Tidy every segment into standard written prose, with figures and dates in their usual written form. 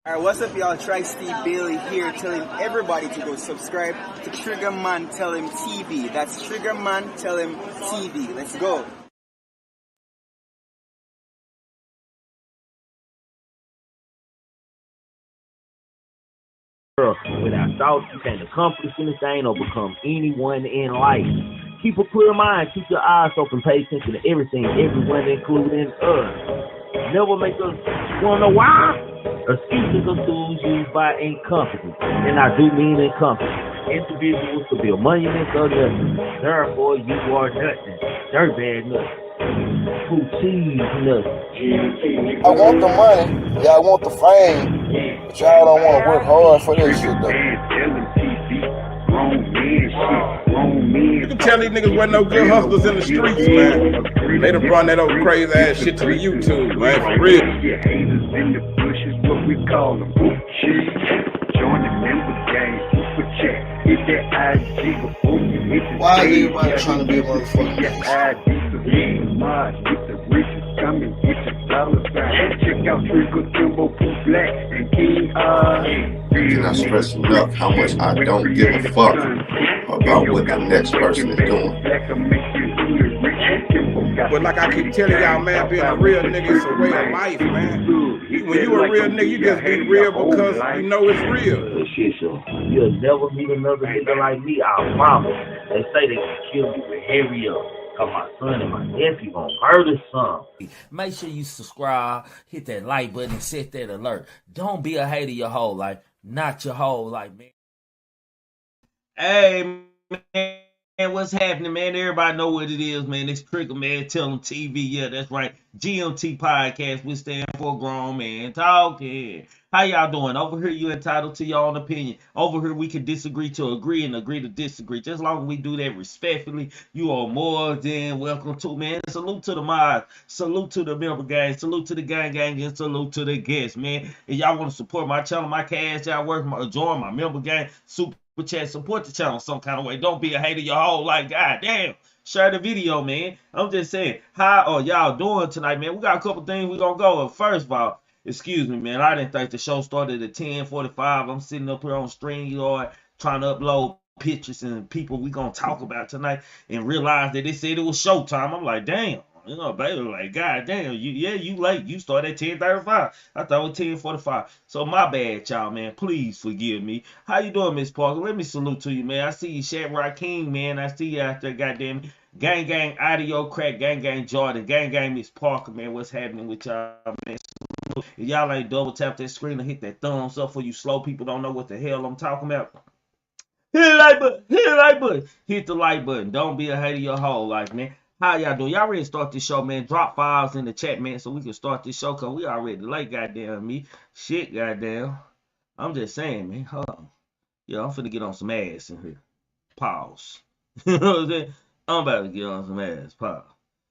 Alright, what's up y'all? Tri-Steve Bailey here telling everybody to go subscribe to Triggamantellemtv. That's Triggamantellemtv. Let's go. Without thought, you can't accomplish anything or become anyone in life. Keep a clear mind, keep your eyes open, pay attention to everything, everyone, including us. Never make us wanna know why. Excuses are tools used by incompetence, and I do mean incompetent individuals to build monuments or nothing. Therefore, you are nothing. Dirtbag nothing. Who cheese nothing. I want the money, yeah, I want the fame, but y'all don't want to work hard for this shit though. You can tell these niggas wasn't no good hustlers in the streets, man. They done brought that old crazy ass shit to the YouTube, man, for real. What we call them. Join the member gang, super chat. Hit that IG before you hit the Why is everybody trying to be a motherfucker? Get the riches coming, get the dollar sign. Check out Trigger, Timbo, Pooh Black, and King I cannot stress enough how much I don't give a fuck about what the next person is doing. But like I keep telling y'all, man, being a real nigga is a way of life, man. When you a real nigga, you just be real because you know it's real. You'll never meet another nigga like me, I promise. They say they can kill me with hurry up. Cause my son and my nephew gonna murder some. Make sure you subscribe, hit that like button, and set that alert. Don't be a hater your whole life. Not your whole life, man. Hey, man, what's happening, man? Everybody know what it is, man. It's Triggamantellemtv. Yeah, that's right. GMT podcast. We stand for Grown Man Talking. How y'all doing? Over here, you entitled to your own opinion. Over here, we can disagree to agree and agree to disagree. Just as long as we do that respectfully, you are more than welcome to, man. Salute to the mods. Salute to the member gang. Salute to the gang, and salute to the guests, man. If y'all want to support my channel, my cash out work, join my member gang, super chat, support the channel some kind of way. Don't be a hater your whole life. God damn. Share the video, man. I'm just saying, how are y'all doing tonight, man? We got a couple things we gonna go with. First of all, excuse me, man. I didn't think the show started at 10:45. I'm sitting up here on StreamYard trying to upload pictures and people we gonna talk about tonight and realize that they said it was showtime. I'm like, damn. You know, baby, like, God damn, you late. You started at 10:35. I thought it was 10:45. So my bad, y'all, man. Please forgive me. How you doing, Miss Parker? Let me salute to you, man. I see you, Shadrack King, man. I see you out there, goddamn. Gang, gang, audio crack, gang, gang, Jordan, gang, gang, Miss Parker, man. What's happening with y'all, man? If y'all ain't double tap that screen and hit that thumbs up for you slow people don't know what the hell I'm talking about. Hit the like button, hit the like button, hit the like button. Don't be a hater your whole life, man. How y'all doing? Y'all ready to start this show, man? Drop files in the chat, man, so we can start this show, because we already late, goddamn me. Shit, goddamn. I'm just saying, man. Hold on. Yeah, I'm finna get on some ass in here. Pause. You know what I'm saying? I'm about to get on some ass. Pause.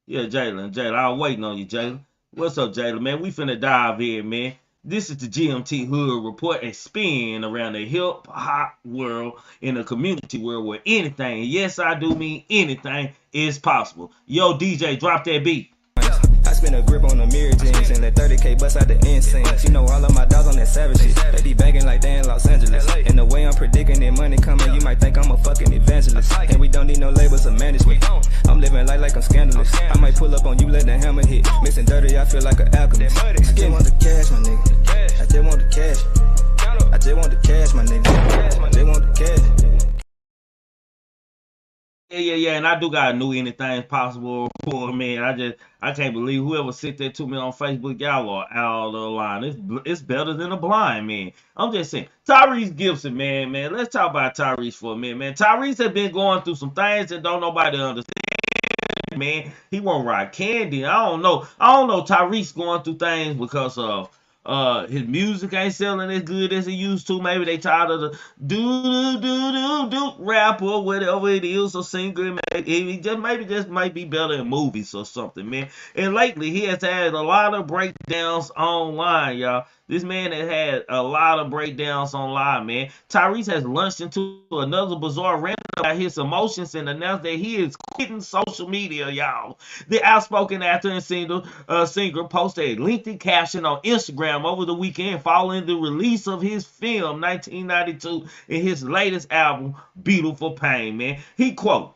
Yeah, Jalen, I was waiting on you, Jalen. What's up, Jalen, man? We finna dive in, man. This is the GMT Hood Report, a spin around the hip-hop world in a community world where anything, yes, I do mean anything, is possible. Yo, DJ, drop that beat. I spin a grip on the mirror jeans and let 30K bust out the incense. You know all of my dogs on that savage shit. They be banging like they in Los Angeles. And the way I'm predicting that money coming, you might think I'm a fucking evangelist. And we don't need no labels or management. I'm living life like I'm scandalous. I might pull up on you, let the hammer hit. Mixing dirty, I feel like an alchemist. I just want the cash, my nigga. I just want the cash. I just want the cash, my nigga. I just want the cash. Yeah, and I do got a new anything possible for, man. I can't believe whoever sent that to me on Facebook, y'all are out of the line. It's better than a blind man. I'm just saying, Tyrese Gibson, man. Let's talk about Tyrese for a minute, man. Tyrese has been going through some things that don't nobody understand, man. He won't ride candy. I don't know. Tyrese going through things because of his music ain't selling as good as it used to. Maybe they tired of the do rap or whatever it is, or singer. He just might be better in movies or something, man. And lately he has had a lot of breakdowns online, y'all. This man has had a lot of breakdowns online, man. Tyrese has launched into another bizarre rant about his emotions and announced that he is quitting social media, y'all. The outspoken actor and singer posted a lengthy caption on Instagram Instagram over the weekend following the release of his film 1992 and his latest album, Beautiful Pain, man. He quote,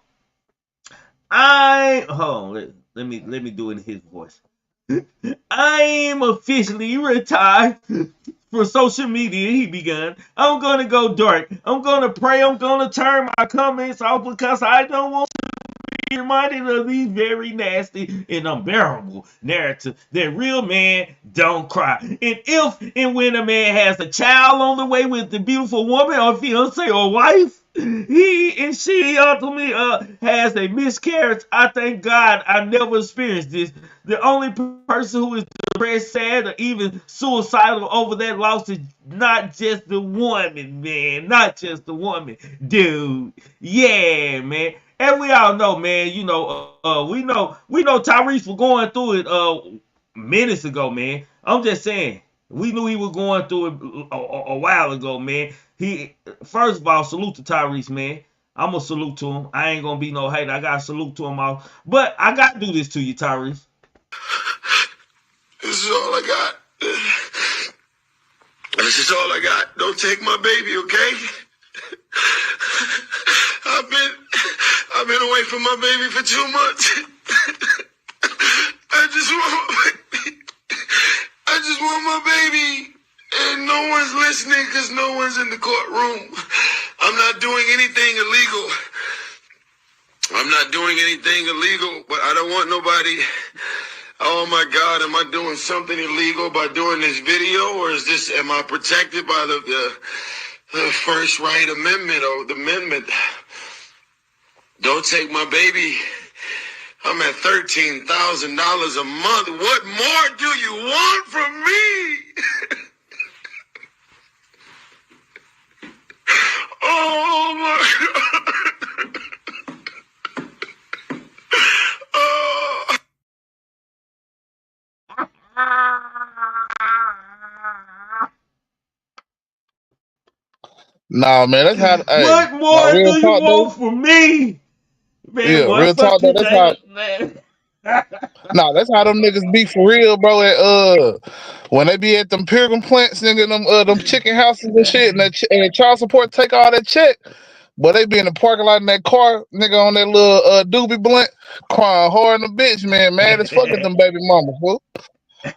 let me do it in his voice. I am officially retired for social media, he began. I'm gonna go dark. I'm gonna pray. I'm gonna turn my comments off because I don't want to be reminded of these very nasty and unbearable narratives that real men don't cry. And if and when a man has a child on the way with a beautiful woman or fiance or wife, he and she ultimately has a miscarriage. I thank God I never experienced this. The only person who is depressed, sad, or even suicidal over that loss is not just the woman, man. Not just the woman, dude. Yeah, man. And we all know, man. We know Tyrese was going through it minutes ago, man. I'm just saying. We knew he was going through it a while ago, man. First of all, salute to Tyrese, man. I'm going to salute to him. I ain't going to be no hater. I got to salute to him all. But I got to do this to you, Tyrese. This is all I got. This is all I got. Don't take my baby, okay? I've been away from my baby for 2 months. I just want my baby. And no one's listening because no one's in the courtroom. I'm not doing anything illegal. But I don't want nobody. Oh my God, am I doing something illegal by doing this video, or am I protected by the First Right Amendment or the amendment? Don't take my baby. I'm at $13,000 a month. What more do you want from me? Oh my God. Oh. Nah, man, that's how. Hey, What more real do you talk want though. from me? Man, Yeah, boy, real fuck talk though. you, That's how. man. Nah, that's how them niggas be for real, bro. When they be at them pilgrim plants, nigga, them chicken houses and shit, and and child support take all that check. But they be in the parking lot in that car, nigga, on that little doobie blunt, crying hard in the bitch, man, mad as fuck at them baby mamas, fool.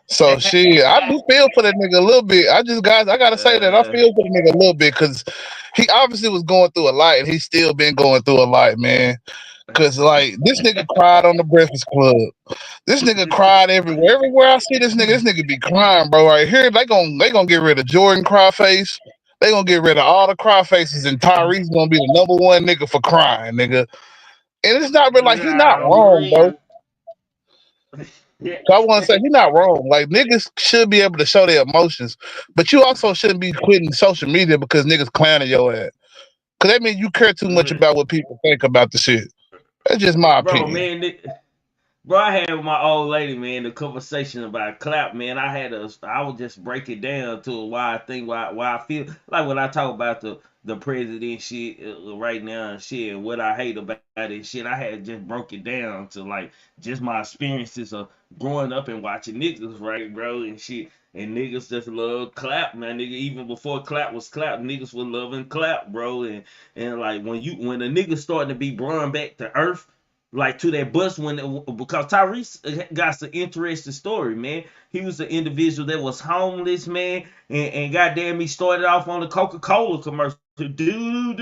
So shit, I do feel for that nigga a little bit. I gotta say that I feel for the nigga a little bit because he obviously was going through a lot, and he's still been going through a lot, man. Cause like this nigga cried on the Breakfast Club. This nigga cried everywhere. Everywhere I see this nigga be crying, bro. Right here, they gonna get rid of Jordan cry face. They gonna get rid of all the cry faces, and Tyrese gonna be the number one nigga for crying, nigga. And it's not really like he not Nah, wrong, bro. real. Yeah. So I want to say he not wrong. Like niggas should be able to show their emotions, but you also shouldn't be quitting social media because niggas clowning your ass. Cause that means you care too much about what people think about the shit. That's just my Bro, opinion. man, bro, I had with my old lady, man, the conversation about clap, man. I would just break it down to why I feel like when I talk about the president shit right now and shit, and what I hate about it and shit. I had just broke it down to like just my experiences of growing up and watching niggas, right, bro, and shit. And niggas just love clap, man. Nigga, even before clap was clap, niggas were loving clap, bro. And like when a nigga starting to be brought back to earth, like to that bus because Tyrese got some interesting story, man. He was an individual that was homeless, man, and goddamn, he started off on the Coca-Cola commercial. Goddamn,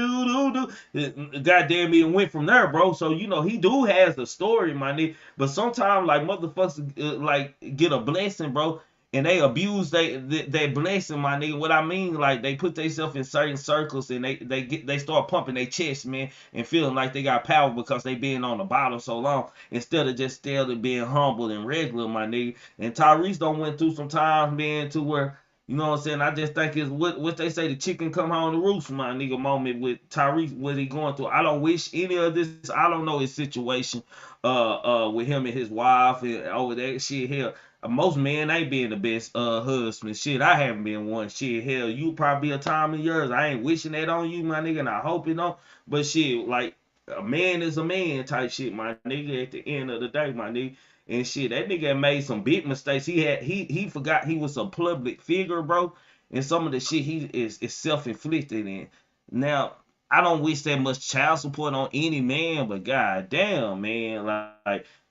it went from there, bro. So he do has a story, my nigga. But sometimes like motherfuckers like get a blessing, bro, and they abuse they blessing, my nigga. What I mean, like they put themselves in certain circles and they start pumping their chest, man, and feeling like they got power because they been on the bottom so long instead of just still being humble and regular, my nigga. And Tyrese don't went through some times, man, to where you know what I'm saying. I just think it's what they say, the chicken come home to roost, my nigga. Moment with Tyrese, what he going through. I don't wish any of this. I don't know his situation, with him and his wife and over that shit here. Most men ain't being the best husband. Shit, I haven't been one. Shit, hell, you probably a time of yours. I ain't wishing that on you, my nigga, and I hope it don't. But shit, like a man is a man type shit, my nigga. At the end of the day, my nigga. And shit, that nigga made some big mistakes. He forgot he was a public figure, bro. And some of the shit he is self-inflicted in. Now, I don't wish that much child support on any man, but god damn, man,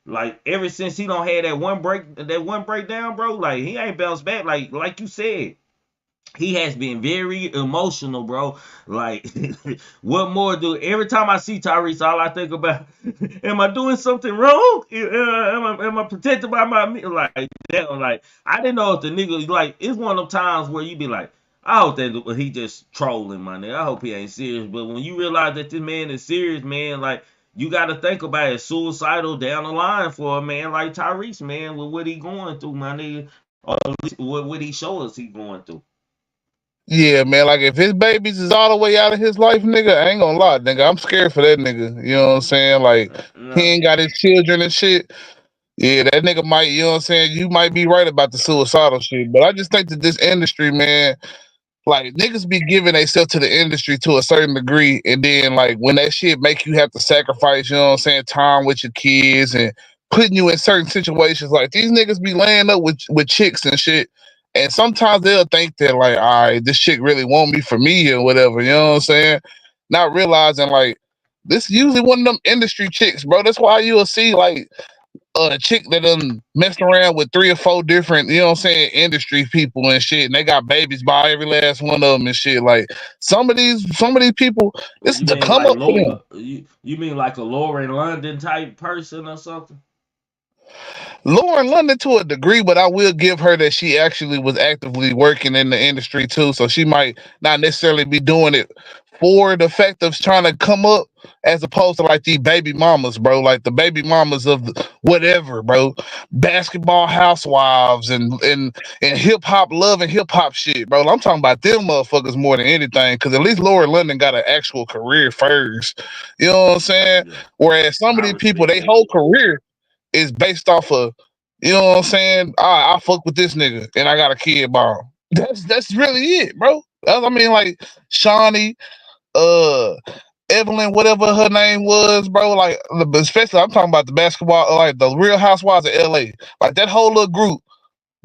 like ever since he don't had that one breakdown, bro, like he ain't bounced back. Like you said, he has been very emotional, bro. Like, what more do every time I see Tyrese, all I think about, am I doing something wrong? Am I protected by my like that? Like, I didn't know if the nigga like it's one of them times where you be like, I hope that he just trolling, my nigga. I hope he ain't serious. But when you realize that this man is serious, man, like you got to think about it, suicidal down the line for a man like Tyrese, man, with what he going through, my nigga, or at least what he show us he going through. Yeah, man. Like if his babies is all the way out of his life, nigga, I ain't gonna lie, nigga. I'm scared for that nigga. You know what I'm saying? Like he No. ain't got his children and shit. Yeah, that nigga might. You know what I'm saying? You might be right about the suicidal shit, but I just think that this industry, man, like niggas be giving themselves to the industry to a certain degree, and then like when that shit make you have to sacrifice, you know what I'm saying, time with your kids and putting you in certain situations. Like these niggas be laying up with chicks and shit, and sometimes they'll think that like, all right, this chick really want me for me or whatever. You know what I'm saying? Not realizing like this usually one of them industry chicks, bro. That's why you'll see like a chick that done messed around with 3 or 4 different, you know what I'm saying, industry people and shit, and they got babies by every last one of them and shit. Like some of these people, Well, it's you the mean come like up for them. you mean like a Lauren London type person or something? Lauren London to a degree, but I will give her that she actually was actively working in the industry too. So she might not necessarily be doing it for the fact of trying to come up, as opposed to like these baby mamas, bro. Like the baby mamas of whatever, bro. Basketball housewives and hip hop love and hip hop shit, bro. I'm talking about them motherfuckers more than anything, because at least Lauren London got an actual career first. You know what I'm saying? Yeah, Whereas some of I these people, respect they that. whole career is based off of, you know what I'm saying? I fuck with this nigga and I got a kid by him. That's really it, bro. I mean, like Shawnee, uh, Evelyn, whatever her name was, bro. Like, especially I'm talking about the basketball, like the Real Housewives of LA. Like that whole little group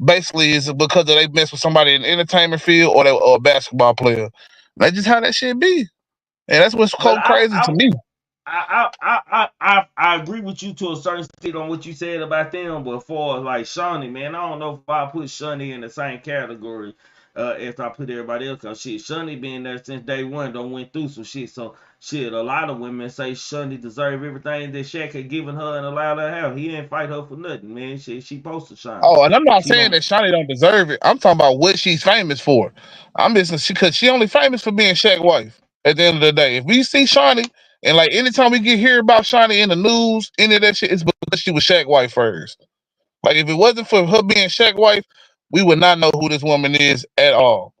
basically is because of they mess with somebody in the entertainment field or they or a basketball player. That's just how that shit be, and that's what's But so crazy to me. I agree with you to a certain extent on what you said about them, but for like Shawnee, man, I don't know if I put Shawnee in the same category if I put everybody else. Cause shit, Shawnee been there since day one, don't went through some shit. So shit, a lot of women say Shawnee deserve everything that Shaq had given her and allowed her to have. He didn't fight her for nothing, man. Shit, she supposed to shine. Oh, and I'm not She saying don't. that Shawnee don't deserve it. I'm talking about what she's famous for. I'm just because she only famous for being Shaq's wife. At the end of the day, if we see Shawnee and like anytime we get hear about Shawnee in the news, any of that shit, it's because she was Shaq's wife first. Like if it wasn't for her being Shaq's wife, we would not know who this woman is at all.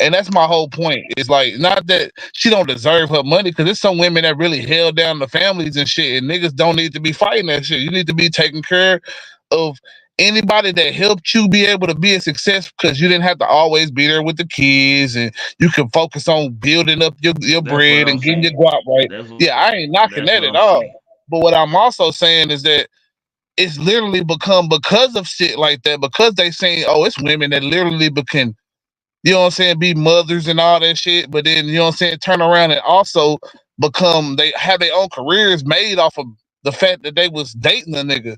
And that's my whole point. It's like not that she don't deserve her money, because there's some women that really held down the families and shit, and niggas don't need to be fighting that shit. You need to be taking care of anybody that helped you be able to be a success, because you didn't have to always be there with the kids, and you can focus on building up your That's what bread I'm and getting your saying. guap right. That's what, Yeah, I ain't knocking that's that what at I'm all. saying. But what I'm also saying is that it's literally become because of shit like that, because they saying, oh, it's women that literally become, you know what I'm saying, be mothers and all that shit, but then, you know what I'm saying, turn around and also become, they have their own careers made off of the fact that they was dating a nigga.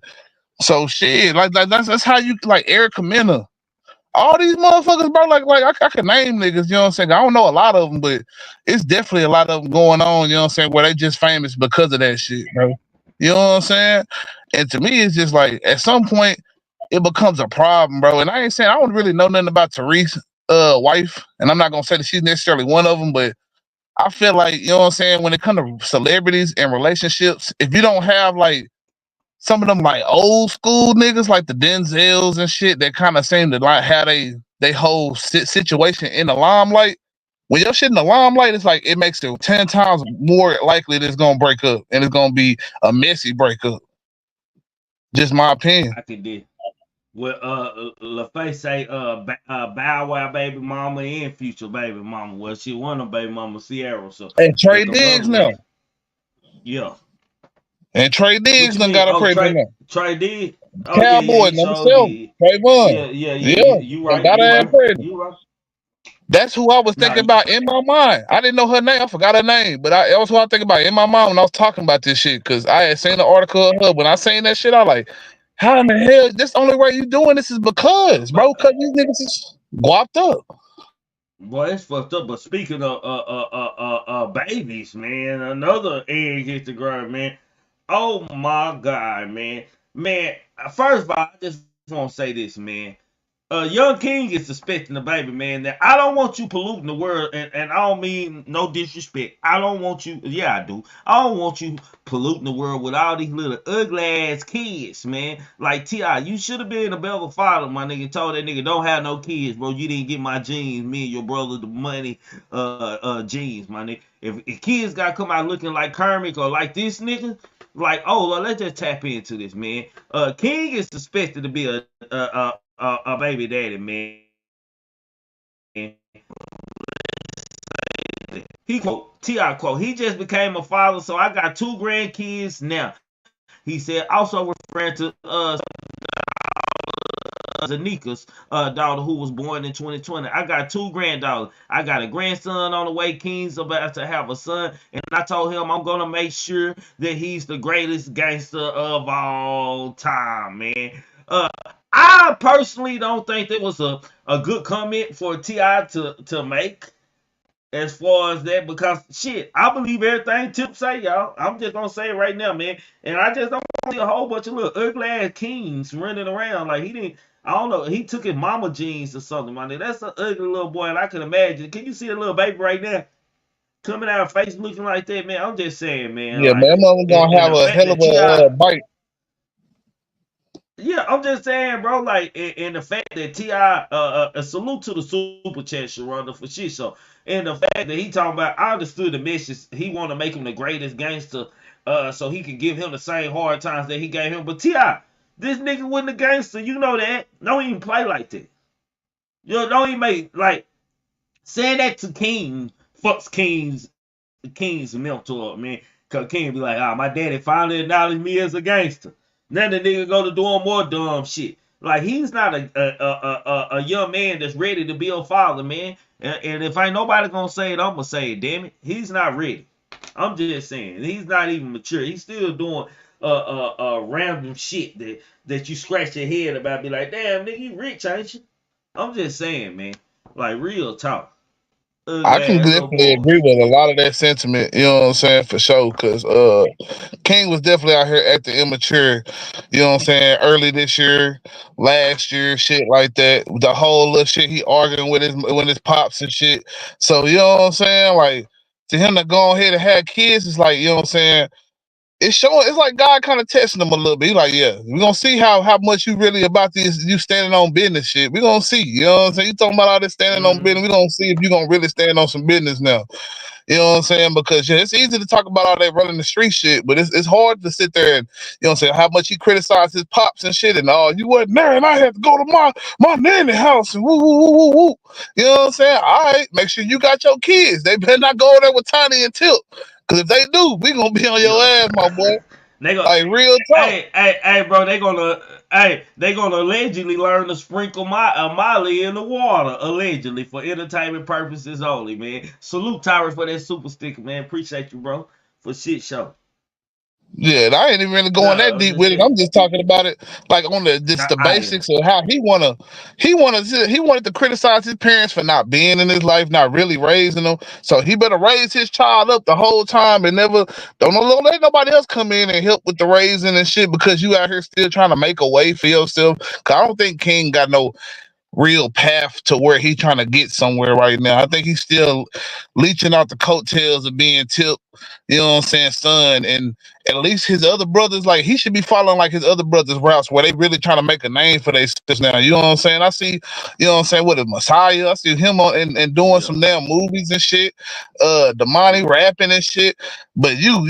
So shit, like that's how you, like Erica Mena, all these motherfuckers, bro. Like I could name niggas, you know what I'm saying? I don't know a lot of them, but it's definitely a lot of them going on, you know what I'm saying, where they just famous because of that shit, bro. You know what I'm saying? And to me, it's just like at some point it becomes a problem, bro. And I ain't saying I don't really know nothing about Therese wife, and I'm not gonna say that she's necessarily one of them, but I feel like, you know what I'm saying, when it comes to celebrities and relationships, if you don't have like some of them like old school niggas like the Denzels and shit that kind of seem to like how they whole situation in the limelight. When your shit in the limelight, it's like it makes it 10 times more likely that it's gonna break up, and it's gonna be a messy breakup. Just my opinion. I could do. Well, LaFace say, Bow Wow baby mama and Future baby mama. Well, she one of baby mama Sierra. So, And but Trey the Diggs brothers now. was, Yeah. And Trey What Diggs you done mean? got her Oh, pregnant now. Trey did. Oh yeah, yeah, Cowboy he number sure 7, did. Trayvon. Yeah. Yeah, You done right. got her ass pregnant. You right. That's who I was Nah, thinking about in my mind. I didn't know her name. I forgot her name, but that was who I was thinking about in my mind when I was talking about this shit. Cause I had seen the article of her. When I seen that shit, I was like, how in the hell? This the only way you doing this is because, bro. Cause these niggas is guapped up. boy, it's fucked up. But speaking of babies, man, another egg hit the ground, man. Oh my god, man. Man, first of all, I just want to say this, man. Young King is suspecting the baby, man. That I don't want you polluting the world, and I don't mean no disrespect. I don't want you, yeah, I do. I don't want you polluting the world with all these little ugly ass kids, man. Like T.I., you should have been a better father, my nigga. Told that nigga don't have no kids, bro. You didn't get my genes, me and your brother, the money, genes, my nigga. If kids got to come out looking like Kermit or like this nigga, like, oh, well, let's just tap into this, man. King is suspected to be a baby daddy, man. He quote, T.I. quote, he just became a father, so I got 2 grandkids now. He said, also referring to Zanika's daughter who was born in 2020. I got 2 granddaughters. I got a grandson on the way. King's about to have a son. And I told him I'm going to make sure that he's the greatest gangster of all time, man. I personally don't think that was a good comment for T.I. to make as far as that, because shit, I believe everything Tip say, y'all. I'm just gonna say it right now, man. And I just don't see a whole bunch of little ugly ass kings running around like he didn't. I don't know. He took his mama jeans or something, man. That's an ugly little boy, and I can imagine. Can you see a little baby right now coming out of face looking like that, man? I'm just saying, man. Yeah, Like, man, mother gonna and have the a fact hell of that Ti, a bite. yeah, I'm just saying, bro. Like, and the fact that Ti, a salute to the super chat, Sharonda, for shit show, and the fact that he talking about, I understood the message. He want to make him the greatest gangster, so he can give him the same hard times that he gave him. But Ti, this nigga wasn't a gangster. You know that. Don't even play like that. You know, don't even make like saying that to King fucks King's mental up, man. Cause King be like, my daddy finally acknowledged me as a gangster. Now the nigga go to doing more dumb shit. Like he's not a young man that's ready to be a father, man. And if ain't nobody gonna say it, I'm gonna say it. Damn it, he's not ready. I'm just saying, he's not even mature. He's still doing random shit that you scratch your head about. Be like, damn nigga, you rich, ain't you? I'm just saying, man. Like real talk. I Ugly can ass little definitely boy. agree with a lot of that sentiment, you know what I'm saying, for sure. Cause King was definitely out here acting immature, you know what I'm saying, early this year, last year, shit like that. The whole little shit he arguing with his pops and shit. So, you know what I'm saying? Like, to him to go ahead and have kids is like, you know what I'm saying, it's showing, it's like God kind of testing them a little bit. He like, yeah, we're gonna see how much you really about this, you standing on business shit. We're gonna see, you know what I'm saying? You talking about all this standing on Mm-hmm. business, we're gonna see if you're gonna really stand on some business now. You know what I'm saying? Because yeah, it's easy to talk about all that running the street shit, but it's hard to sit there and, you know what I'm saying, how much he criticized his pops and shit and all. You wasn't there and I had to go to my nanny house and woo woo woo woo woo. You know what I'm saying? All right, make sure you got your kids. They better not go over there with Tiny and Tip. Cause if they do, we gonna be on your Yeah. ass, my boy. They go, Like real talk. hey, bro. They gonna allegedly learn to sprinkle Molly in the water, allegedly for entertainment purposes only, man. Salute Tyrese for that super sticker, man. Appreciate you, bro, for shit show. Yeah, I ain't even really going Nah, that I'm deep just with it. saying. I'm just talking about it like on the I am. basics of how he wanted to criticize his parents for not being in his life, not really raising him. So he better raise his child up the whole time and never don't let nobody else come in and help with the raising and shit because you out here still trying to make a way for yourself. Cause I don't think King got no real path to where he's trying to get somewhere right now. I think he's still leeching out the coattails of being Tip, you know what I'm saying, son. And at least his other brothers, like he should be following like his other brothers' routes where they really trying to make a name for themselves now. You know what I'm saying? I see, you know what I'm saying, what is Messiah? I see him on and doing Yeah. some damn movies and shit. Damani rapping and shit. But you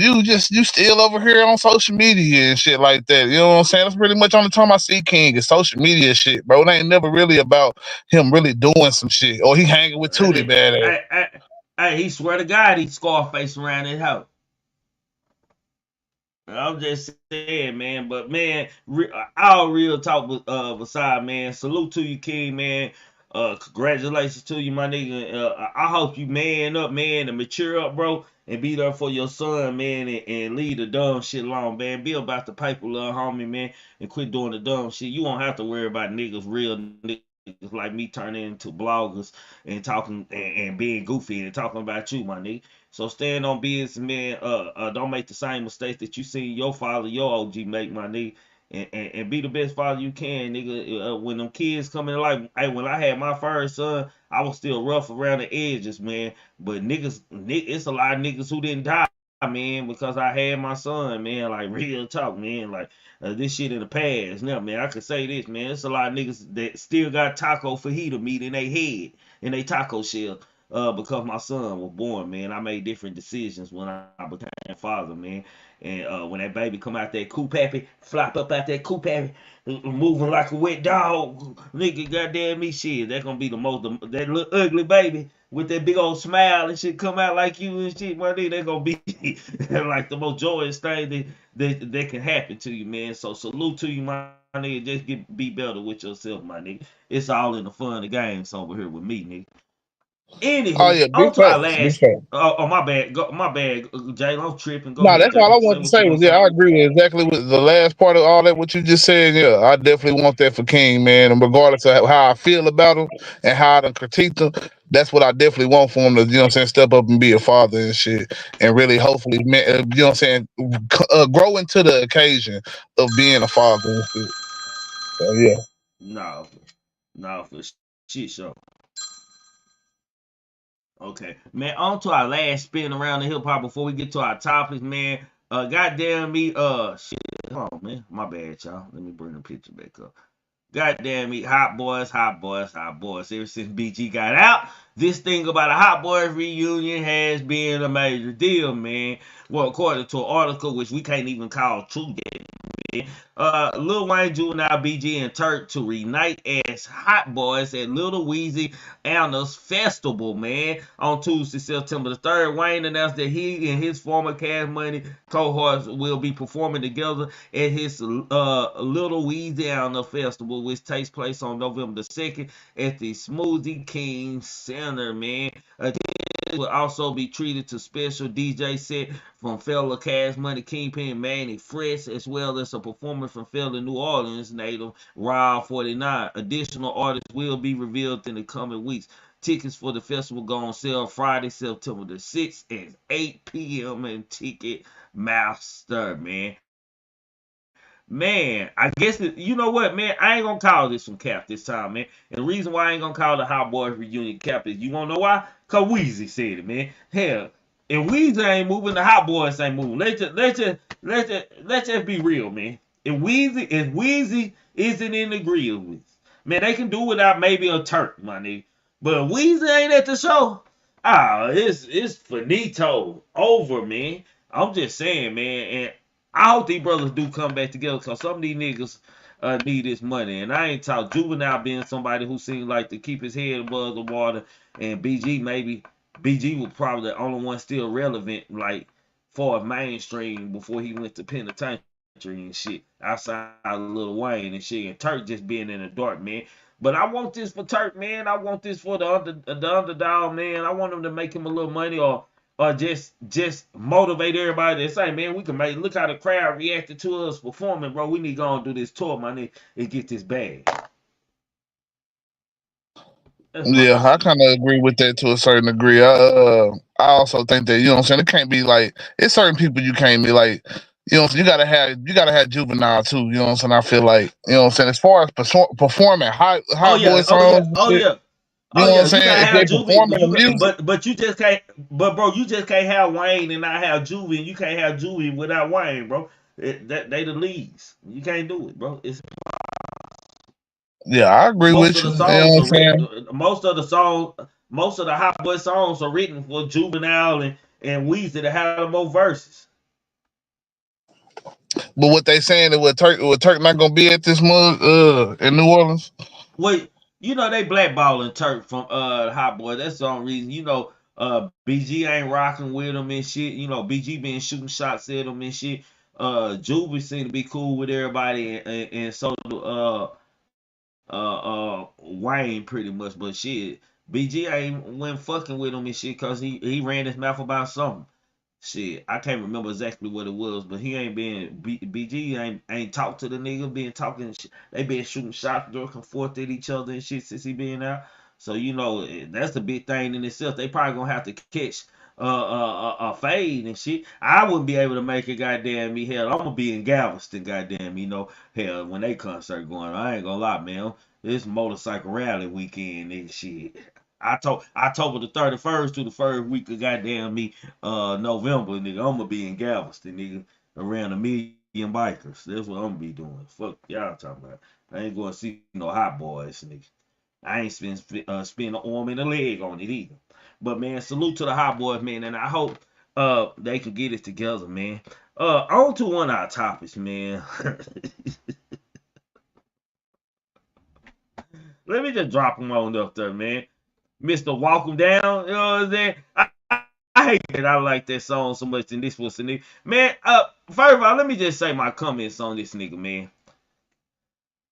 still over here on social media and shit like that. You know what I'm saying? That's pretty much on the time I see King is social media shit, bro. It ain't never really about him really doing some shit. Or he hanging with And Tootie it, badass. he swear to God, he Scarface around his house. I'm just saying, man. But man, all real talk aside, man. Salute to you, King, man. Congratulations to you, my nigga. I hope you man up, man, and mature up, bro, and be there for your son, man, and leave the dumb shit alone, man. Be about the paper, little homie, man, and quit doing the dumb shit. You won't have to worry about niggas, real niggas like me turning into bloggers and talking and being goofy and talking about you, my nigga. So stand on business, man. Don't make the same mistakes that you seen your father, your OG make, my nigga. And be the best father you can, nigga. When them kids come in life, hey, when I had my first son, I was still rough around the edges, man. But it's a lot of niggas who didn't die, man, because I had my son, man. Like real talk, man. Like this shit in the past. Now, man, I could say this, man. It's a lot of niggas that still got taco fajita meat in their head, in their taco shell. Because my son was born, man. I made different decisions when I became a father, man. And when that baby come out that coop happy, flop up out that coop happy, moving like a wet dog, nigga, goddamn me, shit. That gonna be the most, that little ugly baby with that big old smile and shit come out like you and shit, my nigga. That gonna be like the most joyous thing that can happen to you, man. So salute to you, my nigga. Just be better with yourself, my nigga. It's all in the fun of the games over here with me, nigga. Oh Anywho, yeah, big on to our facts, big last. facts. Oh, my bad. My bad, Jalen. I'm tripping. Go No, ahead, that's all I Jalen. Say wanted to what you say want was to yeah, say. I agree with exactly with the last part of all that what you just said. Yeah, I definitely want that for King, man. And regardless of how I feel about him and how I done critique him, that's what I definitely want for him to, step up and be a father and shit. And really hopefully, man, grow into the occasion of being a father and shit. So yeah. No, no, for shit show. Okay, man. On to our last spin around the hip hop before we get to our topics, man. Goddamn me. Shit. Hold on, man. My bad, y'all. Let me bring the picture back up. Goddamn me, hot boys, hot boys, hot boys. Ever since BG got out, this thing about a hot boys reunion has been a major deal, man. Well, according to an article which we can't even call true yet, Lil Wayne, Juvenile, BG, and Turk to reunite as Hot Boys at Little Weezy Anna's Festival, man. On Tuesday, September the 3rd, Wayne announced that he and his former Cash Money cohorts will be performing together at his Little Weezy Anna Festival, which takes place on November the 2nd at the Smoothie King Center, man. Will also be treated to special DJ set from fellow Cash Money Kingpin Manny Fresh, as well as a performance from fellow New Orleans native Rob 49. Additional artists will be revealed in the coming weeks. Tickets for the festival go on sale Friday, September the 6th at 8 p.m. in Ticketmaster, man. Man, I guess you know what, man. I ain't gonna call this one cap this time, man. And the reason why I ain't gonna call the Hot Boys reunion cap is you wanna know why? Cause Weezy said it, man. Hell, if Weezy ain't moving, the Hot Boys ain't moving. Let's just be real, man. If Weezy isn't in the grill with, man, they can do without maybe a Turk, my nigga. But if Weezy ain't at the show, it's finito over, man. I'm just saying, man. And I hope these brothers do come back together because some of these niggas need this money. And I ain't talk Juvenile being somebody who seems like to keep his head above the water. And BG, maybe BG was probably the only one still relevant, like for mainstream before he went to penitentiary and shit. Outside of Lil Wayne and shit. And Turk just being in the dark, man. But I want this for Turk, man. I want this for the underdog, man. I want him to make him a little money or just motivate everybody to say, man, we can make look how the crowd reacted to us performing, bro. We need to go and do this tour, my nigga, and get this bag. That's my Yeah, two I cents. kind of agree with that to a certain degree. I also think that it can't be like it's certain people you can't be like, you gotta have juvenile too. You know what I'm saying? I feel like as far as performing Oh hot boy yeah, oh yeah, songs and oh shit. yeah. You Oh know what I'm yeah, you saying? gotta If they have Juvie, performing the music, but you just can't. But bro, you just can't have Wayne and not have Juvie, and you can't have Juvie without Wayne, bro. That they the leads. You can't do it, bro. It's yeah, I agree most with of you. the You know songs what I'm are saying? written. Most of the Hot Boy songs are written for Juvenile and Weezy to have more verses. But what they saying that what Turk not gonna be at this month in New Orleans? Wait, they blackballing Turk from Hot Boy. That's the only reason. BG ain't rocking with him and shit. BG been shooting shots at him and shit. Juvie seemed to be cool with everybody, and so do Wayne pretty much. But shit, BG ain't went fucking with him and shit because he ran his mouth about something. Shit, I can't remember exactly what it was, but he ain't been BG ain't talked to the nigga, been talking. They been shooting shots back and forth at each other and shit since he been out. So you know that's the big thing in itself. They probably gonna have to catch a fade and shit. I wouldn't be able to make it, goddamn me. Hell, I'm gonna be in Galveston, goddamn, you know. Hell, when they concert going, I ain't gonna lie, man. This motorcycle rally weekend and shit. October the 31st to the first week of goddamn me November, nigga. I'm gonna be in Galveston, nigga, around 1,000,000 bikers. That's what I'm gonna be doing. Fuck y'all talking about. I ain't gonna see no hot boys, nigga. I ain't spend an arm and a leg on it either. But man, salute to the hot boys, man, and I hope they can get it together, man. On to one of our topics, man. Let me just drop them on up there, man. Mr. Walk 'em Down, you know what I'm saying? I hate that I like that song so much, and this was the nigga. Man, first of all, let me just say my comments on this nigga, man.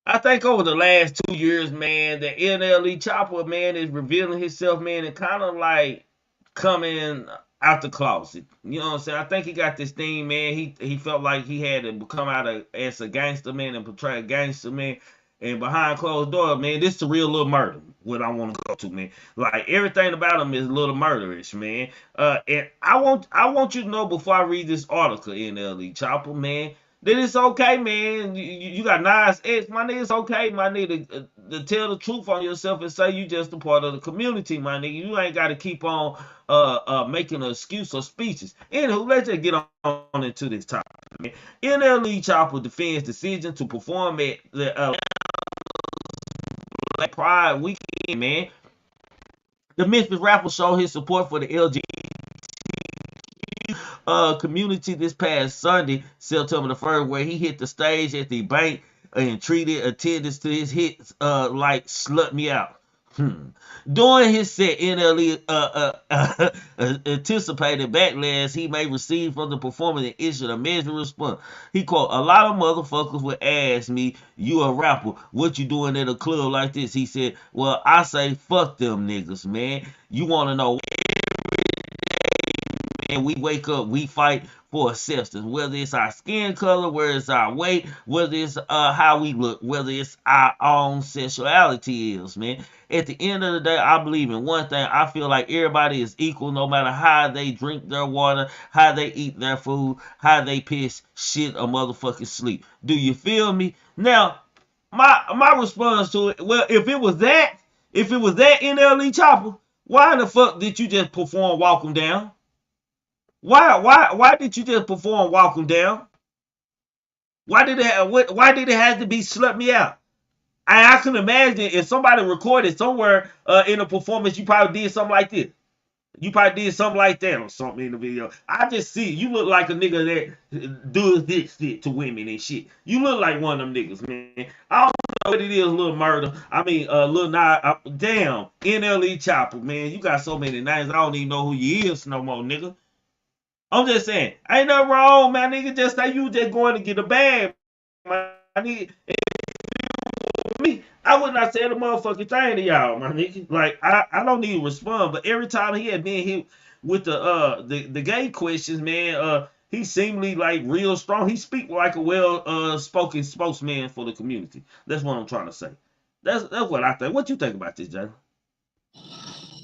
I think over the last 2 years, man, the NLE Choppa, man, is revealing himself, man, and kind of like coming out the closet. You know what I'm saying? I think he got this thing, man. He felt like he had to come out as a gangster, man, and portray a gangster, man. And behind closed doors, man, this is a real little murder. What I want to go to, man. Like everything about him is a little murderish, man. And I want you to know before I read this article, NLE Choppa, man, that it's okay, man. You got nice ex, my nigga. It's okay, my nigga, to tell the truth on yourself and say you just a part of the community, my nigga. You ain't got to keep on making an excuse or speeches. Anywho, let's just get on into this topic, man. NLE Choppa defends decision to perform at the Black Pride weekend, man. The Memphis rapper showed his support for the LGBT community this past Sunday, September the 1st, where he hit the stage at the bank and treated attendants to his hits like Slut Me Out. During his set, NLE anticipated backlash he may receive from the performance and issued a measured response. He quote, "A lot of motherfuckers would ask me, you a rapper, what you doing at a club like this?" He said, "Well, I say, fuck them niggas, man. You want to know, and we wake up, we fight for acceptance, whether it's our skin color, whether it's our weight, whether it's how we look, whether it's our own sexuality is, man. At the end of the day, I believe in one thing. I feel like everybody is equal no matter how they drink their water, how they eat their food, how they piss, shit, or motherfucking sleep. Do you feel me?" Now, my response to it, well, if it was that NLE Choppa, why the fuck did you just perform Walk 'em Down? Why did you just perform Walk 'em Down? Why did it have to be Slut Me Out? I can imagine if somebody recorded somewhere in a performance, you probably did something like this. You probably did something like that or something in the video. I just see you look like a nigga that does this shit to women and shit. You look like one of them niggas, man. I don't know what it is, little murder. I mean, little damn, NLE Choppa, man. You got so many names, I don't even know who you is no more, nigga. I'm just saying, ain't nothing wrong, man, nigga. Just say you just going to get a bag, my nigga. Me, I would not say the motherfucking thing to y'all, my nigga. Like, I don't need to respond, but every time he had been hit with the gay questions, man, he seemingly like real strong. He speak like a well spoken spokesman for the community. That's what I'm trying to say. That's what I think. What you think about this, Jay?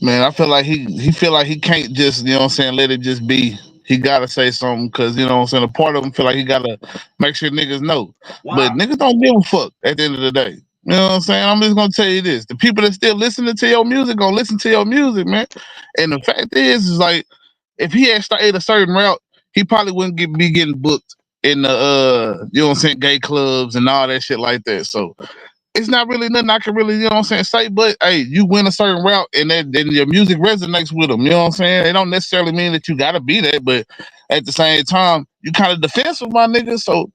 Man, I feel like he feel like he can't just, you know what I'm saying, let it just be. He gotta say something because, you know what I'm saying, a part of him feel like he gotta make sure niggas know. Wow. But niggas don't give a fuck at the end of the day. You know what I'm saying? I'm just gonna tell you this. The people that still listening to your music gonna listen to your music, man. And the fact is like, if he had started a certain route, he probably wouldn't be getting booked in the you know what I'm saying, gay clubs and all that shit like that. So it's not really nothing I can really, you know what I'm saying, say, but hey, you win a certain route and then your music resonates with them, you know what I'm saying? It don't necessarily mean that you gotta be that, but at the same time, you kind of defensive, my nigga, so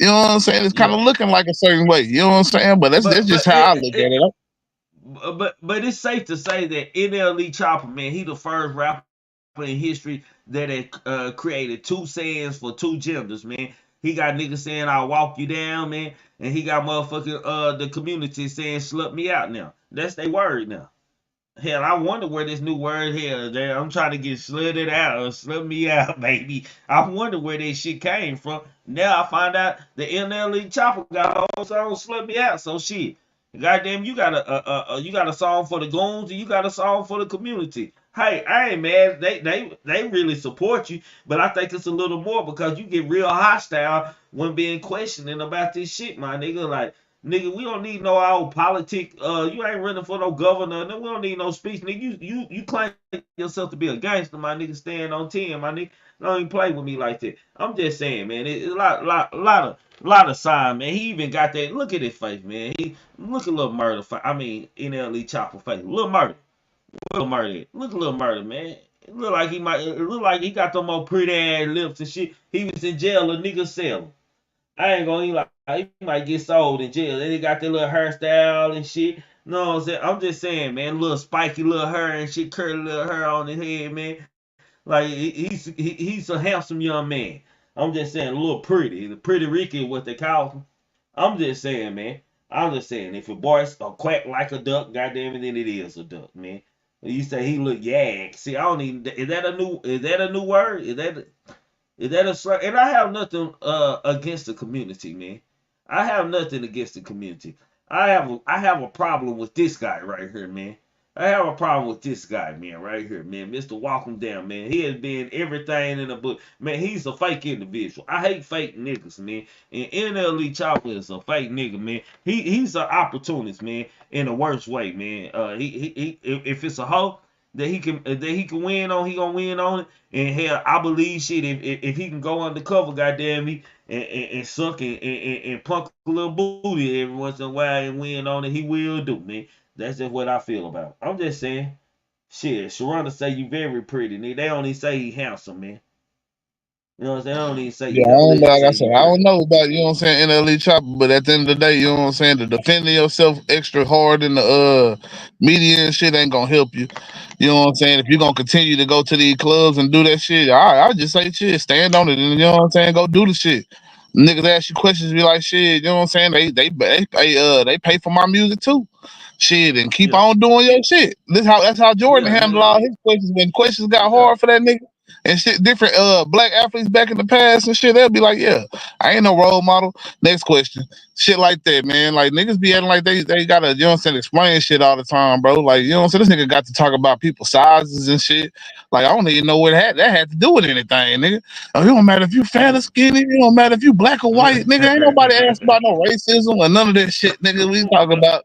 you know what I'm saying? It's kind of looking like a certain way, you know what I'm saying? But that's just how I look at it. But it's safe to say that NLE Choppa, man, he the first rapper in history that had created two sayings for two genders, man. He got niggas saying I'll walk you down, man. And he got motherfucking the community saying slut me out now. That's their word now. Hell, I wonder where this new word here. I'm trying to get slutted out or slut me out, baby. I wonder where this shit came from. Now I find out the NLE Choppa got a whole song slut me out. So shit, goddamn, you got you got a song for the goons and you got a song for the community. Hey, I ain't mad. They really support you, but I think it's a little more because you get real hostile when being questioning about this shit, my nigga. Like, nigga, we don't need no old politic. You ain't running for no governor. We don't need no speech, nigga. You claim yourself to be a gangster, my nigga. Stand on 10, my nigga. Don't even play with me like that. I'm just saying, man. It's a lot of sign, man. He even got that. Look at his face, man. He look at little murder. I mean, NLE Chopper face. Little murder. Little murder. Look at little murder, man. It look like he might. It look like he got them more pretty ass lips and shit. He was in jail. A nigga sell. I ain't gonna, he might get sold in jail. Then he got that little hairstyle and shit. No, what I'm saying? I'm just saying, man, little spiky little hair and shit, curly little hair on his head, man. Like he's a handsome young man. I'm just saying, a little pretty, the pretty Ricky, what they call him. I'm just saying, man. I'm just saying, if a boy's a quack like a duck, goddamn it, then it is a duck, man. You say he look yak. See, I don't even. Is that a new word? Is that a slang? And I have nothing against the community, man. I have nothing against the community. I have a problem with this guy right here, man. I have a problem with this guy, man, right here, man. Mr. Walk him down, man. He has been everything in the book. Man, he's a fake individual. I hate fake niggas, man. And NLE Choppa is a fake nigga, man. He's an opportunist, man, in the worst way, man. If it's a hoe that he can win on, he gonna win on it. And hell, I believe shit. If he can go undercover, goddamn me, and suck and punk a little booty every once in a while and win on it, he will do, man. That's just what I feel about. I'm just saying, shit. Sharonda say you very pretty, nigga. They only say he handsome, man. You know what I'm saying? They don't even say Yeah, you. I They don't, just like I say said, you I pretty. don't know about, you know what I'm saying, NLE Chopper, but at the end of the day, you know what I'm saying, to defending yourself extra hard in the media and shit ain't gonna help you. You know what I'm saying? If you're gonna continue to go to these clubs and do that shit, I just say shit, stand on it, and you know what I'm saying, go do the shit. Niggas ask you questions, be like, shit, you know what I'm saying? They pay for my music too. Shit, and keep Yeah, on doing your shit. That's how Jordan yeah, handled all his questions when questions got yeah, hard for that nigga and shit. Different black athletes back in the past and shit, they'll be like, yeah, I ain't no role model. Next question. Shit like that, man. Like niggas be acting like they gotta, you know what I'm saying, explain shit all the time, bro. Like, you know what I'm saying? This nigga got to talk about people's sizes and shit. Like, I don't even know what that had to do with anything, nigga. It don't matter if you fat or skinny, it don't matter if you black or white, nigga. Ain't nobody asked about no racism or none of that shit, nigga. We talking about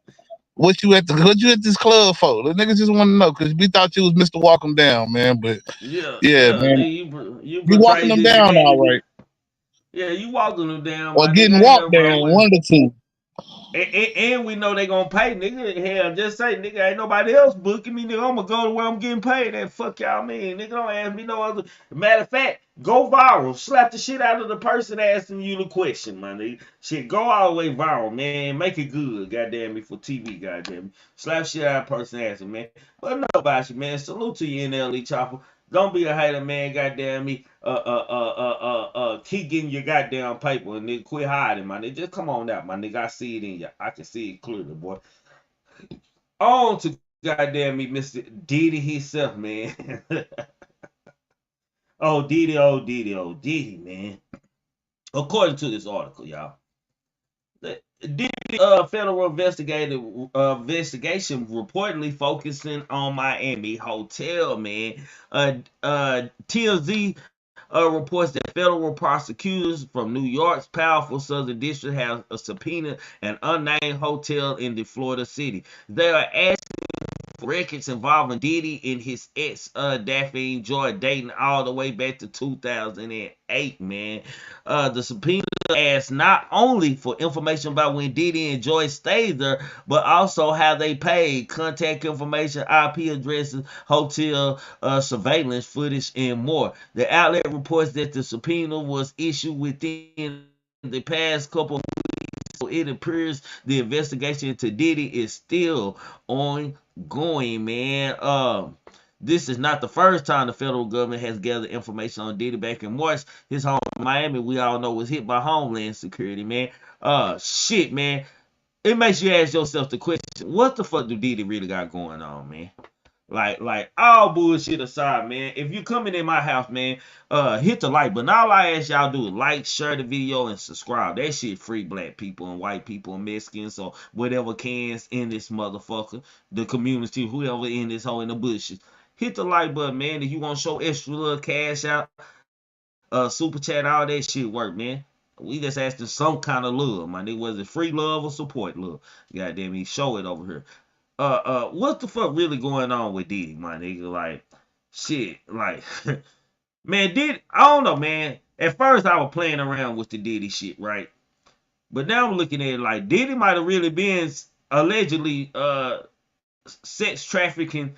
what you at this club for? The niggas just want to know because we thought you was Mr. Walk 'em down, man. But yeah, yeah, yeah. man, You you walking portrayed them this down man. all right, Yeah, you walking them down, or my nigga. getting Ain't walked nothing wrong down, with it. one of the two. And we know they gonna pay, nigga. Hell, just say, nigga, ain't nobody else booking me, nigga. I'm gonna go to where I'm getting paid. That fuck y'all mean, nigga. Don't ask me no other. Matter of fact, go viral. Slap the shit out of the person asking you the question, my nigga. Shit, go all the way viral, man. Make it good, goddamn me, for TV, goddamn me. Slap shit out of the person asking, man. But no about you, man. Salute to you, NLE Chopper. Don't be a hater, man. Goddamn me. Keep getting your goddamn paper and then quit hiding, my nigga. Just come on out, my nigga. I see it in you. I can see it clearly, boy. On to goddamn me, Mr. Diddy himself, man. Oh, Diddy, oh, Diddy, oh, Diddy, man. According to this article, y'all. The Diddy federal investigation reportedly focusing on Miami hotel, man. TLZ reports that federal prosecutors from New York's powerful Southern District have subpoenaed an unnamed hotel in the Florida city. They are asking for records involving Diddy and his ex, Daphne Joy, dating all the way back to 2008, man. The subpoena asks not only for information about when Diddy and Joy stayed there, but also how they paid, contact information, IP addresses, hotel surveillance footage, and more. The outlet reports that the subpoena was issued within the past couple of weeks, so it appears the investigation into Diddy is still ongoing, man. This is not the first time the federal government has gathered information on Diddy. Back in March, his home in Miami, we all know, was hit by Homeland Security, man. Shit, man. It makes you ask yourself the question, what the fuck do Diddy really got going on, man? Like all bullshit aside, man. If you coming in my house, man, hit the like button. All I ask y'all do is like, share the video, and subscribe. That shit free black people and white people and Mexicans or whatever cans in this motherfucker, the community, whoever in this hole in the bushes. Hit the like button, man. If you want to show extra little cash out, super chat, all that shit work, man. We just asking some kind of love, man. It wasn't free love or support love. Goddamn me, show it over here. What the fuck really going on with Diddy, my nigga? Like, shit, like, man, Diddy, I don't know, man. At first, I was playing around with the Diddy shit, right? But now I'm looking at it like Diddy might have really been allegedly sex trafficking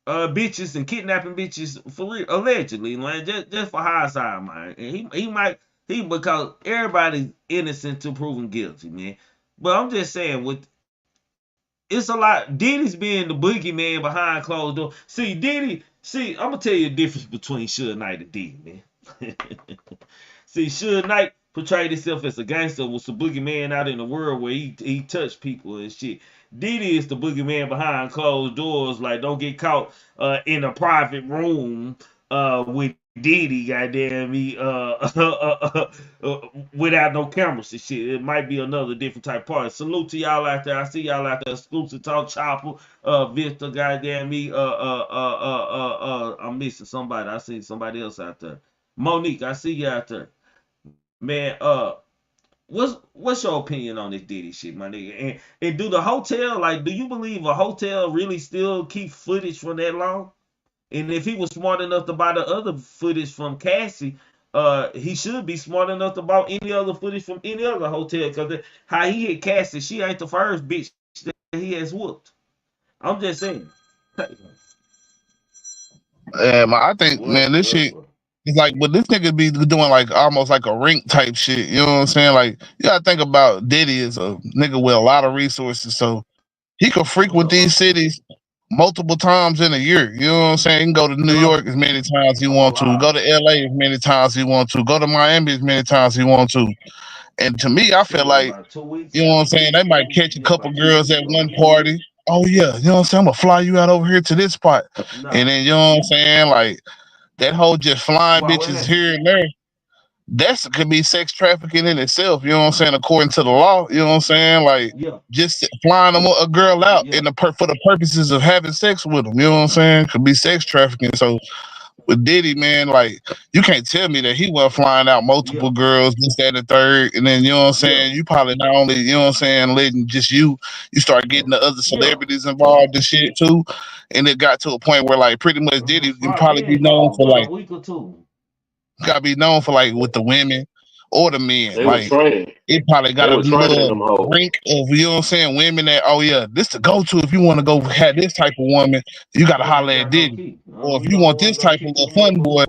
bitches and kidnapping bitches for real, allegedly, man, just for hindsight, man. And he because everybody's innocent to proven guilty, man. But I'm just saying, with it's a lot. Diddy's being the boogeyman behind closed doors. See, Diddy. See, I'm gonna tell you the difference between Suge Knight and Diddy, man. See, Suge Knight portrayed himself as a gangster, was the boogeyman out in the world where he touched people and shit. Diddy is the boogeyman behind closed doors. Like, don't get caught in a private room with Diddy, goddamn me, without no cameras and shit. It might be another different type party. Salute to y'all out there. I see y'all out there. Exclusive Talk, Choppa, Victor, goddamn me. I'm missing somebody. I see somebody else out there. Monique, I see you out there. Man, what's your opinion on this Diddy shit, my nigga? And do the hotel, like, do you believe a hotel really still keep footage from that long? And if he was smart enough to buy the other footage from Cassie, he should be smart enough to buy any other footage from any other hotel. Because how he hit Cassie, she ain't the first bitch that he has whooped. I'm just saying. Yeah, man, I think, man, this shit is like, but this nigga be doing like almost like a rink type shit. You know what I'm saying? Like, you gotta think about Diddy is a nigga with a lot of resources, so he could frequent these cities multiple times in a year. You know what I'm saying? He can go to New York as many times he want to, go to LA as many times he want to, go to Miami as many times he want to. And to me, I feel like, you know what I'm saying, they might catch a couple girls at one party. Oh yeah, you know what I'm saying? I'm gonna fly you out over here to this spot. And then, you know what I'm saying, like that whole just flying bitches here and there, that could be sex trafficking in itself, you know what I'm saying, according to the law, you know what I'm saying? Like, just flying a girl out in for the purposes of having sex with them, you know what I'm saying? Could be sex trafficking. So with Diddy, man, like, you can't tell me that he wasn't flying out multiple girls, this, that, and the third, and then, you know what I'm saying, you probably not only, you know what I'm saying, letting just you start getting the other celebrities involved and shit too, and it got to a point where, like, pretty much Diddy can probably be known for, like, a week or two. gotta be known for, like, with the women or the men. They were Like, training. it probably got They a were training them little hoes. rink of, you know what I'm saying, women that, oh yeah, this the go-to if you want to go have this type of woman, you gotta holler at Diddy. Or if you want this type of little fun boy,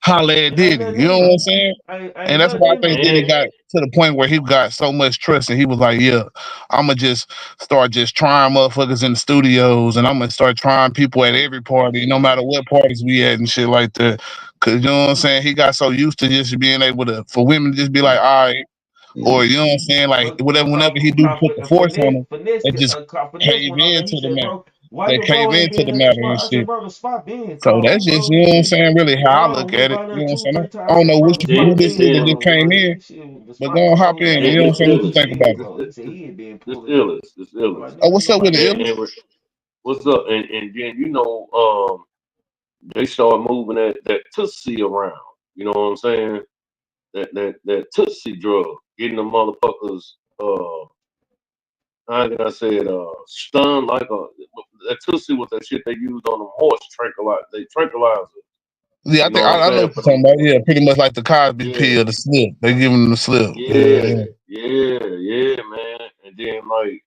holler at Diddy. You know what I'm saying? And that's why I think Diddy got to the point where he got so much trust, and he was like, yeah, I'm gonna just start just trying motherfuckers in the studios, and I'm gonna start trying people at every party, no matter what parties we at and shit like that. Cause you know what I'm saying? He got so used to just being able to, for women to just be like, all right, or you know what I'm saying, like whenever he do put the force on them, they just cave into the matter. They cave into the matter and shit. So that's just, you know what I'm saying, really how I look at it. You know what I'm saying? I don't know who this is that just came in, but go on, hop in. You know what I'm saying? What you think about it? This illest. This illest. Oh, what's up with the illness? And what's up? And then, you know, they start moving that Tootsie around. You know what I'm saying? That Tootsie drug, getting the motherfuckers, how can I say it, stunned like that Tootsie was that shit they used on them horse tranquilizers. Yeah, I think I know what you're talking about. Yeah, pretty much like the Cosby pill, the slip. They give him the slip. Yeah, man. And then, like,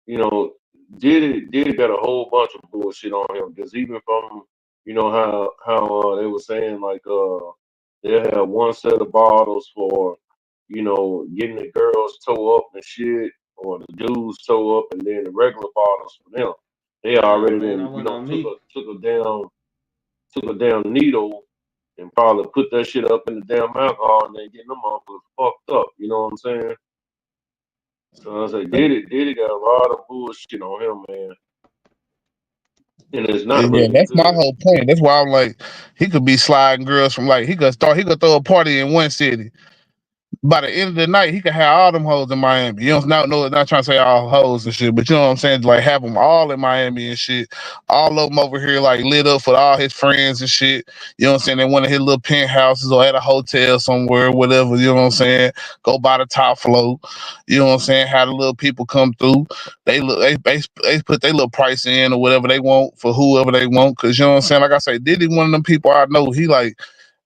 you know, Diddy got a whole bunch of bullshit on him, because even from, you know, how they were saying, like, they have one set of bottles for, you know, getting the girls toe up and shit, or the dudes toe up, and then the regular bottles for them. They Yeah, already man, I then, went on me. took a damn needle and probably put that shit up in the damn alcohol and then getting them motherfuckers fucked up. You know what I'm saying? So I say, Diddy got a lot of bullshit on him, man, and it's not Yeah, looking that's my good. whole point. That's why I'm like, he could be sliding girls from like he could throw a party in one city. By the end of the night, he could have all them hoes in Miami. You don't not trying to say all hoes and shit, but you know what I'm saying? Like have them all in Miami and shit. All of them over here like lit up for all his friends and shit. You know what I'm saying? They one of his little penthouses or at a hotel somewhere, whatever. You know what I'm saying? Go by the top floor. You know what I'm saying? How the little people come through. They put their little price in or whatever they want for whoever they want. Cause you know what I'm saying? Like I say, Diddy one of them people I know. He like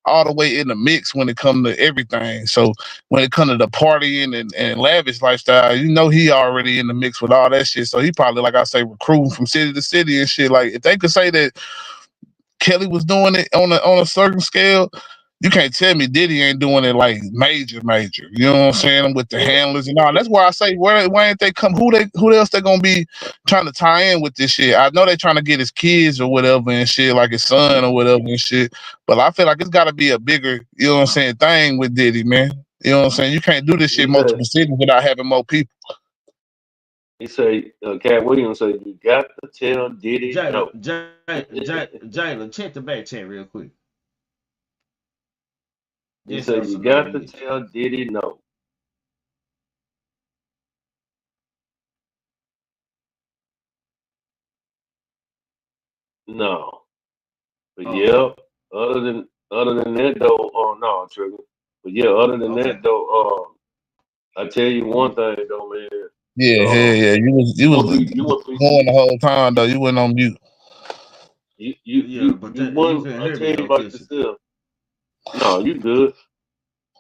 all the way in the mix when it comes to everything. So when it comes to the partying and lavish lifestyle, you know he already in the mix with all that shit. So he probably, like I say, recruiting from city to city and shit. Like if they could say that Kelly was doing it on a certain scale, you can't tell me Diddy ain't doing it like major. You know what I'm saying? With the Yeah, handlers and all. That's why I say why ain't they come? Who else they gonna be trying to tie in with this shit? I know they trying to get his kids or whatever and shit, like his son or whatever and shit. But I feel like it's gotta be a bigger, you know what I'm saying, thing with Diddy, man. You know what I'm saying? You can't do this shit he said. multiple cities without having more people. He say, Cat Williams say, you got to tell Diddy no. Jalen, check the back chat real quick. He Just said, so you somebody got to can get tell Diddy no. No. But Okay. yeah, other than that though, oh no, Trigger. But yeah, other than Okay. that though, I tell you Yeah. one thing though, man. Yeah, hell Um, yeah. You you was would be, you would be, going the whole time though. You went on mute. Yeah, but you you wouldn't. can I hear tell me you though, about Kissy. yourself. No, you good.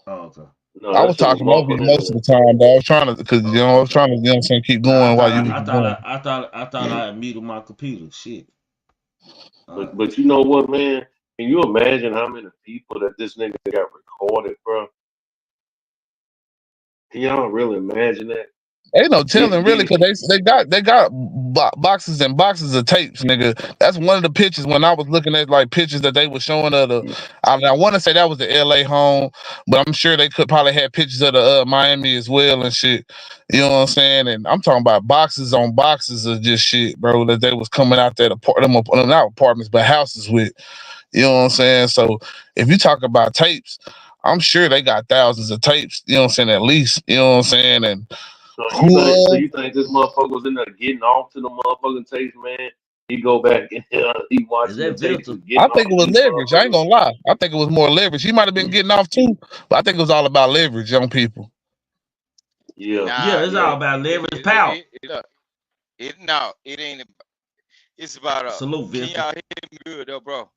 Oh, okay. No, I that was shit was talking over you muffled in most of there. the time, though. I was trying to, because you know, I Oh, was okay. trying to, you know what I'm saying, keep Nah, going while you was going. I thought I had muted my computer. Shit. All right. But you know what, man? Can you imagine how many people that this nigga got recorded, bro? Can y'all really imagine that? Ain't no telling really, Diddy, because they got boxes and boxes of tapes, nigga. That's one of the pictures when I was looking at like pictures that they were showing of the. I want to say that was the L.A. home, but I'm sure they could probably have pictures of the Miami as well and shit. You know what I'm saying? And I'm talking about boxes on boxes of just shit, bro. That they was coming out there not apartments but houses with. You know what I'm saying? So if you talk about tapes, I'm sure they got thousands of tapes. You know what I'm saying? At least. You know what I'm saying? And so who you think this motherfucker was in there getting off to the motherfucking tapes, man? He go back and he Is watching the that tapes Victor? and I getting think off it to was these leverage. I ain't motherfuckers. gonna lie. I think it was more leverage. He might have been getting off too, but I think it was all about leverage on people. Yeah. Yeah, Nah, it's all about leverage power. look, no, it ain't. It's about Salute, Can Victor. y'all hear me good though, bro?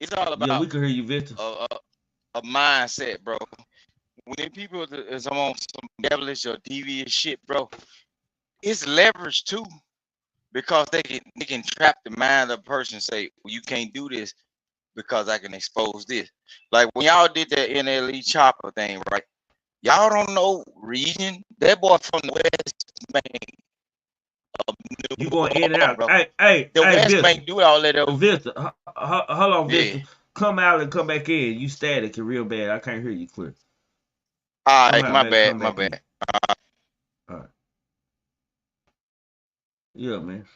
It's all Yeah, we about can hear you, Victor. a, a, a mindset, bro. When people is on some devilish or devious shit, bro, it's leverage too because they can trap the mind of a person. And say, well, you can't do this because I can expose this. Like when y'all did that NLE Choppa thing, right? Y'all don't know region. That boy from the West Bank of You New going in and Orleans, out. bro. Hey, The West Victor. Bank do all that though. Victor, hold on, Yeah. Victor. Come out and come back in. You static real bad. I can't hear you clear. All Come right, out, my back. bad, Come my back in. bad. All right. Yeah, man.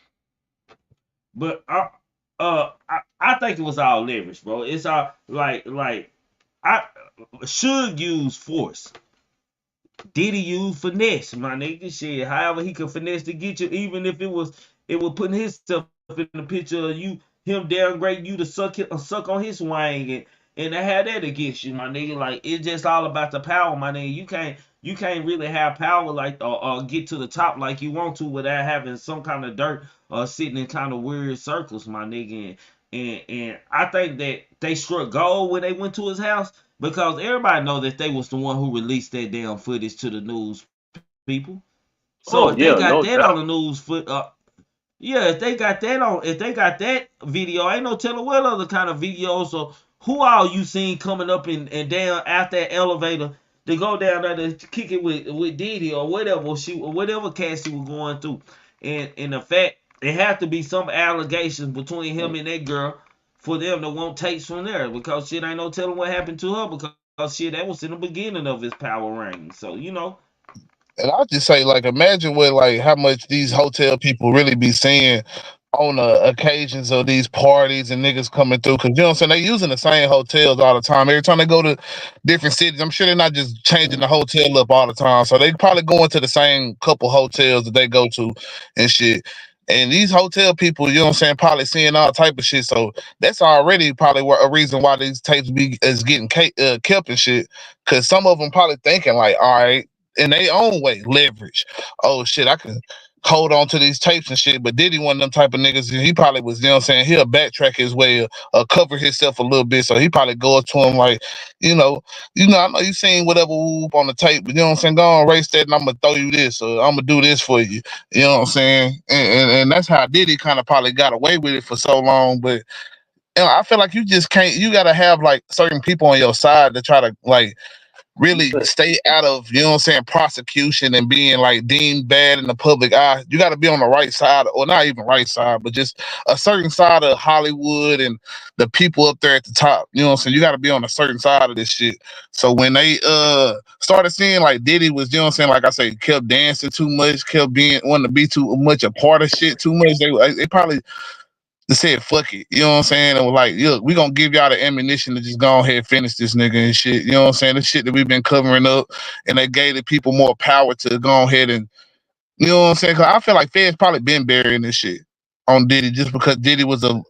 But I think it was all leverage, bro. It's all like I should use force. Did he use finesse, my nigga? Shit, however he could finesse to get you, even if it was putting himself in the picture of him downgrading you to suck on his wang and to have that against you, my nigga. Like it's just all about the power, my nigga. You can't really have power like or get to the top like you want to without having some kind of dirt or sitting in kind of weird circles, my nigga. And I think that they struck gold when they went to his house because everybody know that they was the one who released that damn footage to the news people. So Oh if they yeah, got no that on the doubt. news yeah, if they got that video, ain't no telling what other kind of videos or who all you seen coming up and down out that elevator to go down there to kick it with Diddy or whatever cat she was going through. And the fact it have to be some allegations between him and that girl for them to want tapes from there, because shit ain't no telling what happened to her, because shit, that was in the beginning of his power reign. So And I'll just say, like, imagine what, like, how much these hotel people really be seeing on occasions of these parties and niggas coming through. Cause you know what I'm saying? They using the same hotels all the time. Every time they go to different cities, I'm sure they're not just changing the hotel up all the time. So they probably going to the same couple hotels that they go to and shit. And these hotel people, you know what I'm saying, probably seeing all type of shit. So that's already probably a reason why these tapes is getting kept and shit. Cause some of them probably thinking like, all right, in their own way, leverage. Oh shit, I can hold on to these tapes and shit. But Diddy one of them type of niggas, he probably was, you know what I'm saying, he'll backtrack his way, cover himself a little bit. So he probably go up to him like, you know, I know you seen whatever whoop on the tape, but you know what I'm saying, go on, erase that and I'm gonna throw you this, or I'm gonna do this for you. You know what I'm saying? And that's how Diddy kind of probably got away with it for so long. But I feel like you just can't, you gotta have like certain people on your side to try to like really stay out of, you know what I'm saying, prosecution and being like deemed bad in the public eye. You got to be on the right side, or not even right side, but just a certain side of Hollywood and the people up there at the top. You know what I'm saying? You got to be on a certain side of this shit. So when they started seeing like Diddy was, you know what I'm saying, like I say, kept dancing too much, kept being wanting to be too much a part of shit too much, they probably said fuck it, you know what I'm saying? And was like, look, we gonna give y'all the ammunition to just go ahead and finish this nigga and shit. You know what I'm saying? The shit that we've been covering up, and they gave the people more power to go ahead and, you know what I'm saying? Cause I feel like Feds probably been burying this shit on Diddy just because Diddy was a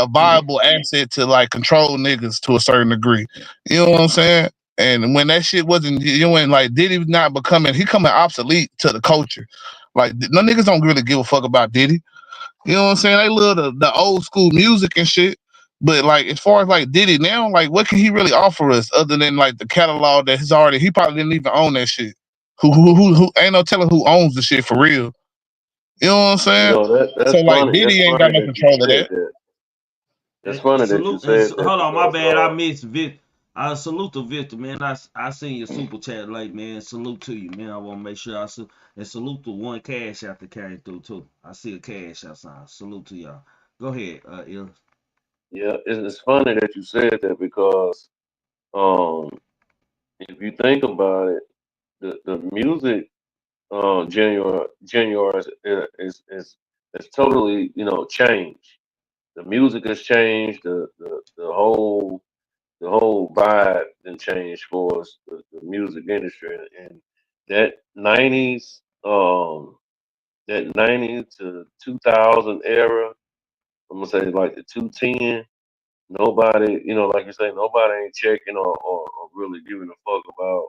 viable asset to like control niggas to a certain degree. You know what I'm saying? And when that shit wasn't, you know, like Diddy was not becoming, he coming obsolete to the culture. Like no niggas don't really give a fuck about Diddy. You know what I'm saying? They love the old school music and shit. But like as far as like Diddy now, like what can he really offer us other than like the catalog that he's already, he probably didn't even own that shit. Who ain't no telling who owns the shit for real. You know what I'm You saying? know So that's like funny. That's Diddy ain't got funny no that you control of said that. that. That's funny that you salute and said that hold on, my because bad, I missed Vic. I salute to Victor, man. I seen your super chat late, man. Salute to you, man. I want to make sure and salute to one cash out that came through too. I see a cash out sign. Salute to y'all. Go ahead, Il. yeah, it's funny that you said that because um if you think about it, the music January is totally, you know, changed. The music has changed. The whole vibe and changed for us, the music industry, and that '90s that '90s to 2000 era. I'm gonna say like the 210. Nobody, you know, like you say, nobody ain't checking or really giving a fuck about,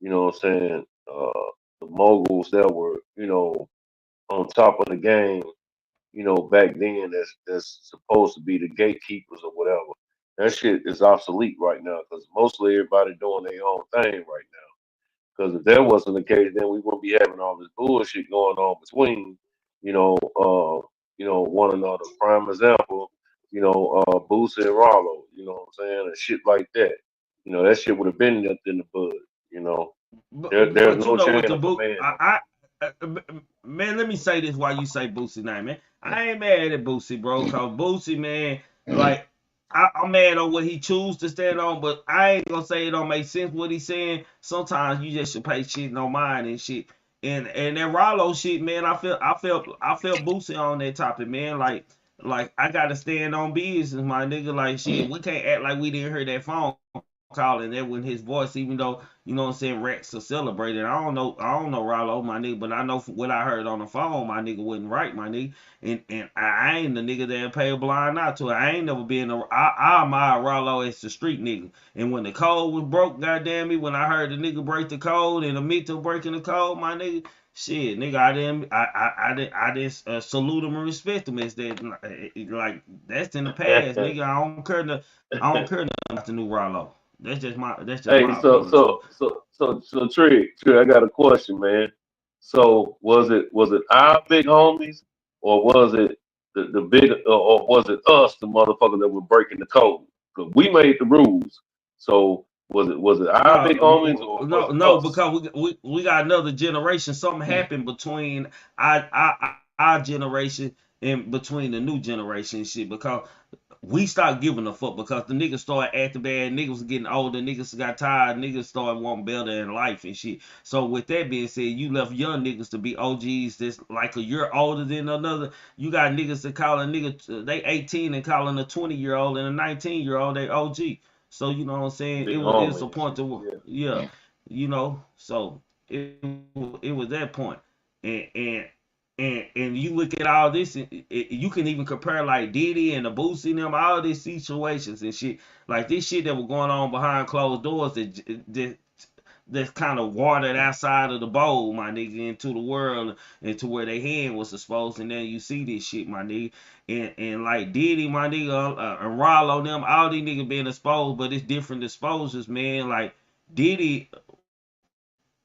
you know what I'm saying, the moguls that were, you know, on top of the game, you know, back then that's supposed to be the gatekeepers or whatever. That shit is obsolete right now because mostly everybody doing their own thing right now. Because if that wasn't the case, then we wouldn't be having all this bullshit going on between, one another. Prime example, Boosie and Rollo, you know what I'm saying, and shit like that. You know, that shit would have been nipped in the bud. You know, there's But you no know chain what the of boot? command. Man, let me say this while you say Boosie name, man. I ain't mad at Boosie, bro, cause Boosie, man, like I'm mad on what he choose to stand on, but I ain't gonna say it don't make sense what he's saying. Sometimes you just should pay shit no mind and shit. And that Rollo shit, man, I felt Boosie on that topic, man. Like I gotta stand on business, my nigga. Like shit, we can't act like we didn't hear that phone call and that wasn't his voice, even though you know what I'm saying, Rex are celebrated. I don't know Rollo, my nigga, but I know from what I heard on the phone, my nigga wasn't right, my nigga. And I ain't the nigga that pay a blind eye to it. I ain't never been I admire Rollo as the street nigga. And when the code was broke, goddamn me, when I heard the nigga break the code and the Mito breaking the code, my nigga, shit, nigga, I didn't salute him and respect him as that like that's in the past, nigga. I don't care nothing about the new Rollo. That's just Hey, my opinion. So Trig, I got a question, man. So was it our big homies, or was it the big, or was it us, the motherfucker that were breaking the code? Because we made the rules. So was it our big homies, or was no, it no, us? because we got another generation. Something happened between I our generation and between the new generation and shit, because we stopped giving a fuck because the niggas started acting bad, niggas was getting older, niggas got tired, niggas started wanting better in life and shit. So with that being said, you left young niggas to be OGs that's like a year older than another. You got niggas that call a nigga, they 18 and calling a 20-year-old and a 19-year-old they OG. So you know what I'm saying? Big It's a homie and point shit. to, Yeah. yeah, you know. So it was that point. And and you look at all this, and you can even compare like Diddy and the Boosie and them, all these situations and shit, like this shit that was going on behind closed doors that's kind of watered outside of the bowl, my nigga, into the world, into where their hand was exposed, and then you see this shit, my nigga, and like Diddy, my nigga, and Rollo, them, all these niggas being exposed, but it's different exposures, man. Like Diddy,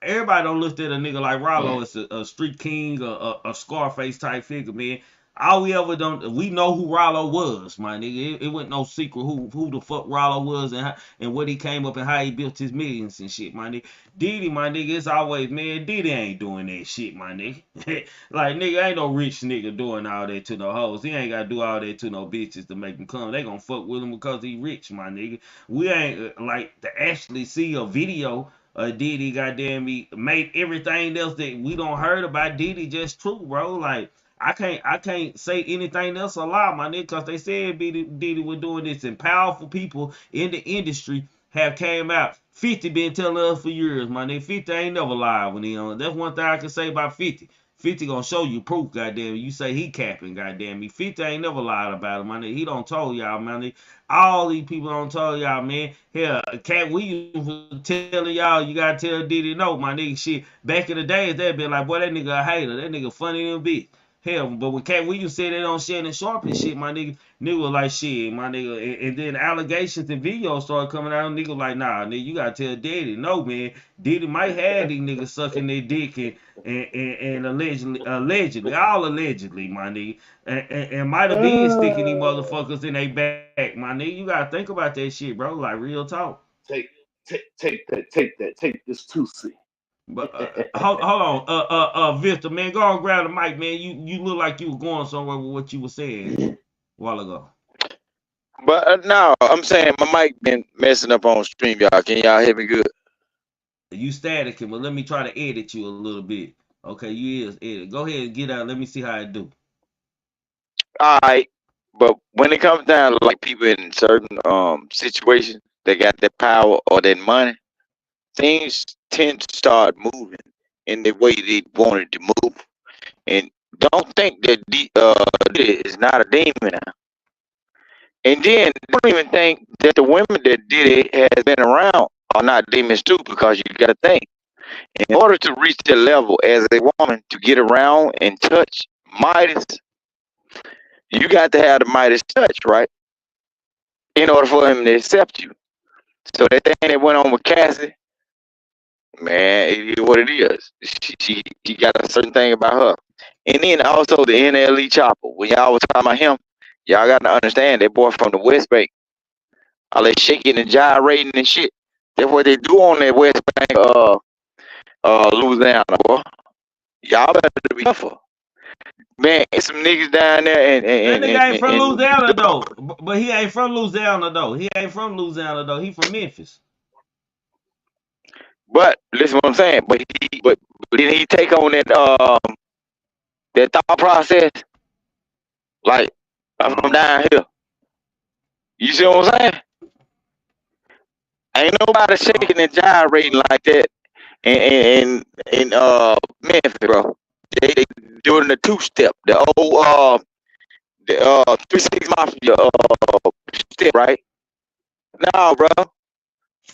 everybody don't look at a nigga like Rollo as a street king, a Scarface type figure, man. All we ever done, we know who Rollo was, my nigga. It wasn't no secret who the fuck Rollo was and what he came up and how he built his millions and shit, my nigga. Diddy, my nigga, it's always, man, Diddy ain't doing that shit, my nigga. Like, nigga, ain't no rich nigga doing all that to no hoes. He ain't gotta do all that to no bitches to make them come. They gonna fuck with him because he rich, my nigga. We ain't, like, to actually see a video Diddy goddamn me made everything else that we don't heard about Diddy just true, bro. Like I can't say anything else a lie, my nigga, cause they said Diddy was doing this, and powerful people in the industry have came out. 50 been telling us for years, my nigga. 50 ain't never lied when he on. That's one thing I can say about 50. 50 gonna show you proof, goddamn. You say he capping, goddamn me. 50 ain't never lied about him, my nigga. He don't told y'all, man. Nigga. All these people don't tell y'all, man. Hell, Cat Williams was telling y'all, you gotta tell Diddy no, my nigga. Shit, back in the days, they'd be like, boy, that nigga a hater. That nigga funny than a bitch. Hell, but when Cat Williams said that on Shannon Sharp and shit, my nigga was like, shit, my nigga. And then allegations and videos started coming out. Nigga like, nah, nigga, you gotta tell Diddy no, man. Diddy might have these niggas sucking their dick and allegedly, all allegedly, my nigga. And might have been sticking these motherfuckers in their back, my nigga. You gotta think about that shit, bro. Like real talk. Take this 2C. But hold on, Victor, man, go and grab the mic, man. You look like you were going somewhere with what you were saying a while ago. But no, I'm saying my mic been messing up on stream, y'all. Can y'all hear me good? You static, but let me try to edit you a little bit. Okay, you is edit. Go ahead and get out. Let me see how it do. All right. But when it comes down to like people in certain situations, they got that power or that money, things tend to start moving in the way they wanted to move. And don't think that is not a demon now. And then don't even think that the women that did it has been around are not demons too, because you got to think, in order to reach that level as a woman to get around and touch Midas, you got to have the Midas touch, right? In order for him to accept you. So that thing that went on with Cassie, man, it is what it is. She got a certain thing about her. And then also the NLE Choppa. When y'all was talking about him, y'all got to understand that boy from the West Bank. All that shaking and gyrating and shit. That's what they do on that West Bank, Louisiana, boy. Y'all better be careful. Man, some niggas down there That nigga ain't from Louisiana though. But he ain't from Louisiana though. He ain't from Louisiana though. He from Memphis. But listen what I'm saying. But did he take on that thought process? Like, I'm from down here. You see what I'm saying? Ain't nobody shaking and gyrating like that in Memphis, bro. They doing the 2-step, the old 3-6 mafia step, right? No, bro.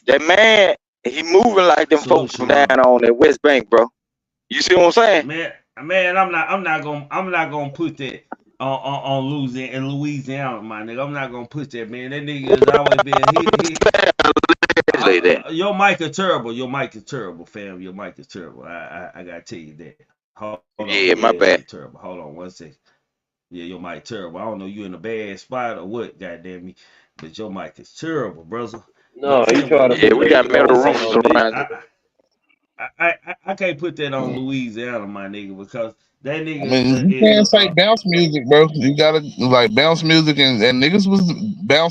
That man, he moving like them folks from down on that West Bank, bro. You see what I'm saying? Man, I'm not gonna put that on Louisiana, my nigga. I'm not gonna put that, man. That nigga has always been your mic is terrible. Your mic is terrible, fam. Your mic is terrible. I gotta tell you that. Hold on. Yeah, my bad. Terrible. Hold on 1 second. Yeah, your mic terrible. I don't know you in a bad spot or what, goddamn me. But your mic is terrible, brother. No, he tried to. Yeah, we got metal roofs around. I can't put that on Louisiana, my nigga, because that I nigga mean, you is can't say bounce music, bro. You gotta like bounce music, and niggas was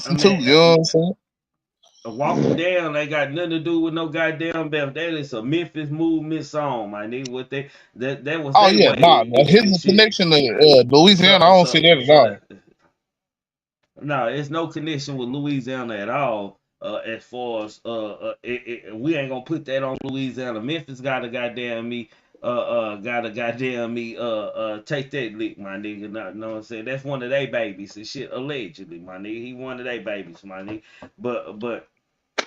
I bouncing too. You know what mean, I'm saying? walking down ain't got nothing to do with no goddamn bounce. That is a Memphis movement song, my nigga. What they that was Oh they yeah, nah. wave His and shit. connection to Louisiana, I don't see that at all. No, it's no connection with Louisiana at all. As far as we ain't gonna put that on Louisiana. Memphis gotta goddamn me, gotta goddamn me, take that lick, my nigga. Know what I'm saying? That's one of they babies and shit. Allegedly, my nigga. He one of they babies, my nigga. But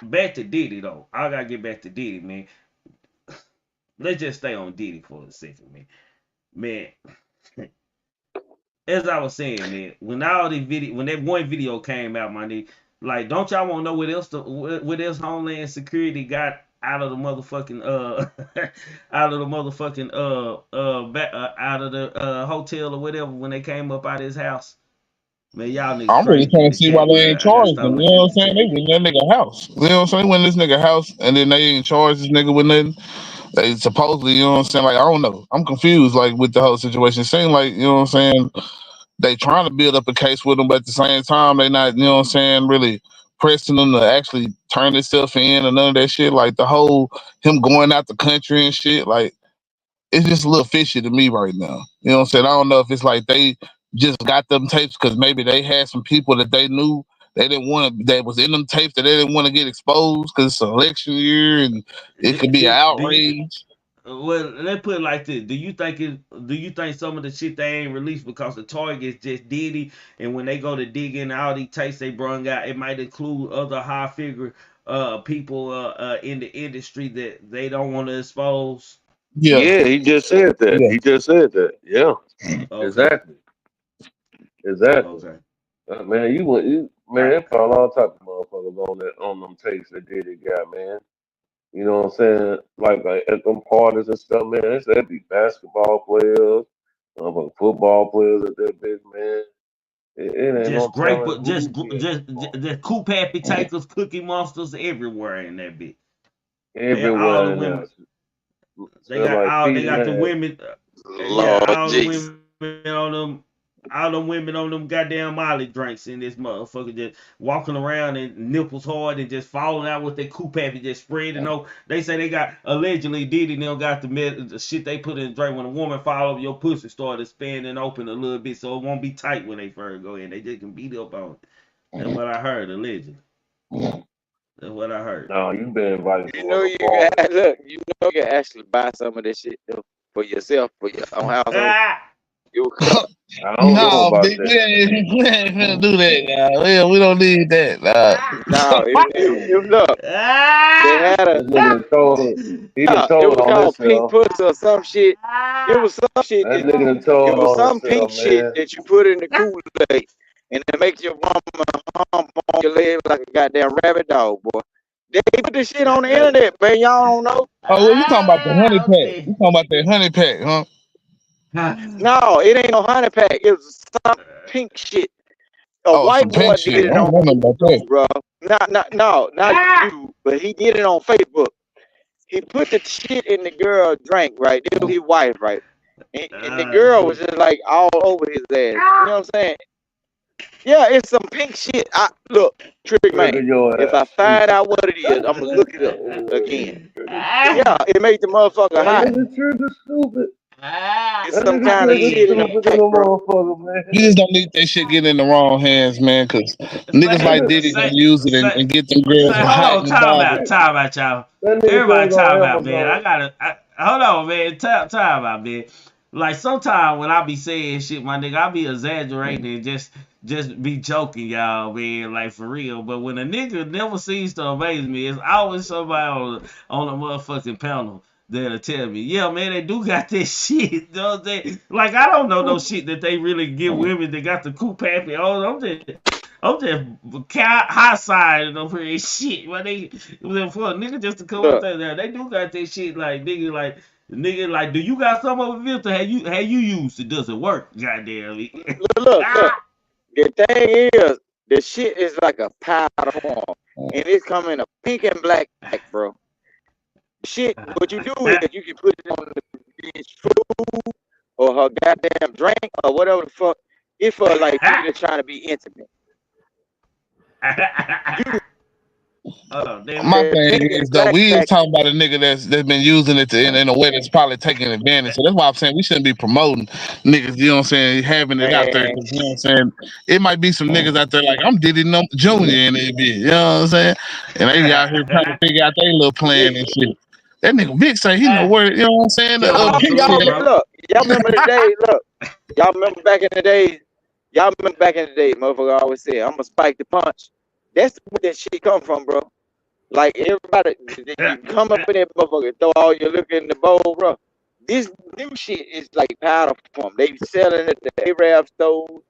back to Diddy though. I gotta get back to Diddy, man. Let's just stay on Diddy for a second, man. Man, as I was saying, man, when all the video, when that one video came out, my nigga, like, don't y'all want to know what else Homeland Security got out of the motherfucking out of the motherfucking out of the hotel or whatever when they came up out of his house? Man, y'all niggas I'm really crazy trying in to the see why chat, they man. ain't I gotta charged stop him. You looking know at what the I'm saying? chat. They in that nigga house. You know what I'm saying? When this nigga house, and then they ain't charged this nigga with nothing. They supposedly, you know what I'm saying? Like, I don't know. I'm confused, like, with the whole situation. It seems like, you know what I'm saying? They trying to build up a case with him, but at the same time, they not, you know what I'm saying, really pressing them to actually turn himself in or none of that shit. Like, the whole, him going out the country and shit, like, it's just a little fishy to me right now. You know what I'm saying? I don't know if it's like they just got them tapes because maybe they had some people that they knew they didn't want to, that was in them tapes that they didn't want to get exposed because it's an election year and it could be an Do you outrage. well, let's put it like this. Do you think some of the shit they ain't released because the targets just Diddy, and when they go to dig in all these tapes they brung out, it might include other high figure people in the industry that they don't want to expose? Yeah, Yeah, he just said that. yeah. He just said that. Yeah, Okay, exactly, exactly. okay. Man, man, I, they found all type of motherfuckers on them tapes that did it, got man. You know what I'm saying? Like at them parties and stuff, man. That'd be basketball players, football players at that bitch, man. It ain't just no grape, telling who be at them parties. just Coop Happy Takers, Cookie Monsters everywhere in that bitch. Man, all the Everywhere in there. women Smell like they feet and got the ass. women, yeah, Lord Jesus. all them women on them goddamn Molly drinks in this motherfucker just walking around and nipples hard and just falling out with their Coop Happy just spreading over. They say they got allegedly Diddy them got the shit they put in the drink when a woman fall over your pussy started expanding open a little bit so it won't be tight when they first go in. They just can beat up on it. That's what I heard allegedly. That's what I heard. No, you been invited You to know other you parties. can look. You know you can actually buy some of this shit though, for yourself for your own household. Ah! You cover. I don't know Nah, about big, that. we ain't finna do that. Nah. We don't need that. Nah. No, it look. They Ah! had a This nigga done told he done it told was on called pink himself. pussy or some shit. It was some shit That that nigga done it told was on some pink himself, shit man. that you put in the Kool-Aid and it makes your woman hump on your leg like a goddamn rabbit dog, boy. They put this shit on the That, internet, man. Y'all don't know. Oh, well, you talking about the honey Ah! pack? You Okay. talking about that honey pack, huh? No, it ain't no honey pack. It was some pink shit. A Oh, white some boy pink did shit. I it on don't know nothing about that. YouTube, bro. Not YouTube, but he did it on Facebook. He put the shit in the girl drink, right? This was his wife, right? And the girl was just like all over his ass. You know what I'm saying? Yeah, it's some pink shit. Look, Trick trigger Man. your If ass I find stupid. out what it is, I'm gonna look it up again. Trigger Yeah, stupid. it made the motherfucker That hot. nigga trigger stupid. It's That some nigga kind of trigger shit in them stupid than Ah! a tape, bro. motherfucker, You man. just don't need that shit getting in the wrong hands, man, because niggas say, like That Diddy gonna say, use it say, and get them girls say, hold hot on, and bothered. time out, y'all. nigga Everybody goes time on out, man. Amazon. Hold on, man. Time out, man. Like sometimes when I be saying shit, my nigga, I be exaggerating and just be joking, y'all, man, like for real. But when a nigga never seems to amaze me, it's always somebody on a motherfucking panel that'll tell me, yeah, man, they do got this shit. You know what I'm saying? Like I don't know no shit that they really give women that got the coop happy. Oh, I'm just high side over here shit. Why they for a nigga just to come up Look, there, they do got this shit like nigga like do you got some of it filter? Have you used it? Does it work? Goddamn it. look. The thing is, the shit is like a powder form, and it's coming in a pink and black, bro. shit, what you do is you can put it on the bitch food or her goddamn drink or whatever the fuck. It's for like people that's trying to be intimate. My thing is though, we is talking about a nigga that's been using it in a way that's probably taking advantage. So that's why I'm saying we shouldn't be promoting niggas, you know what I'm saying, having it out there. 'Cause, you know what I'm saying? It might be some niggas out there like I'm Diddy Junior in that bitch, you know what I'm saying? And they out here trying to figure out their little plan and shit. That nigga Vic say he know where, you know what I'm saying? Y'all remember the day, y'all remember back in the day, motherfucker always said, I'm gonna spike the punch. That's where that shit come from, bro. Like everybody, you come up in that motherfucker, throw all your liquor in the bowl, bro. Them shit is like powder form. They selling at the Arab stores,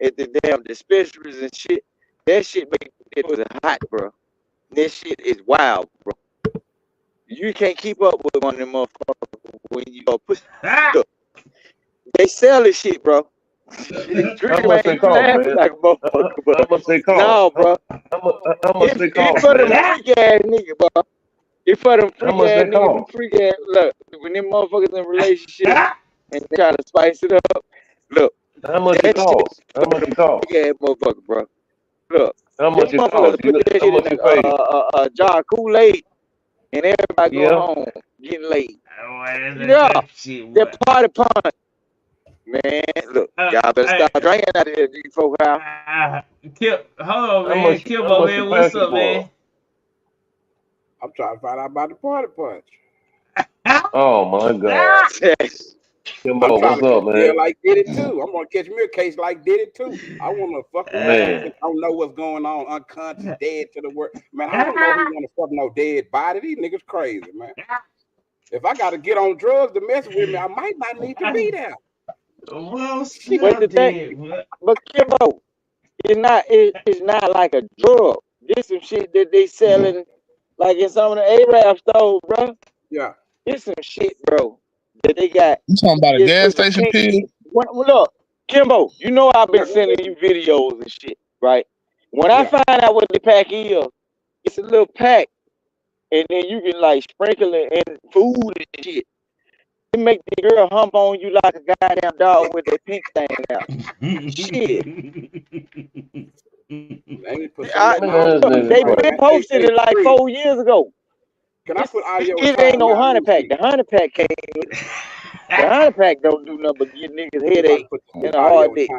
at the damn dispensaries and shit. That shit make it was hot, bro. That shit is wild, bro. You can't keep up with one of them motherfuckers when you go put. Look, they sell this shit, bro. How much they cost, man? Like a motherfucker, bro. How much they cost? No, bro. How much they cost? It's for them freak ass nigga, bro. It's for them freak ass niggas. Freak ass. Look, when them motherfuckers in relationships and they try to spice it up. Look. How much it cost? How much it cost? Freak ass motherfucker, bro. Look. How much it cost? Put that shit in a jar of Kool-Aid and everybody go home getting laid. Yeah. That party punch. Man, look, y'all better stop drinking out of here, G4 house. Hold on, man. Kimbo, man, what's up, man? I'm trying to find out about the party punch. Oh my God. Kimbo, what's up, man? Like Diddy too. I'm gonna catch me a case like Diddy too. I wanna fuck around. I don't know what's going on. Unconscious, dead to the world. Man, I don't know who wanna fuck no dead body. These niggas crazy, man. If I gotta get on drugs to mess with me, I might not need to be there. Well, but Kimbo, it's not like a drug. This some shit that they selling like in some of the Arab stores, bro. Yeah. It's some shit, bro, that they got. You talking about a gas station pill? Look, Kimbo, you know I've been sending you videos and shit, right? When I find out what the pack is, it's a little pack, and then you can like sprinkle it in food and shit. It make the girl hump on you like a goddamn dog with their pink thing out. Shit. They been posted it like 4 years ago. Can I put audio? It ain't no honey pack. The honey pack can't. The honey pack don't do nothing but get niggas headache and a hard dick.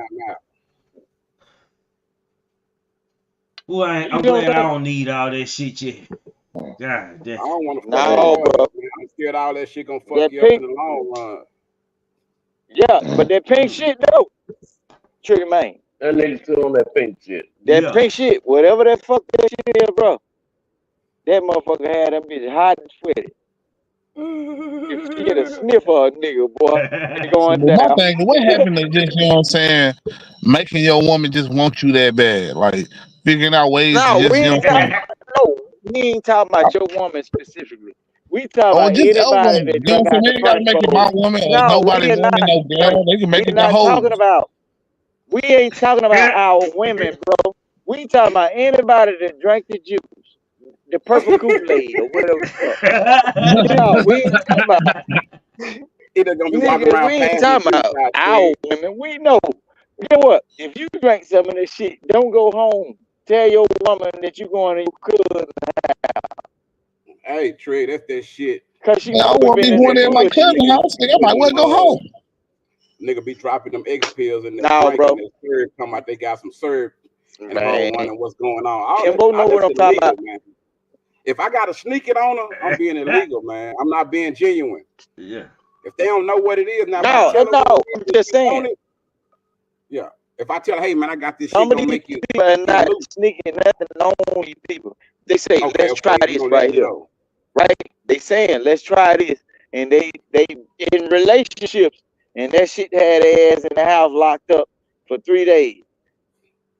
Well, I'm glad I don't need all that shit yet. God damn. I don't want to fuck bro. I'm scared all that shit gonna fuck you up in the long run. Yeah, but that pink shit though, Trigger man. That nigga still on that pink shit. That pink shit, whatever that fuck that shit is, bro. That motherfucker had them bitch hot and sweaty. If you get a sniff of a nigga, boy, they going down. My thing, what happened to just, you know what I'm saying, making your woman just want you that bad? Like figuring out ways to just, you know what I'm saying? No, we ain't talking about your woman specifically. We talking about just anybody woman. that You know what I'm saying? They gotta make it my woman or nobody's woman, no girl. They can make it the whole. We ain't talking about our women, bro. We talking about anybody that drank the juice, the purple Kool-Aid or whatever the fuck. No, we ain't talking about. We ain't talking about our women. We know. You know what? If you drank some of this shit, don't go home. Tell your woman that you going to your cousin's house. Hey, Trey, that's that shit. Cause she I want to be going in my cousin's house. I might well go home. Nigga be dropping them egg pills and bro. And syrup come out. They got some syrup and I'm wondering what's going on. Kimbo know what I'm talking about. Man. If I gotta sneak it on her, I'm being illegal, man. I'm not being genuine. Yeah. If they don't know what it is, now I'm just saying. Yeah. If I tell her, hey man, I got this shit, gonna make you people are not sneaking nothing on you people. They say, let's try this right here. Right? They saying, let's try this. And they in relationships, and that shit had their ass in the house locked up for 3 days.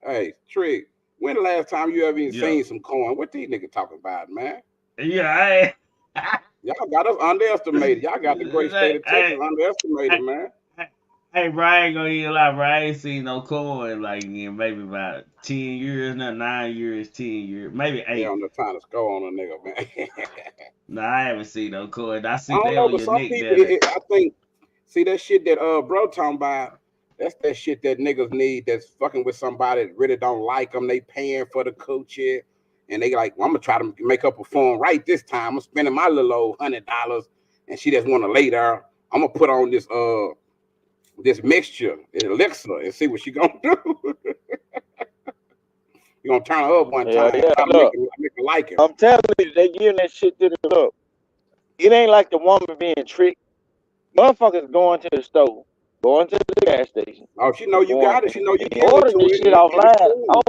Hey, Trig, when the last time you ever even seen some coin? What these niggas talking about, man? Yeah, y'all got us underestimated. Y'all got the great state of Texas underestimated, man. Hey, bro, I ain't gonna eat a lot, bro. I ain't seen no corn like in maybe about 10 years now, 9 years, 10 years, maybe They eight. on the time to score on a nigga, man. No, I haven't seen no corn. I I see don't they know, on but your some neck people, there. That I think, see that shit that bro talking about. That's that shit that niggas need. That's fucking with somebody that really don't like them. They paying for the coochie, and they like, well, I'm gonna try to make her perform right this time. I'm spending my little old $100, and she just want to lay there. I'm gonna put on this mixture, this elixir, and see what she gonna do. You gonna turn her up one Hell time, yeah, try to look, make her like it. I'm telling you, they giving that shit to the look. It ain't like the woman being tricked. Motherfuckers going to the store, going to the gas station, Oh, she know you going got it. She know you and giving it ordering to this her. shit And it's offline. cool.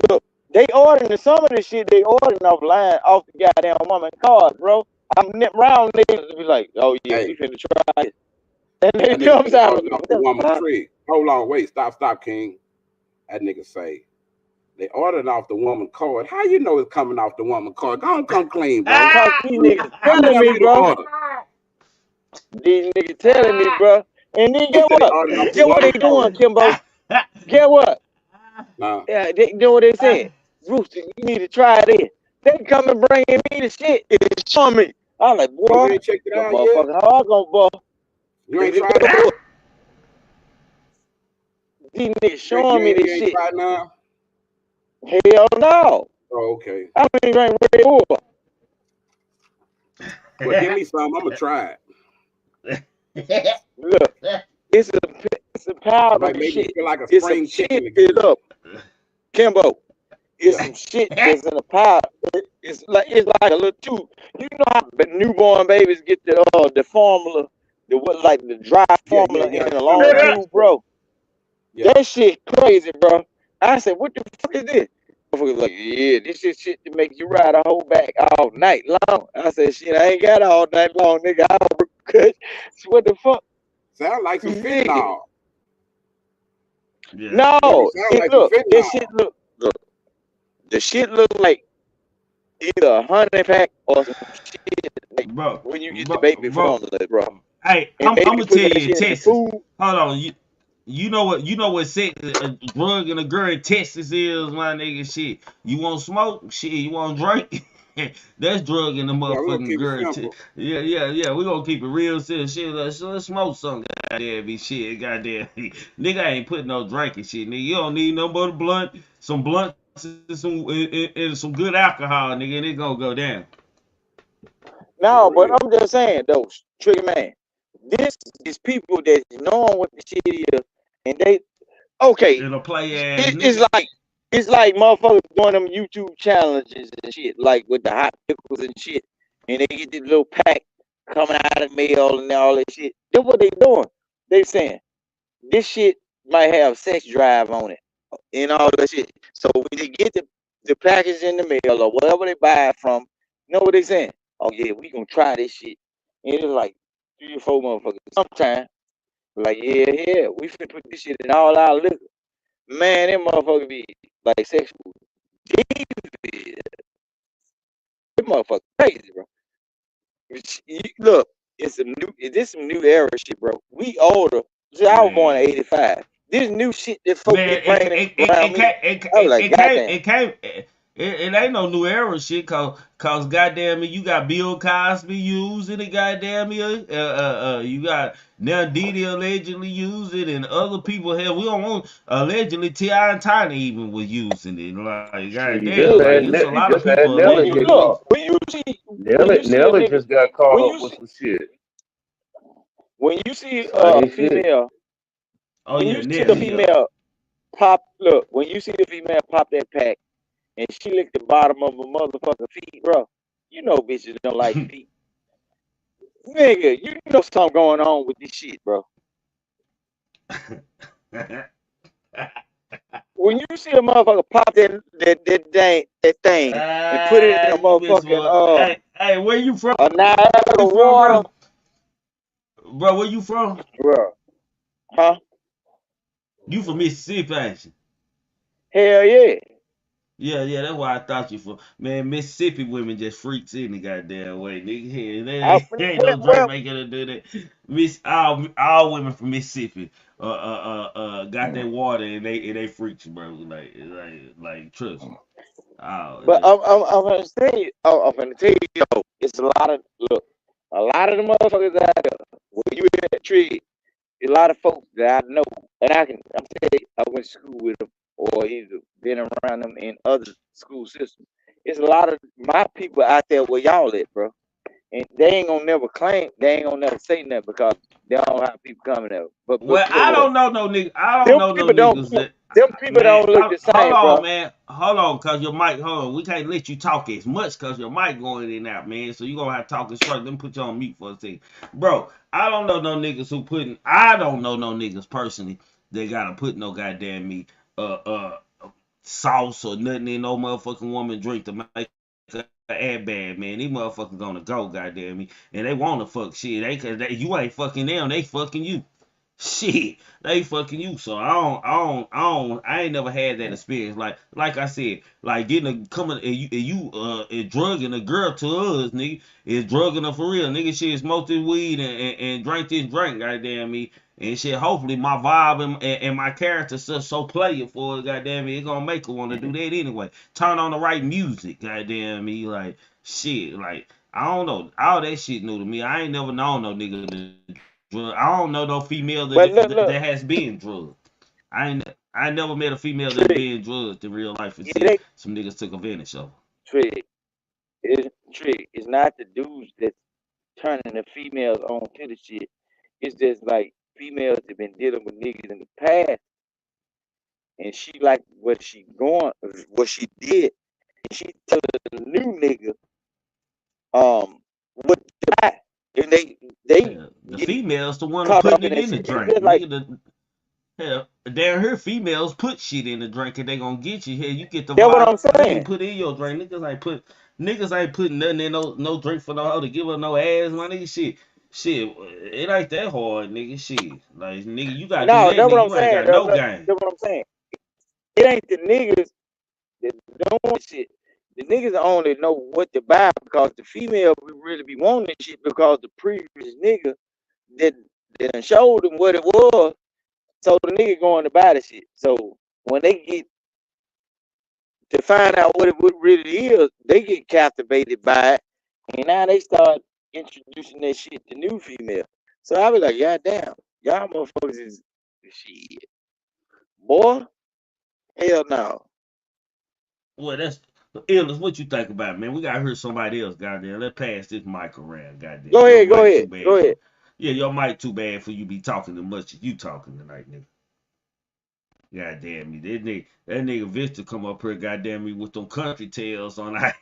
Look, they ordering some of this shit they ordering offline off the goddamn woman card, bro. I'm round niggas be like, oh yeah, Hey, we finna try it. And they that nigga comes say out of ordering it. off What the the woman's fuck? tree. Hold on, wait, stop, King. That nigga say they ordered off the woman card. How you know it's coming off the woman card? Go on, come clean, bro. Cause these niggas How telling many me, you the bro. order? These niggas telling me, bro. And then He get said they what? ordered off the Get what they woman doing, card. Kimbo? Get what? Nah, Yeah, they know what they said. Rooster, you need to try it. They come and bringing me the shit. It's showing me. I'm like, oh, boy, you ain't checked it the out yet? motherfucking hard gonna boy. You ain't tried it? These niggas You ain't, showing me this you ain't shit. tried now? Hell no. Oh, okay. I ain't drink Red Bull. Well, give me some. I'm gonna try it. Look, it's a It powder might make me shit. feel like a It's some spring chicken shit. It again. up, Kimbo. It's Yeah. some shit that's in a powder. It's like a little tube. You know how the newborn babies get the formula, the what like the dry Yeah, formula yeah. in a Some long babies. tube, bro. Yeah. That shit crazy, bro. I said, what the fuck is this? Motherfuckers like, yeah, this is shit to make you ride a whole back all night long. I said, shit, I ain't got all night long, nigga. I don't cut. What the fuck? Sound like some Nigga. fentanyl. Yeah. No, Nigga, sound like some look, that fentanyl. shit look, the shit look like either a honey pack or some shit like Bro, when you get the baby bro. formula, bro. Hey, And I'm they be gonna tell putting that you in shit in the Texas. food. Hold on, you know what sex a drug and a girl in Texas is, my nigga. Shit, you want smoke? Shit, you want drink? That's drug and the Yeah, we're gonna motherfucking keep it girl. simple. Yeah. We gonna keep it real serious. Shit, let's smoke some goddamn be shit. Goddamn, nigga ain't putting no drink and shit. Nigga, you don't need no but a blunt, some blunts, and some good alcohol, nigga, and it gonna go down. No, For but real. I'm just saying though, Trigger Man. This is people that knowing what the shit is, and they okay. And a play ass It's nigga. like motherfuckers doing them YouTube challenges and shit, like with the hot pickles and shit, and they get this little pack coming out of the mail and all that shit. That's what they doing. They saying this shit might have sex drive on it and all that shit. So when they get the package in the mail or whatever they buy it from, you know what they saying? Oh yeah, we gonna try this shit. And it's like 3 or 4 motherfuckers. Sometimes like yeah, we finna put this shit in all our liquor. Man, them motherfuckers be like sexual deviant. Them motherfuckers crazy, bro. Look, this some new era shit, bro. We older. See, I was born in Man. '85. This new shit that folk be Man, bringing around me, I was like, goddamn. it ain't no new era shit, cause goddamn it, you got Bill Cosby using it, goddamn it, you got now Diddy allegedly using it, and other people have, we don't want, allegedly T.I. and Tiny even was using it, like, Shit, goddamn, like, it's a You lot of just had people Nelly allegedly get using Look, it. when you see a Nelly nigga, just got caught when up you with see some shit. when you see a Same shit. female, Oh when yeah, you see the Nelly, yeah. female when you see the female pop that pack and she lick the bottom of a motherfucking feet, bro, you know bitches don't like feet. Nigga, you know something going on with this shit, bro. When you see a motherfucker pop that thing and put it in a You miss motherfucking one. Hey, where you from? a Where Niagara you from, water, bro? Bro, where you from? bro, huh? You from Mississippi, ain't you? Hell yeah. Yeah, that's why I thought you for man. Mississippi women just freaks in the goddamn way, nigga. Yeah, I, ain't no drink making her do that. All women from Mississippi, got that water and they freaks, bro. Like trust me. Oh, but I'm gonna tell you. Oh, I'm gonna tell you. Yo, it's a lot of a lot of the motherfuckers out there. When you in that tree, a lot of folks that I know, and I'm tell you, I went to school with them, or either been around them in other school systems. It's a lot of my people out there where y'all at, bro. And they ain't gonna never claim, they ain't gonna never say nothing because they don't have people coming out. But well, guess I what? don't know no nigga. I don't Them know no people don't niggas that. them people Man, don't look the hold same, on, bro. man. Hold on, cause your mic. Hold on, we can't let you talk as much, cause your mic going in and out, man. So you gonna have to talk it straight. Let me put you on mute for a second, bro. I don't know no niggas who putting. I don't know no niggas personally that gotta put no goddamn me sauce or nothing in no motherfucking woman drink to make her act bad, man. These motherfuckers gonna go, goddamn me, and they wanna fuck shit. You ain't fucking them, they fucking you. Shit, they fucking you. So I ain't never had that experience. Like I said, like getting a coming and you drugging a girl to us, nigga. Is drugging her for real, nigga. Shit, smoke this weed and drink this drink, goddamn me. And shit, hopefully my vibe and my character so player for it, goddamn me, it gonna make her wanna do that anyway. Turn on the right music, goddamn me, like shit, like I don't know, all that shit new to me. I ain't never known no nigga to drug. I don't know no female But look, that has been drugged. I ain't never met a female that's trick. been drugged in real life and It said ain't some niggas took advantage of her. trick. It's not the dudes that's turning the females on to the shit. It's just like females that been dealing with niggas in the past, and she like what she did, and she telling the new nigga what to buy, and they Hell, the get females the one caught putting up in it that in the shit. It's drink, just like nigga. Hell, down here females put shit in the drink and they gonna get you. Hell, you get the that's what vibe I'm they saying. ain't put in your drink. Niggas ain't putting nothing in no drink for no hoe to give her no ass, my nigga. Shit, it ain't that hard, nigga. Shit, like nigga, you gotta do No, that, that's what nigga. I'm You ain't saying. got no game. That's what I'm saying. It ain't the niggas that doing shit. The niggas only know what to buy because the female really be wanting shit because the previous nigga that done showed them what it was. So the nigga going to buy the shit. So when they get to find out what really is, they get captivated by it, and now they start introducing that shit to new female. So I be like, yeah, damn, y'all motherfuckers is shit, boy. Hell no. Well, that's illness. What you think about it, man? We gotta hear somebody else, goddamn. Let's pass this mic around, goddamn. Go Your ahead, go mic too ahead, go bad ahead. for. Yeah, your mic too bad for you be talking as much as you talking tonight, nigga. Goddamn me, that nigga Victor come up here, goddamn me, with them country tales on our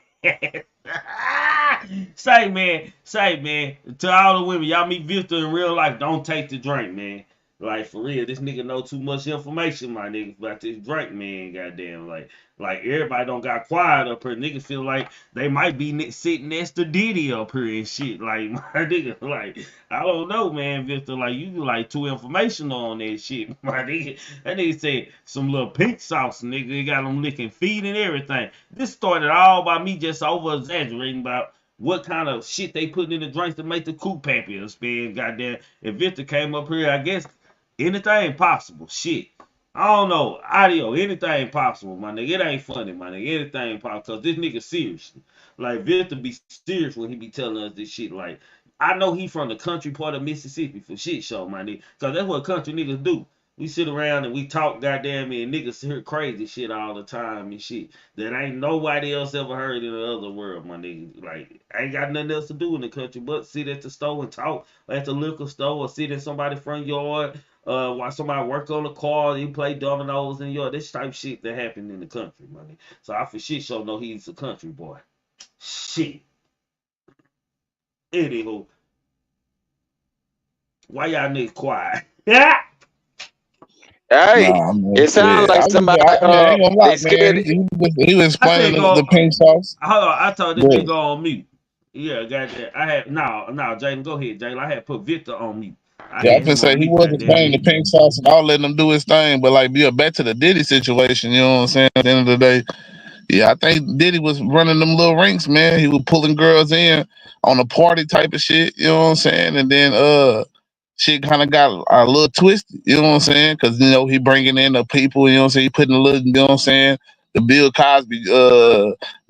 say man, to all the women, y'all meet Victor in real life, don't take the drink, man. Like for real, this nigga know too much information, my nigga, about this drink, man. Goddamn, like everybody don't got quiet up here. Niggas feel like they might be sitting next to Diddy up here and shit. Like my nigga, like I don't know, man, Victor. Like you like too informational on that shit, my nigga. That nigga said some little pink sauce, nigga. He got them licking feet and everything. This started all by me just over exaggerating about what kind of shit they put in the drinks to make the cool pappy spin. Goddamn, if Victor came up here, I guess anything possible. Shit. I don't know. Audio, anything possible, my nigga. It ain't funny, my nigga. Anything possible. Cause this nigga serious. Like Victor be serious when he be telling us this shit. Like I know he from the country part of Mississippi for shit show, my nigga. Cause that's what country niggas do. We sit around and we talk goddamn and niggas hear crazy shit all the time and shit that ain't nobody else ever heard in the other world, my nigga. Like, I ain't got nothing else to do in the country but sit at the store and talk at the liquor store or sit in somebody's front yard, while somebody work on the car, you play dominoes in your this type of shit that happened in the country, my nigga. So I for shit sure know he's a country boy. Shit. Anywho, why y'all niggas quiet? Yeah. Hey, Nah, man, it sounds shit. like somebody I mean, I ain't gonna lie, they scared. man. He was I explaining said go. the pink sauce. Hold on, I told this But nigga go on mute. Yeah, goddamn. I had no, Jalen, go ahead, Jalen. I had put Victor on mute. I yeah, I had can him say on he mute, was goddamn explaining the me. pink sauce and all letting him do his thing. But like, yeah, back to the Diddy situation. You know what I'm saying? At the end of the day, Yeah, I think Diddy was running them little rinks, man. He was pulling girls in on a party type of shit. You know what I'm saying? And then shit kind of got a little twisted. You know what I'm saying? Because he bringing in the people. You know what I'm saying? He putting a little. You know what I'm saying? The Bill Cosby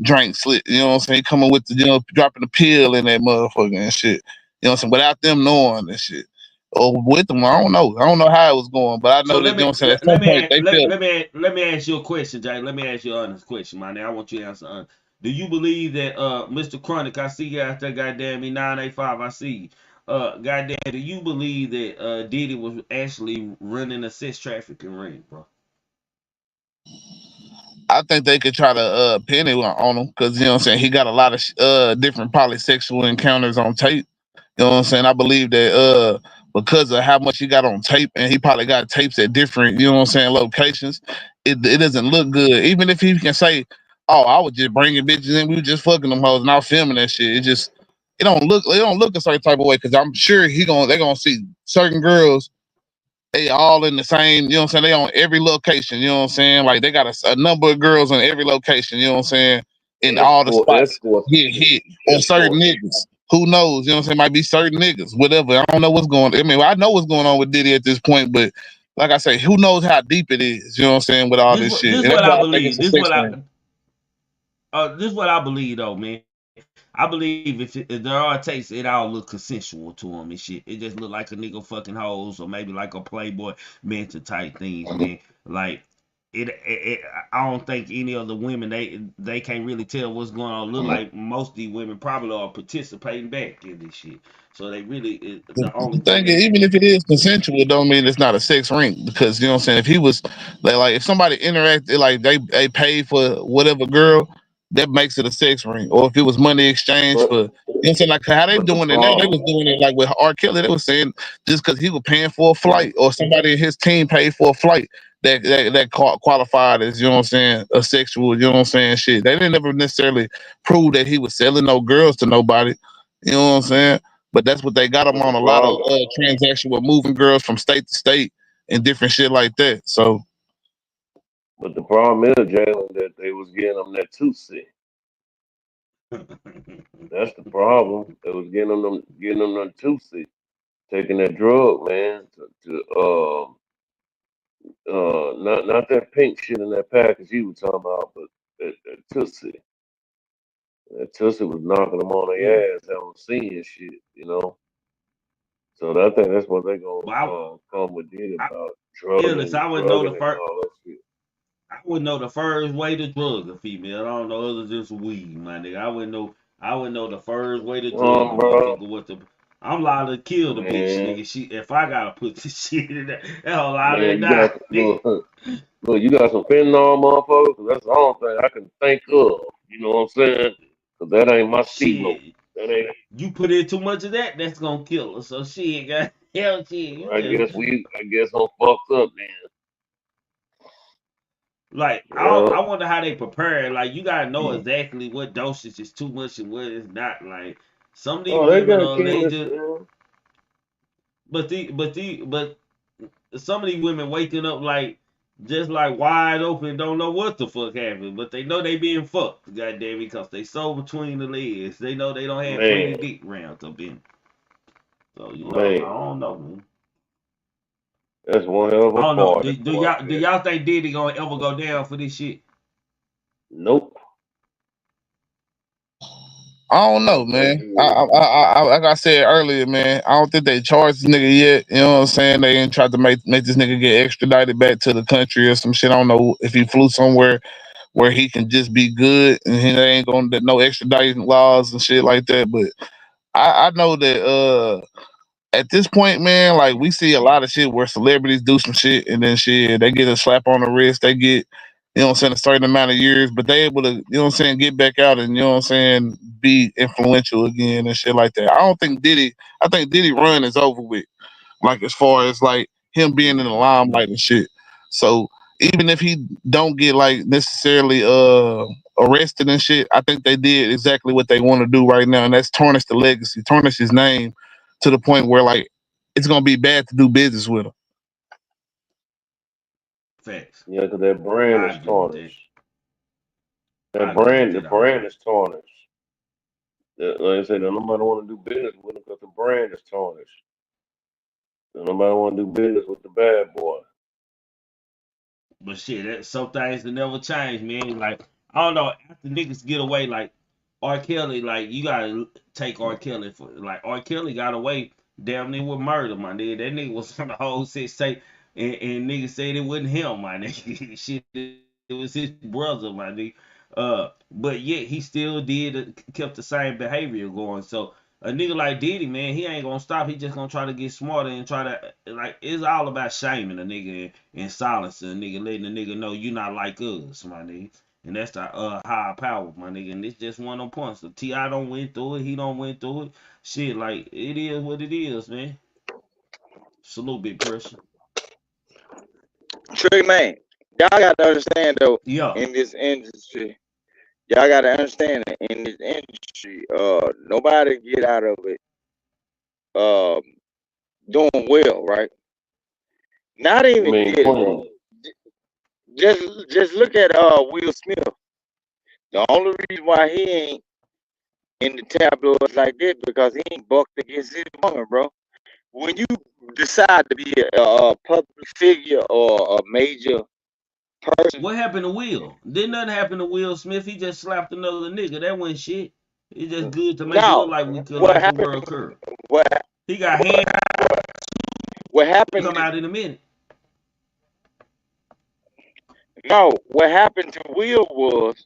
drink slit. You know what I'm saying? Coming with the dropping the pill in that motherfucker and shit. You know what I'm saying? Without them knowing and shit. Or with them, I don't know. I don't know how it was going, but I So know that, you know what I'm saying, at some point they felt. let me ask you a question, Jay. Let me ask you an honest question, man. I want you to answer honest. Do you believe that Mr. Chronic, I see you out there, goddamn me, 985, I see you. Goddamn, do you believe that Diddy was actually running a sex trafficking ring, bro? I think they could try to pin it on him because you know what I'm saying, he got a lot of different polysexual encounters on tape. You know what I'm saying? I believe that because of how much he got on tape, and he probably got tapes at different, you know what I'm saying, locations, it doesn't look good. Even if he can say, "Oh, I was just bringing bitches in, we were just fucking them hoes, and I was filming that shit," it don't look a certain type of way because I'm sure they're gonna see certain girls, they all in the same, you know what I'm saying? They on every location, you know what I'm saying? Like they got a number of girls on every location, you know what I'm saying? In all the spots get hit on certain niggas. Who knows? You know what I'm saying? Might be certain niggas, whatever. I don't know what's going on. I mean, I know what's going on with Diddy at this point, but like I say, who knows how deep it is, you know what I'm saying, with all this shit. This And that's what why I I think it's believe. a six ring. This what I believe though, man. I believe if there are takes, it all look consensual to him and shit. It just look like a nigga fucking hoes or maybe like a playboy mentor type things, man. Like I don't think any of the women they can't really tell what's going on. Look like most of these women probably are participating back in this shit. So they really the only The thing thing is, they even if it is consensual, it don't mean it's not a sex ring because you know what I'm saying. If he was like if somebody interacted, like they paid for whatever girl, that makes it a sex ring. Or if it was money exchange But for, you know what I'm saying, like how they but the doing it now, they was problem, doing it like with R. Kelly. They was saying just because he was paying for a flight or somebody in his team paid for a flight that qualified as, you know what I'm saying, a sexual, you know what I'm saying, shit. They didn't ever necessarily prove that he was selling no girls to nobody. You know what I'm saying? But that's what they got them but the on, a lot of problem, transaction with moving girls from state to state and different shit like that. So but the problem is, Jalen, that they was getting them that Tootsie. That's the problem. They was getting them that Tootsie, taking that drug, man, not that pink shit in that package you were talking about, but that Tootsie. That Tootsie was knocking them on yeah. their ass. I was seeing shit. So I think that's what they gonna But come with it I about illness, drugging and all that shit. I wouldn't know the first way to drug a female. I don't know other than some weed, my nigga. I wouldn't know the first way to drug a Bro, motherfucker with the I'm liable to kill the bitch, man, nigga. If I gotta put this shit in there, that whole lot man, of you die, got nigga. look, you got some fentanyl, motherfucker. 'Cause that's the only thing I can think of. You know what I'm saying? 'Cause that ain't my stilo. Shit. That ain't. You put in too much of that, that's gonna kill her. So shit, got hell shit. You just I guess I'm fucked up then. like Yeah. I wonder how they prepare it. Like you gotta know Oh, exactly what dosage is too much and what is not. Like some of these they women got are they chemists, just man. but some of these women waking up like just like wide open, don't know what the fuck happened, but they know they being fucked, goddamn, because they so between the legs. They know they don't have plenty Man, of dick rounds up in. So I man, don't know, man. that's one hell of I a don't know. party, boy. I Do tell you. y'all think Diddy gonna ever go down for this shit? Nope. I don't I know, think man. he. Like I said earlier, man, I don't think they charged this nigga yet. You know what I'm saying? They ain't tried to make this nigga get extradited back to the country or some shit. I don't know if he flew somewhere where he can just be good and they ain't gonna no extraditing laws and shit like that. But I know that at this point, man, like we see a lot of shit where celebrities do some shit and then shit, they get a slap on the wrist, they get, you know what I'm saying, a certain amount of years, but they able to, you know what I'm saying, get back out and, you know what I'm saying, be influential again and shit like that. I think Diddy run is over with. Like as far as like him being in the limelight and shit. So even if he don't get like necessarily arrested and shit, I think they did exactly what they want to do right now, and that's tarnish the legacy, tarnish his name to the point where like it's gonna be bad to do business with him. Facts. Yeah, 'cause that brand I is agree with that. tarnished. The brand is tarnished. Like I said, nobody want to do business with them because the brand is tarnished. Nobody want to do business with the bad boy. But shit, some things that never change, man. Like, I don't know, after niggas get away, like R. Kelly, like you gotta take R. Kelly for like R. Kelly got away damn near with murder, my nigga. That nigga was on the whole shit say and niggas said it wasn't him, my nigga. Shit, it was his brother, my nigga. But yet he still kept the same behavior going. So a nigga like Diddy, man, he ain't gonna stop. He just gonna try to get smarter and try to like. It's all about shaming a nigga and silencing a nigga, letting a nigga know you not like us, my nigga. And that's the higher power, my nigga. And it's just one of them points. So T.I. don't went through it. He don't went through it. Shit, like it is what it is, man. Salute, big pressure. Trigger man, y'all gotta understand though, Yeah. in this industry, y'all gotta understand that in this industry, nobody get out of it doing well, right? Not even just look at Will Smith. The only reason why he ain't in the tabloids like this because he ain't bucked against his woman, bro. When you decide to be a public figure or a major person, What happened to Will? Didn't nothing happen to Will Smith. He just slapped another nigga. That wasn't shit. It's just good to make it look like we could like the world curve. He got hands. What happened? Come out in a minute. No, what happened to Will was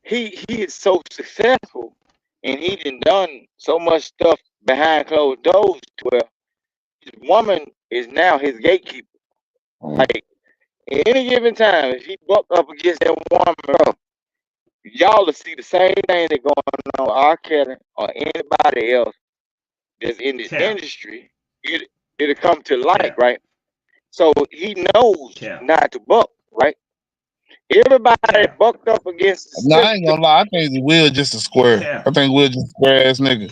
he is so successful and he done so much stuff behind closed doors to where his woman is now his gatekeeper. Like at any given time, if he buck up against that woman, bro, y'all will see the same thing that going on with R. Kelly or anybody else that's in this industry. It'll come to light, right? So he knows not to buck, right? Everybody that bucked up against the No, I ain't gonna lie. I think Will just a square. I think Will just a square ass nigga.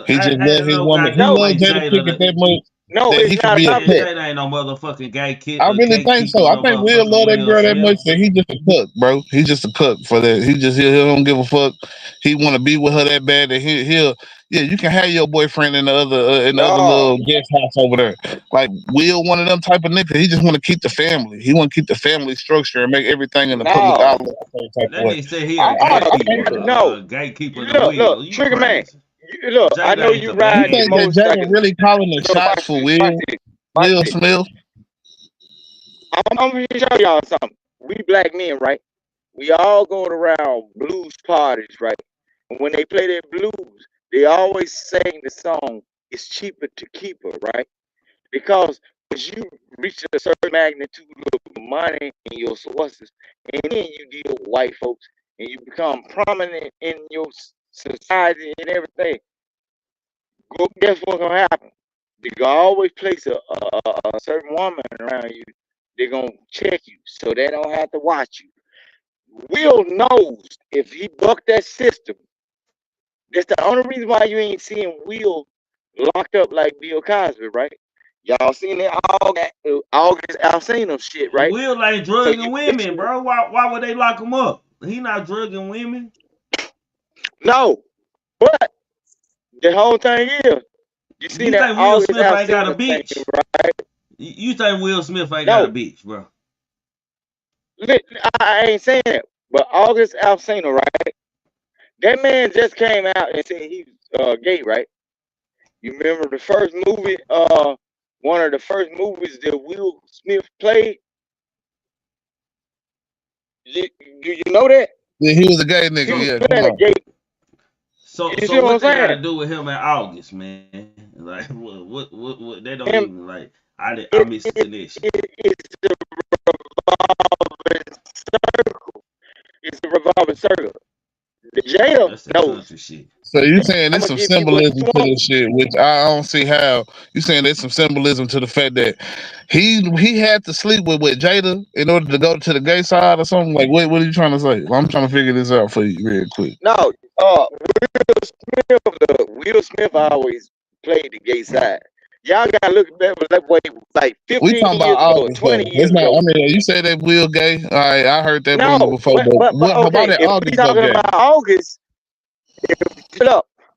He just love his woman. He loves Jada Pinkett that much. No, that he can be a cook. Jada ain't no motherfucking I really think so. I think Will love that girl that much that he just a cook, bro. He just a cook for that. He don't give a fuck. He want to be with her that bad that he'll you can have your boyfriend in the other little guest house over there. Like Will, one of them type of niggas. He just want to keep the family. He want to keep the family structure and make everything in the public outlet. That nigga say he a gatekeeper. Look, Trigger man. Look, Jada, I know you ride. You think that Jada really calling the shots for Will Smith? I'm gonna show y'all something. We black men, right? We all going around blues parties, right? And when they play their blues, they always sing the song, "It's cheaper to keep her," right? Because as you reach a certain magnitude of money in your sources, and then you deal with white folks, and you become prominent in your society and everything, guess what's gonna happen? They gonna always place a certain woman around you. They're gonna check you so they don't have to watch you. Will knows if he bucked that system. That's the only reason why you ain't seeing Will locked up like Bill Cosby, right? Y'all seen that August Alsina shit, right? Will ain't drugging women, bro. Why would they lock him up? He not drugging women. No, but the whole thing is, you see that Will Smith ain't got a bitch, thing, right? You think Will Smith ain't got a bitch, bro? I ain't saying that, but August Alsina, right? That man just came out and said he's gay, right? You remember the first movie, one of the first movies that Will Smith played? Do you know that? Yeah, he was a gay nigga. So what they got to do with him in August, man? Like what they don't even like. I missed this. It's the revolving circle. It's the revolving circle. The Jada knows. So you saying there's some symbolism to this shit, which I don't see how. You saying there's some symbolism to the fact that he had to sleep with Jada in order to go to the gay side or something? Like what are you trying to say? Well, I'm trying to figure this out for you real quick. No, Will Smith always played the gay side. Y'all gotta look at that way like We 15 talking about years ago, August though. 20 That's years not. ago. I mean, you say that Will gay. All right, I heard that No, rumor before. But what? How about okay, that if we August though, talking gay? about August,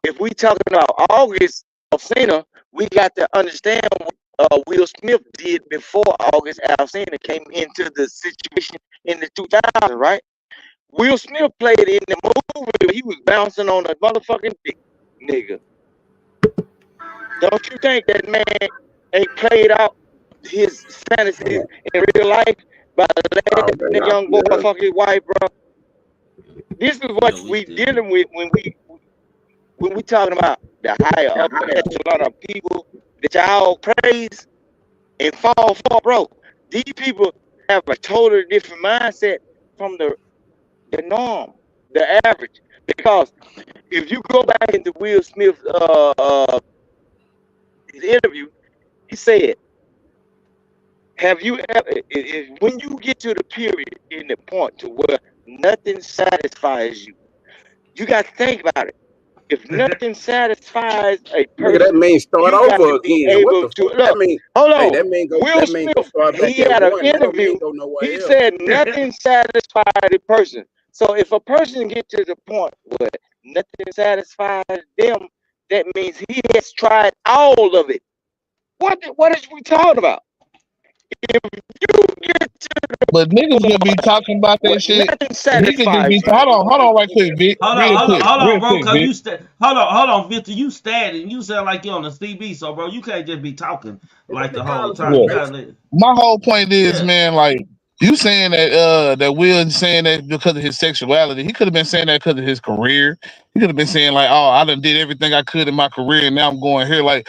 if we talking about August Alsina, we got to understand what Will Smith did before August Alsina came into the situation in the 2000s, right? Will Smith played in the movie. He was bouncing on a motherfucking dick, nigga. Don't you think that man ain't played out his fantasies in real life by letting the young boy fuck his wife, bro? This is what we dealing with when we talking about the higher upper echelon of people that y'all praise and fall for, bro. These people have a totally different mindset from the norm, the average. Because if you go back into Will Smith's his interview, he said, "Have you ever? When you get to the period in the point to where nothing satisfies you, you got to think about it. If nothing satisfies a Nigga, that person, means start you got over to be again. What able the to fuck? That look. mean, Hold hey, on. that mean go Will start Smith, back he at had an one. That don't interview. mean go nowhere He else. said nothing satisfied a person. So if a person gets to the point where nothing satisfies them, that means he has tried all of it. What is we talking about? If you get to But niggas gonna be talking about that what shit. nothing He could just satisfies be. you, Hold on, right quick, Vic. Real quick, Hold on, real bro. quick, Cause Vic. hold on, Victor. You static and you sound like you're on the CB. So, bro, you can't just be talking like the whole time. You Yeah. gotta let. My whole point is, Yeah. man, like you saying that Will saying that because of his sexuality. He could have been saying that because of his career. He could have been saying like, oh, I done did everything I could in my career and now I'm going here. Like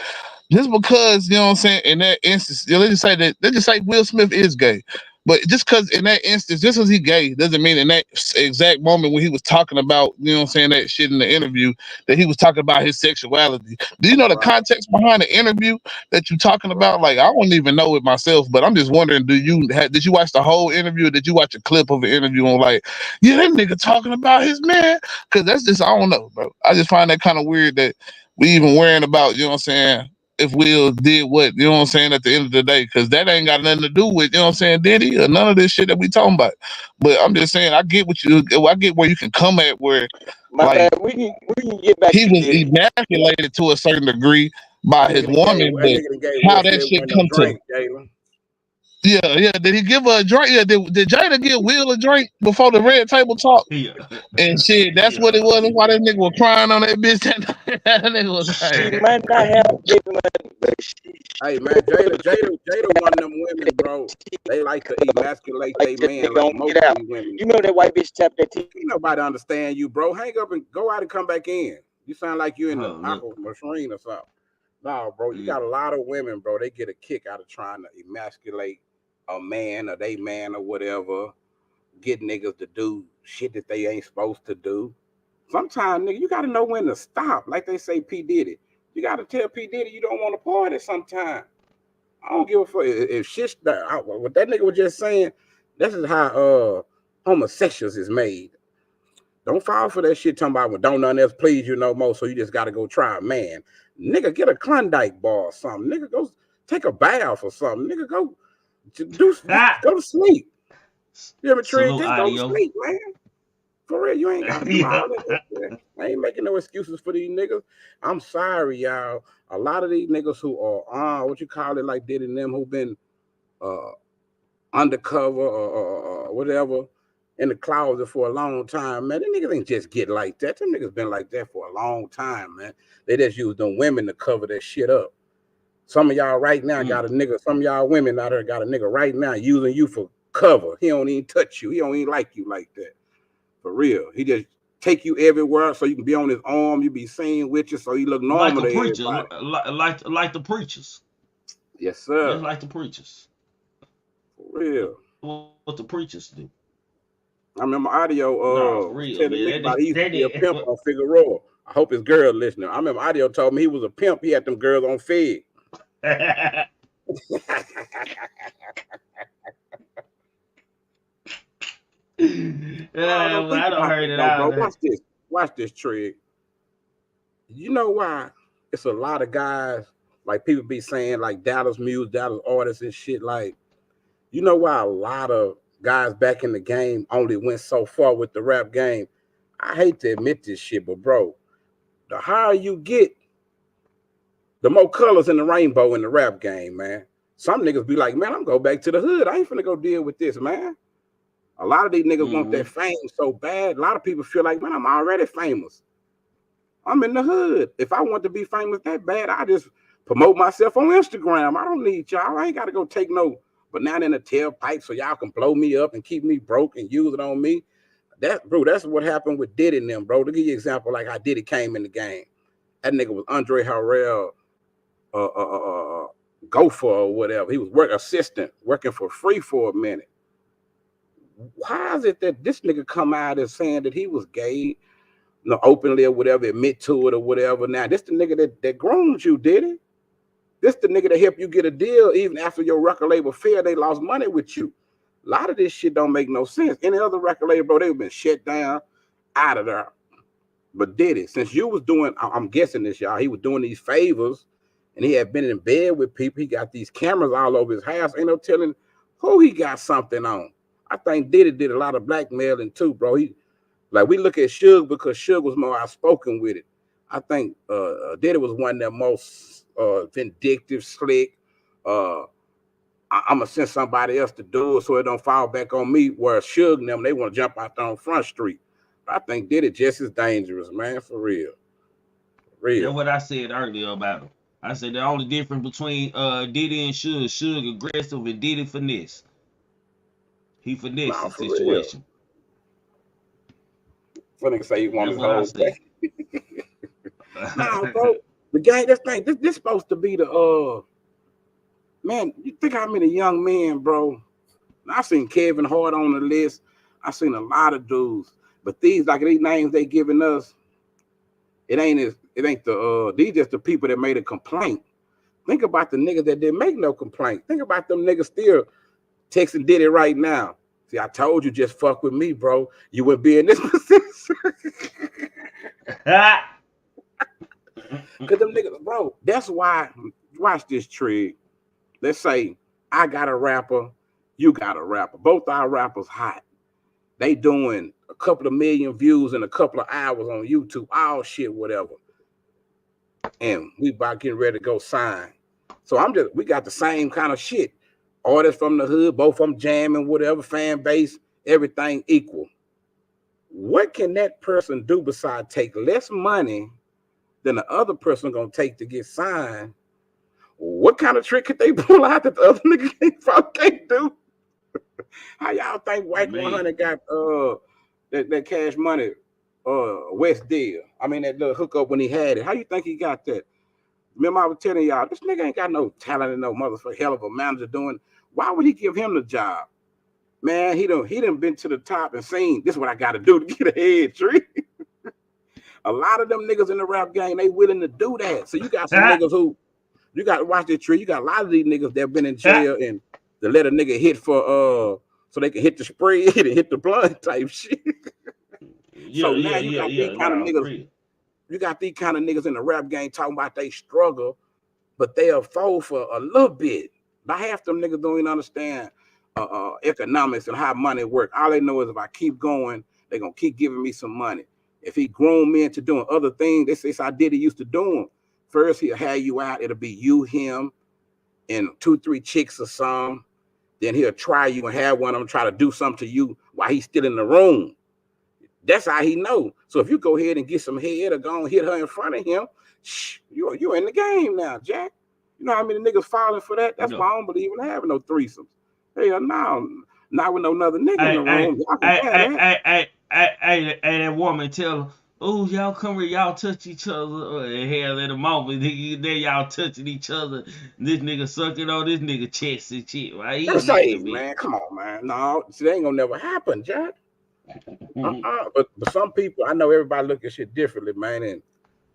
just because, you know what I'm saying, in that instance, let's just say Will Smith is gay. But just because in that instance, just because he gay doesn't mean in that exact moment when he was talking about, you know what I'm saying, that shit in the interview, that he was talking about his sexuality. Do you know the context behind the interview that you're talking about? Like, I don't even know it myself, but I'm just wondering, did you watch the whole interview or did you watch a clip of the interview and like, yeah, that nigga talking about his man? Because that's just, I don't know, bro. I just find that kind of weird that we even worrying about, you know what I'm saying, if Will did what, you know what I'm saying, at the end of the day, because that ain't got nothing to do with, you know what I'm saying, Diddy or none of this shit that we talking about. But I'm just saying, I get where you can come at where, my like, bad. We can get back he to was Diddy. emasculated to a certain degree by his woman, That but nigga done gave how Will that Smith shit one of them come to, drinks, Jalen. yeah. Did he give her a drink? Yeah, did Jada give Will a drink before the red table talk? Yeah. And shit, that's what it was. That's why that nigga was crying on that bitch. That nigga was She like, might not have given money, but Hey man, Jada, one of them women, bro. They like to emasculate they man like most of these women. You remember that white bitch tapped that teeth? Ain't nobody understand you, bro. Hang up and go out and come back in. You sound like you in the Oh, aqua machine or something. No, bro, you got a lot of women, bro. They get a kick out of trying to emasculate a man or they man or whatever. Get niggas to do shit that they ain't supposed to do. Sometimes, nigga, you gotta know when to stop. Like they say, P. Diddy. You gotta tell P. Diddy you don't want to party sometimes. I don't give a fuck if shit. What that nigga was just saying. This is how homosexuals is made. Don't fall for that shit talking about when don't nothing else please you no more, so you just gotta go try a man. Nigga, get a Klondike bar or something. Nigga, go take a bath or something. Nigga, go to sleep. You hear me, Trey? Just go to sleep, man. For real, you ain't gotta do all that. I ain't making no excuses for these niggas. I'm sorry, y'all. A lot of these niggas who are what you call it, like Diddy and them, who been undercover or whatever in the closet for a long time, man. Them niggas ain't just get like that. Them niggas been like that for a long time, man. They just use them women to cover that shit up. Some of y'all right now got a nigga, some of y'all women out there got a nigga right now using you for cover. He don't even touch you. He don't even like you like that. For real. He just take you everywhere so you can be on his arm, you be seen with you, so you look normal like a to preacher, everybody. like the preachers. Yes, sir. Just like the preachers. For real. What the preachers do. I remember Audio for real, telling me man. about he used to be a pimp on Figueroa. I hope his girl listening. I remember Audio told me he was a pimp. He had them girls on Fig. Well, I don't heard it out. Bro. Watch this, Trig. You know why it's a lot of guys like people be saying like Dallas Muse, Dallas artists and shit. Like, you know why a lot of guys back in the game only went so far with the rap game? I hate to admit this shit, but bro, the higher you get, the more colors in the rainbow in the rap game, man. Some niggas be like, man, I'm going back to the hood. I ain't finna go deal with this, man. A lot of these niggas want that fame so bad. A lot of people feel like, man, I'm already famous. I'm in the hood. If I want to be famous that bad, I just promote myself on Instagram. I don't need y'all. I ain't got to go take no banana in the tailpipe so y'all can blow me up and keep me broke and use it on me. Bro, that's what happened with Diddy and them, bro. To give you an example, like how Diddy came in the game. That nigga was Andre Harrell, gopher or whatever. He was assistant, working for free for a minute. Why is it that this nigga come out and saying that he was gay, openly or whatever, admit to it or whatever? Now, this the nigga that groomed you, did it? This the nigga that helped you get a deal even after your record label failed, they lost money with you. A lot of this shit don't make no sense. Any other record label, bro, they've been shut down, out of there. But Diddy, since you was doing, I'm guessing this, y'all, he was doing these favors and he had been in bed with people. He got these cameras all over his house. Ain't no telling who he got something on. I think Diddy did a lot of blackmailing too, bro. We look at Suge because Suge was more outspoken with it. I think Diddy was one of the most vindictive, slick. I'm gonna send somebody else to do it so it don't fall back on me. Where Suge and them, they want to jump out there on Front Street. I think Diddy just as dangerous, man, for real. That's what I said earlier about him. I said the only difference between Diddy and Suge aggressive and Diddy finesse. He finessed the situation. What nigga say he want his whole back. Nah, bro. The game, this supposed to be the man, you think how many young men, bro? I seen Kevin Hart on the list. I seen a lot of dudes. But these names they giving us, it ain't these just the people that made a complaint. Think about the niggas that didn't make no complaint. Think about them niggas still texting Diddy right now. See, I told you just fuck with me, bro. You would be in this position. Cause them niggas, bro, that's why, watch this, Trig. Let's say I got a rapper, you got a rapper. Both our rappers hot. They doing a couple of million views in a couple of hours on YouTube, all shit, whatever. And we about getting ready to go sign. So we got the same kind of shit. Artists from the hood, both of them jamming, whatever, fan base, everything equal. What can that person do besides take less money than the other person gonna take to get signed? What kind of trick could they pull out that the other nigga can't do? How y'all think White 100 got that Cash Money West deal? I mean that little hookup when he had it. How you think he got that? Remember I was telling y'all, this nigga ain't got no talent and no motherfucker hell of a manager doing. Why would he give him the job? Man, he done been to the top and seen this is what I gotta do to get ahead, Tree. A lot of them niggas in the rap game, they willing to do that. So you got some niggas who you got to watch this, Tree. You got a lot of these niggas that have been in jail and to let a nigga hit for so they can hit the spread and hit the blunt type shit. So now you got these kind of niggas. You got these kind of niggas in the rap game talking about they struggle, but they'll fold for a little bit. Not half them niggas don't even understand economics and how money works. All they know is if I keep going, they're gonna keep giving me some money. If he grown me into doing other things, this is how Diddy used to do them. First, he'll have you out. It'll be you, him, and 2-3 chicks or some. Then he'll try you and have one of them try to do something to you while he's still in the room. That's how he know. So if you go ahead and get some head or go and hit her in front of him, you in the game now, Jack. You know how many niggas falling for that? That's why I don't believe in having no threesomes. Hell no, not with no another nigga in the room. Hey, that woman tell her, oh, y'all come here, y'all touch each other. Hell, at the moment, there y'all touching each other. This nigga sucking on this nigga chest and shit. Right? That's safe, man. Come on, man. No, see, that ain't gonna never happen, Jack. But some people, I know everybody look at shit differently, man.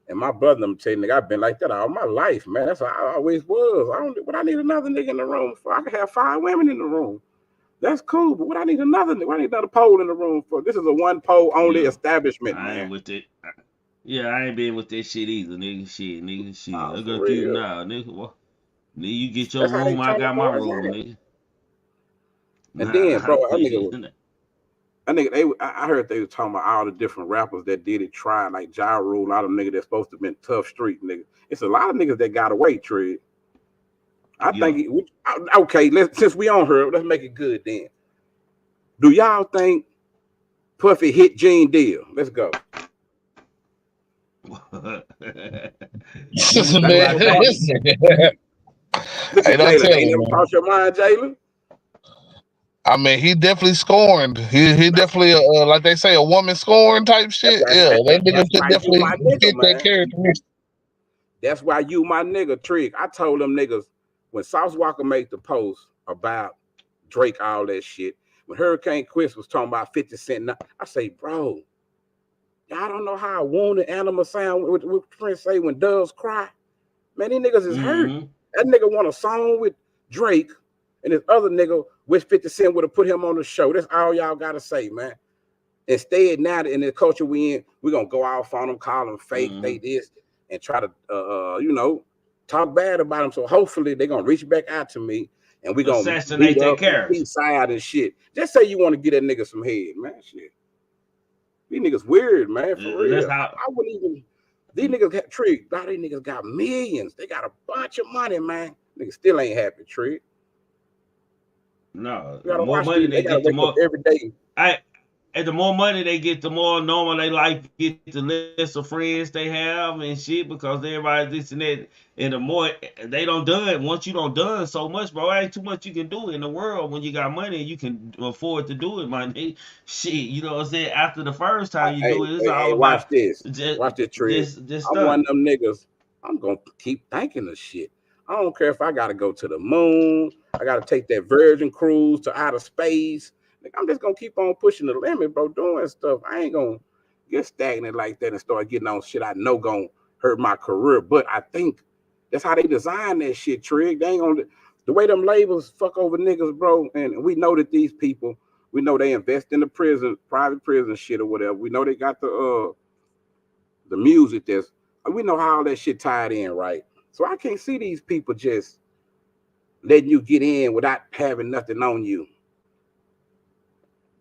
And my brother, I'm telling you, I've been like that all my life, man. That's how I always was. What I need another nigga in the room for? I can have 5 women in the room. That's cool, but what I need another pole in the room for? This is a one pole only establishment, man. With it. Yeah, I ain't been with that shit either, nigga. Shit. Nah, I for got you real. now, nigga. What? Nigga, you get your That's how they room, I turn the got my boys room, out. nigga. And then, bro, Nah, I heard they was talking about all the different rappers that did it, try like Ja Rule, a lot of niggas that's supposed to have been tough street niggas. It's a lot of niggas that got away, Trey. I yeah. think okay, since we on her, let's make it good then. Do y'all think Puffy hit Gene Deal? Let's go. You was Man, like that. Look hey, at don't Jalen. tell Ain't me, never man. crossed your mind, Jalen? I mean, he definitely scorned. He definitely, like they say, a woman scoring type That's, shit. Yeah, that nigga that's could why you definitely my nigga, fit that man. character. That's why you my nigga, Trig. I told them niggas when Sauce Walker made the post about Drake, all that shit. When Hurricane Chris was talking about 50 Cent, I say, bro, y'all don't know how a wounded animal sound. What Prince say when doves cry? Man, these niggas is hurt. Mm-hmm. That nigga want a song with Drake, and this other nigga wish 50 Cent would have put him on the show. That's all y'all gotta say, man. Instead, now in the culture we in, we're gonna go off on them, call them fake, they this, and try to talk bad about them. So hopefully they're gonna reach back out to me and we're gonna Assassinate meet that up and character. peace out and shit. Just say you want to get that nigga some head, man. Shit. These niggas weird, man, for real. I wouldn't even. These niggas got Tree. A lot of these niggas got millions. They got a bunch of money, man. Niggas still ain't happy, Tree. No, You the gotta more watch money these. They they gotta get, the wake up more every day. and the more money they get, the more normal they life get, the less of friends they have and shit because everybody this and that. And the more they don't done, once you don't done so much, bro, ain't too much you can do in the world when you got money and you can afford to do it, my nigga. Shit, you know what I'm saying? After the first time you do it, it's all Watch about this. just Watch this, Trey. just I'm one stunt. of them niggas. I'm gonna keep thinking of shit. I don't care if I gotta go to the moon. I gotta take that Virgin cruise to outer space. Like, I'm just gonna keep on pushing the limit, bro. Doing stuff. I ain't gonna get stagnant like that and start getting on shit I know gonna hurt my career. But I think that's how they design that shit, Trig. They ain't gonna the way them labels fuck over niggas, bro. And we know that these people, we know they invest in the prison, private prison shit or whatever. We know they got the music that's we know how all that shit tied in, right? So I can't see these people just letting you get in without having nothing on you.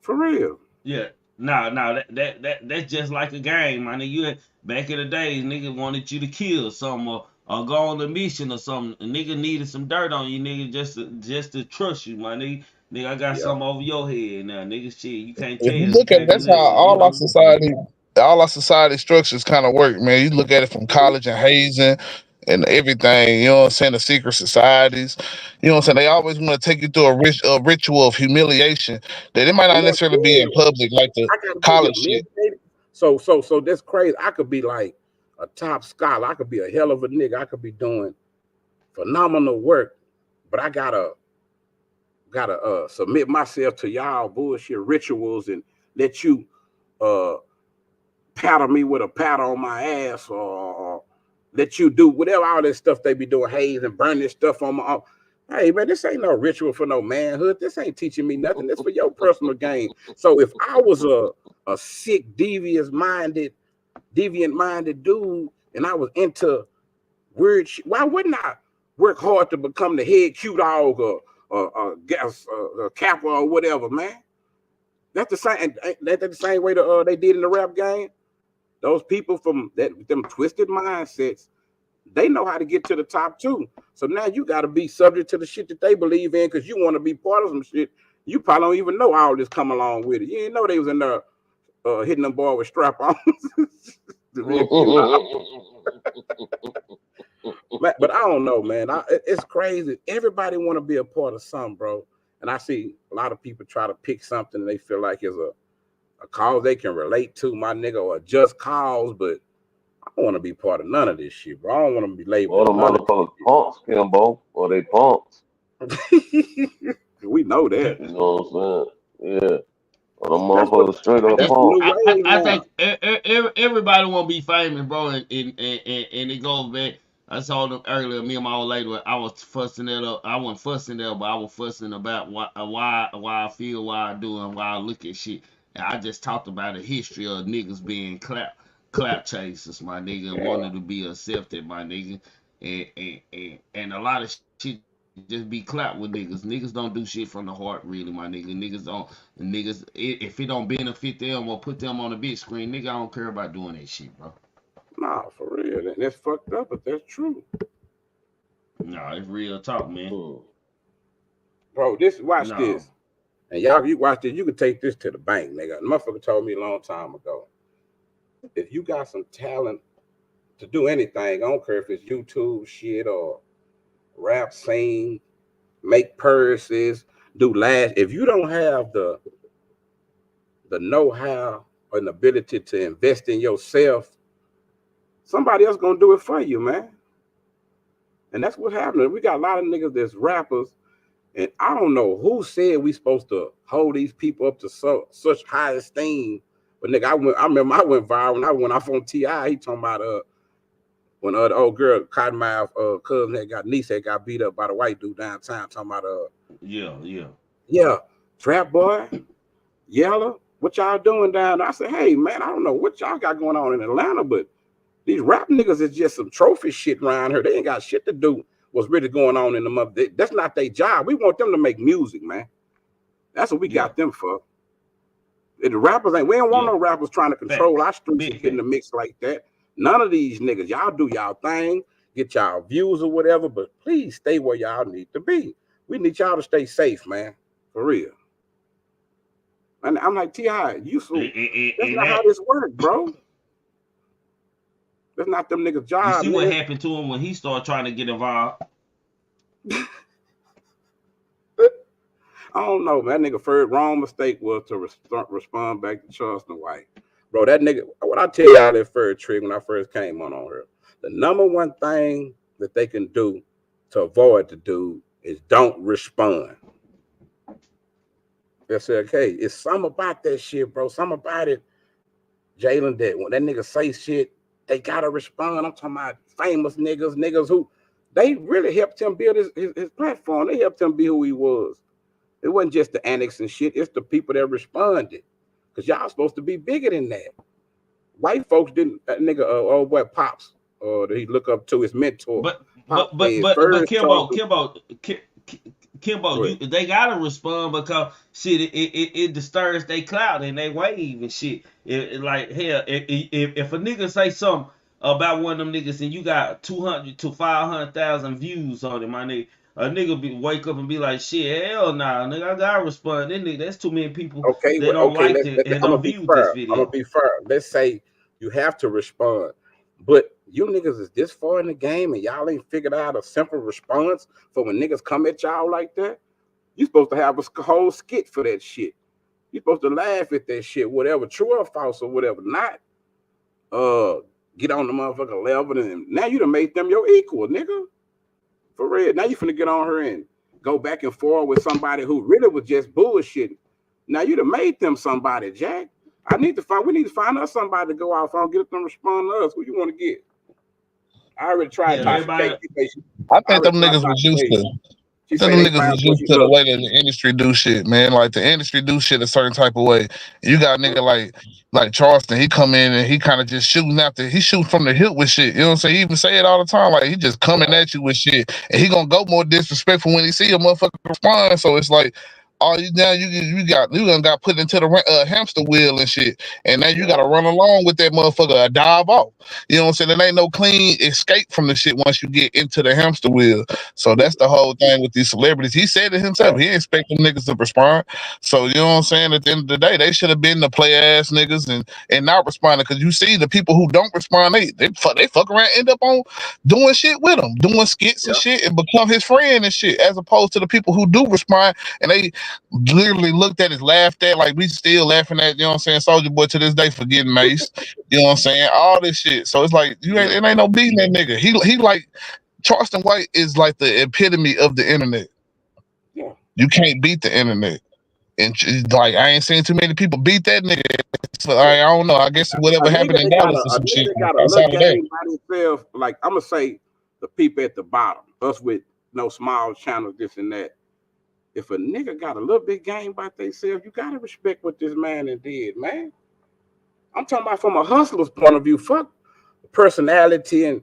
For real. Yeah. No, that's just like a game, man. Back in the days, nigga wanted you to kill something or go on a mission or something. A nigga needed some dirt on you, nigga, just to trust you, my nigga. Nigga, I got Yeah. something over your head now, nigga. Shit, you can't tell If you look at it, exactly that's how that, you know. all our society structures kind of work, man. You look at it from college and hazing and everything, you know what I'm saying, the secret societies, you know what I'm saying, they always want to take you through a ritual of humiliation that it might not And that's necessarily be in good. public like the I gotta be college shit. humiliated. So that's crazy. I could be like a top scholar. I could be a hell of a nigga. I could be doing phenomenal work, but I gotta submit myself to y'all bullshit rituals and let you uh paddle me with a paddle on my ass or let you do whatever all this stuff they be doing, haze and burn this stuff on my. Hey man, this ain't no ritual for no manhood. This ain't teaching me nothing. This for your personal gain. So if I was a sick, deviant minded dude, and I was into weird shit, why wouldn't I work hard to become the head Q dog or Kappa or whatever, man? That's the same. That's the same way they did in the rap game. Those people from them twisted mindsets, they know how to get to the top too. So now you got to be subject to the shit that they believe in because you want to be part of some shit. You probably don't even know all this come along with it. You didn't know they was in there hitting them boy with strap on. But I don't know, man. It's crazy. Everybody want to be a part of something, bro. And I see a lot of people try to pick something they feel like is a cause they can relate to, my nigga, or a just cause, but I don't want to be part of none of this shit, bro. I don't want to be Or labeled the none of motherfuckers punks, Kimbo, or they punks. this. We know that. You know what I'm saying? Yeah. Or the That's what. motherfuckers straight up That, That's the new punks. wave I now. think everybody want to be famous, bro, and it goes back. I told them earlier, me and my old lady, I was fussing it up. I wasn't fussing there, but I was fussing about why I feel, why I do, and why I look at shit. And I just talked about the history of niggas being clapped. clap chasers, my nigga, wanted to be accepted, my nigga, and a lot of shit just be clapped with niggas. Niggas don't do shit from the heart, really, my nigga. If it don't benefit them or put them on the big screen, nigga, I don't care about doing that shit, bro. Nah, for real. That's fucked up, but that's true. Nah, it's real talk, man. Bro, watch this. And y'all, you watch this, you can take this to the bank, nigga. The motherfucker told me a long time ago. If you got some talent to do anything, I don't care if it's YouTube shit or rap, sing, make purses, do lash. If you don't have the know-how or an ability to invest in yourself, somebody else gonna do it for you, man. And that's what happened. We got a lot of niggas that's rappers, and I don't know who said we supposed to hold these people up to such high esteem. But nigga, I remember I went viral when I went off on T.I. He talking about when the old girl Cottonmouth cousin niece got beat up by the white dude downtown, talking about yeah, Trap Boy, Yellow, what y'all doing down there? I said, hey man, I don't know what y'all got going on in Atlanta, but these rap niggas is just some trophy shit around here. They ain't got shit to do what's really going on in the mother. That's not their job. We want them to make music, man. That's what we got them for. The rappers we don't want no rappers trying to control our streets and get in the mix like that. None of these niggas. Y'all do y'all thing, get y'all views or whatever, but please stay where y'all need to be. We need y'all to stay safe, man. For real. And I'm like, T.I., that's not how this works, bro. That's not them niggas' job. You see what happened to him when he started trying to get involved? I don't know, man. That nigga first wrong mistake was to respond back to Charleston White. Bro, that nigga, what I tell y'all that first trick when I first came on her, the number one thing that they can do to avoid the dude is don't respond. They say, okay, it's something about that shit, bro. Something about it, Jalen, that when that nigga say shit, they gotta respond. I'm talking about famous niggas who they really helped him build his platform. They helped him be who he was. It wasn't just the annex and shit. It's the people that responded. Because y'all supposed to be bigger than that. White folks didn't, that nigga, old boy Pops, that he look up to his mentor. But Kimbo, they gotta respond because shit, it disturbs their clout and they wave and shit. Like hell, if a nigga say something about one of them niggas and you got 200 to 500,000 views on it, my nigga. A nigga wake up and be like, shit, hell nah, nigga, I gotta respond. Then nigga, that's too many people that don't like it and don't view this video. I'm gonna be fair. Let's say you have to respond, but you niggas is this far in the game and y'all ain't figured out a simple response for when niggas come at y'all like that. You supposed to have a whole skit for that shit. You supposed to laugh at that shit, whatever, true or false or whatever. Not get on the motherfucker level and now you done made them your equal, nigga. For real. Now you finna get on her and go back and forth with somebody who really was just bullshitting. Now you done made them somebody, Jack. We need to find us somebody to go off on, get them to respond to us. Who you want to get? I already tried to I think them niggas was used to. I think them niggas was used to the way that the industry do shit, man. Like the industry do shit a certain type of way. You got a nigga like Charleston, he come in and he kind of just he shoot from the hip with shit. You know what I'm saying? He even say it all the time. Like he just coming at you with shit. And he gonna go more disrespectful when he see a motherfucker respond. So it's like, you done got put into the hamster wheel and shit. And now you gotta run along with that motherfucker or dive off. You know what I'm saying? There ain't no clean escape from the shit once you get into the hamster wheel. So that's the whole thing with these celebrities. He said it himself. He expect them niggas to respond. So you know what I'm saying? At the end of the day, they should have been the play ass niggas and not responding. Because you see the people who don't respond, they fuck around, end up on doing shit with him, doing skits and shit, and become his friend and shit. As opposed to the people who do respond and they literally looked at it, laughed at, like we still laughing at, you know what I'm saying, Soulja Boy to this day for getting maced. You know what I'm saying? All this shit. So it's like it ain't no beating that nigga. He like Charleston White is like the epitome of the internet. Yeah. You can't beat the internet. And like I ain't seen too many people beat that nigga. So I don't know. I guess whatever happened in Dallas or some shit. Got a little game by themselves. Like I'm gonna say the people at the bottom, us with no small channels, this and that. If a nigga got a little bit game by themselves, you gotta respect what this man did, man. I'm talking about from a hustler's point of view. Fuck personality and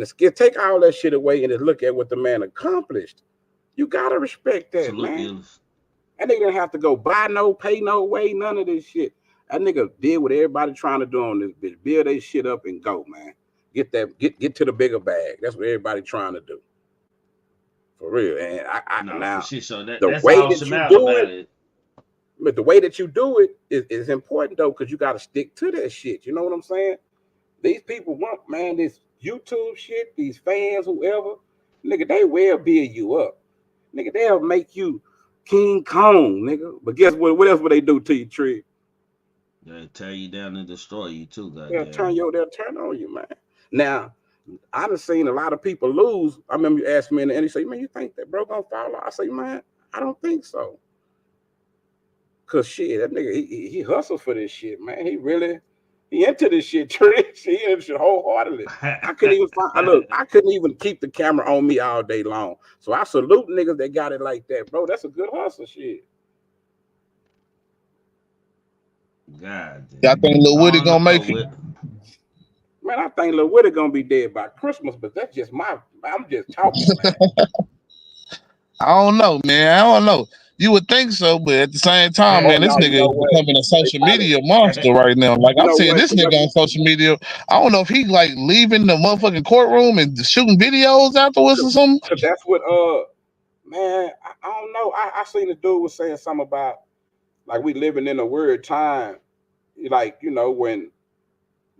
the skill. Take all that shit away and just look at what the man accomplished. You gotta respect that, Salute, man. Illis. That nigga didn't have to go buy no, pay no way, none of this shit. That nigga did what everybody trying to do on this bitch. Build that shit up and go, man. Get to the bigger bag. That's what everybody trying to do. For real. And now for shit, so the that's way all that you Shamal do about it, but the way that you do it is important though, because you got to stick to that shit. You know what I'm saying? These people want, man, this YouTube shit, these fans, whoever, nigga, they will build you up. Nigga, they'll make you King Kong, nigga. But guess what? What else would they do to you, Trigg? They'll tear you down and destroy you too, They'll goddamn. they'll turn on you, man. Now, I done seen a lot of people lose. I remember you asked me in the end, you say, man, you think that bro gonna fall off? I say, man, I don't think so. Cause shit, that nigga, he hustles for this shit, man. He into this shit, Trigg. He into this shit wholeheartedly. I couldn't even keep the camera on me all day long. So I salute niggas that got it like that, bro. That's a good hustle shit. God damn. Y'all think Lil Woody gonna make it? Man, I think Lil Woody gonna be dead by Christmas, but that's just I'm just talking, man. I don't know, man. I don't know. You would think so, but at the same time, man, this nigga is becoming a social media monster right now. Like I'm saying, this nigga on social media. I don't know if he like leaving the motherfucking courtroom and shooting videos afterwards or something. Cause that's what man, I don't know. I seen the dude was saying something about like we living in a weird time. Like, you know, when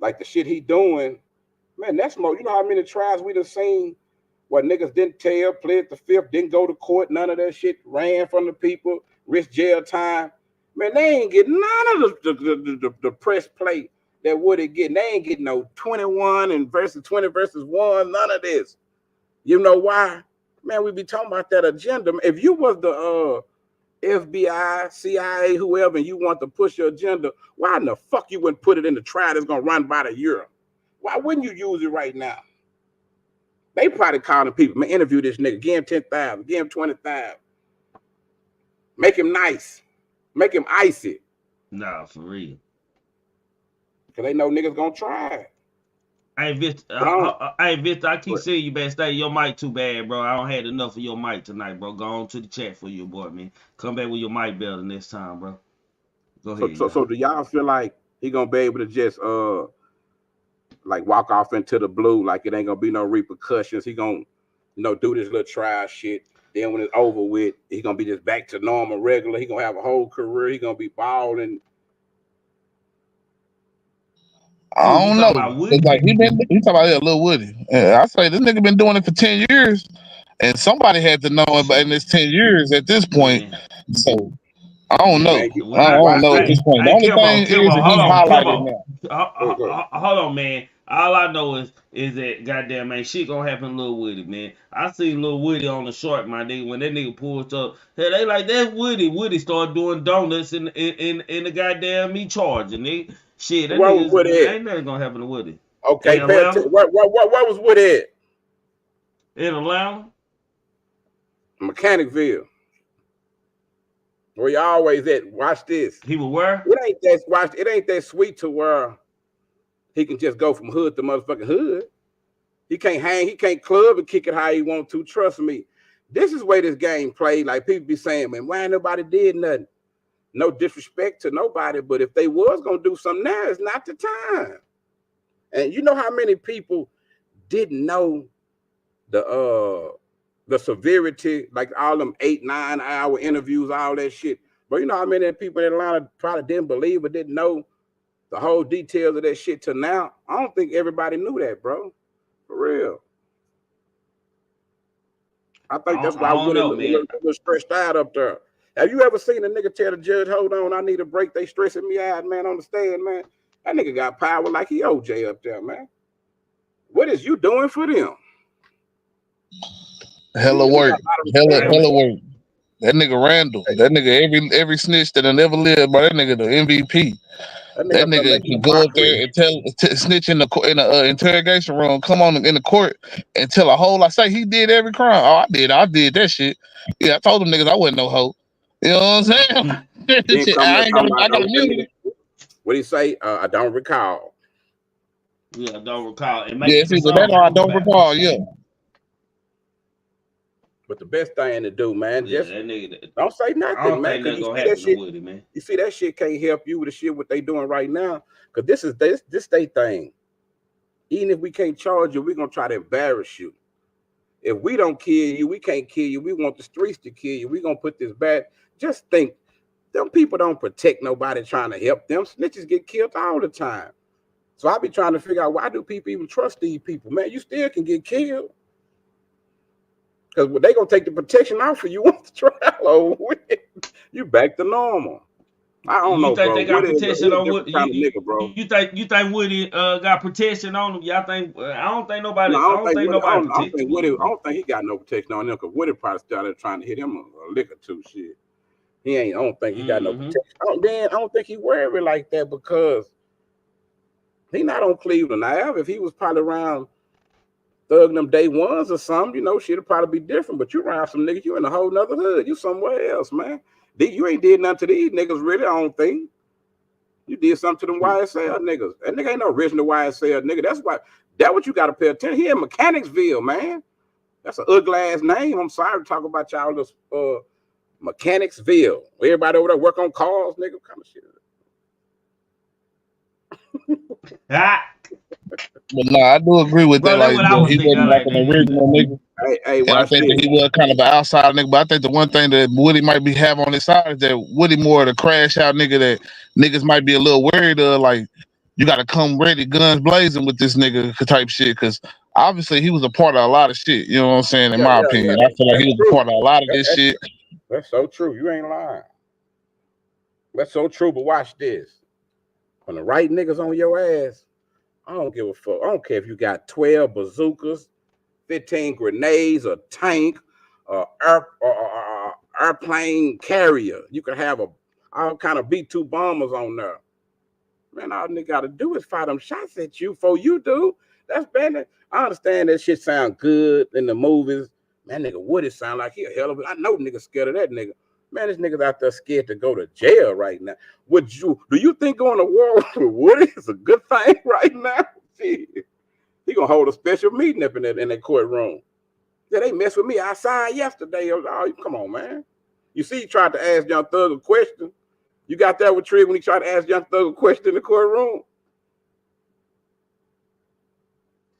like the shit he doing, man, that's more, you know how many trials we done seen what niggas didn't tell, pled the fifth, didn't go to court, none of that shit, ran from the people, risk jail time. Man, they ain't getting none of the press play that Woody getting. They ain't getting no 21 and versus 20 versus 1, none of this. You know why? Man, we be talking about that agenda. If you was the FBI, CIA, whoever, and you want to push your agenda, why in the fuck you wouldn't put it in the trial that's gonna run by the year? Why wouldn't you use it right now? They probably calling people, man, interview this nigga, give him 10,000, give him 20,000. Make him nice. Make him icy. Nah, for real. Because they know niggas gonna try it. Hey, Victor, I keep seeing you backstage. Your mic too bad, bro. I don't had enough of your mic tonight, bro. Go on to the chat for you, boy, man. Come back with your mic better next time, bro. Go ahead. So do y'all feel like he gonna be able to just like walk off into the blue, like it ain't gonna be no repercussions? He gonna, you know, do this little trial shit. Then when it's over with, he gonna be just back to normal, regular. He gonna have a whole career. He gonna be balling. I don't know. It's like he talking about Lil Woody. I say this nigga been doing it for 10 years, and somebody had to know in this 10 years at this point. Man. So I don't know. I don't know at this point. The only thing is he's highlighted now. Hold on, man. All I know is that goddamn man, shit gonna happen to Lil Woody, man. I seen Lil Woody on the short, my nigga. When that nigga pulled up, hey, they like that's Woody. Woody started doing donuts in the goddamn me charging, nigga. Shit, that nigga ain't nothing gonna happen to Woody. Okay, where was Woody at? In Atlanta, Mechanicville. Where you always at? Watch this. He will where? It ain't that sweet to where he can just go from hood to motherfucking hood. He can't hang, he can't club and kick it how he want to. Trust me. This is the way this game played. Like people be saying, man, why nobody did nothing? No disrespect to nobody, but if they was gonna do something now, it's not the time. And you know how many people didn't know the severity, like all them 8-9 hour interviews, all that shit. But you know how many people in Atlanta probably didn't believe or didn't know the whole details of that shit till now? I don't think everybody knew that, bro. For real. I think that's why I was a little stressed out up there. Have you ever seen a nigga tell the judge, hold on, I need a break, they stressing me out, man, on the stand, man? That nigga got power like he OJ up there, man. What is you doing for them? Hella work. Hella work. That nigga Randall. That nigga every snitch that ever lived, bro. That nigga the MVP. That nigga can go up there and snitch in the interrogation room, come on in the court and tell a whole. I say he did every crime. Oh, I did that shit. Yeah, I told them niggas I wasn't no hoe. You know what I'm saying? I got immunity. What did he say? I don't recall. Yeah, I don't recall. And Yeah, see, but that I don't recall. Yeah. But the best thing to do, man, Yeah, just that nigga, don't say I nothing, don't man. think Cause that's you gonna see that happen to shit. Woody, man. You see that shit can't help you with the shit what they doing right now. Cause this is this they thing. Even if we can't charge you, we're gonna try to embarrass you. If we don't kill you, we can't kill you. We want the streets to kill you. We're gonna put this back. Just think, them people don't protect nobody trying to help them. Snitches get killed all the time. So I be trying to figure out, why do people even trust these people? Man, you still can get killed. Because they gonna take the protection off for you once the trial over with. You back to normal. I don't You know, think bro. they got Woody is protection a on different Woody? kind of nigga, bro. You think Woody got protection on him? Y'all think? I don't think nobody. No, I don't think nobody I don't protects think Woody. Woody. I don't think he got no protection on him, because Woody probably started trying to hit him a lick or two. Shit, he ain't. I don't think he got no protection. I don't think he worried like that, because he not on Cleveland Ave. If he was probably around thugging them day ones or something, you know, shit'll probably be different. But you around some niggas, you in a whole nother hood. You somewhere else, man. You ain't did nothing to these niggas, really. I don't think. You did something to them YSL niggas. That nigga ain't no original YSL nigga. That's what you got to pay attention. He in Mechanicsville, man. That's an ugly ass name. I'm sorry to talk about y'all this Mechanicsville. Everybody over there work on cars, nigga. What kind of shit? But no, I do agree with that. Like, he wasn't like an original nigga. Hey, and I think that he was kind of an outside nigga. But I think the one thing that Woody might be have on his side is that Woody more of the crash out nigga that niggas might be a little worried of. Like, you got to come ready, guns blazing with this nigga type shit. Because obviously he was a part of a lot of shit. You know what I'm saying? In my opinion, I feel like he was a part of a lot of this shit. That's so true. You ain't lying. That's so true. But watch this. When the right niggas on your ass, I don't give a fuck. I don't care if you got 12 bazookas, 15 grenades, a tank, airplane carrier. You can have all kind of B-2 bombers on there. Man, all nigga got to do is fire them shots at you before you do. That's better. I understand that shit sound good in the movies. Man, nigga Woody sound like he a hell of it. I know niggas scared of that nigga. Man, this nigga's out there scared to go to jail right now. Do you think going to war with Woody is a good thing right now? He gonna hold a special meeting up in that courtroom. Yeah, they messed with me outside yesterday. Oh, come on, man. You see, he tried to ask Young Thug a question. You got that with Trig when he tried to ask Young Thug a question in the courtroom?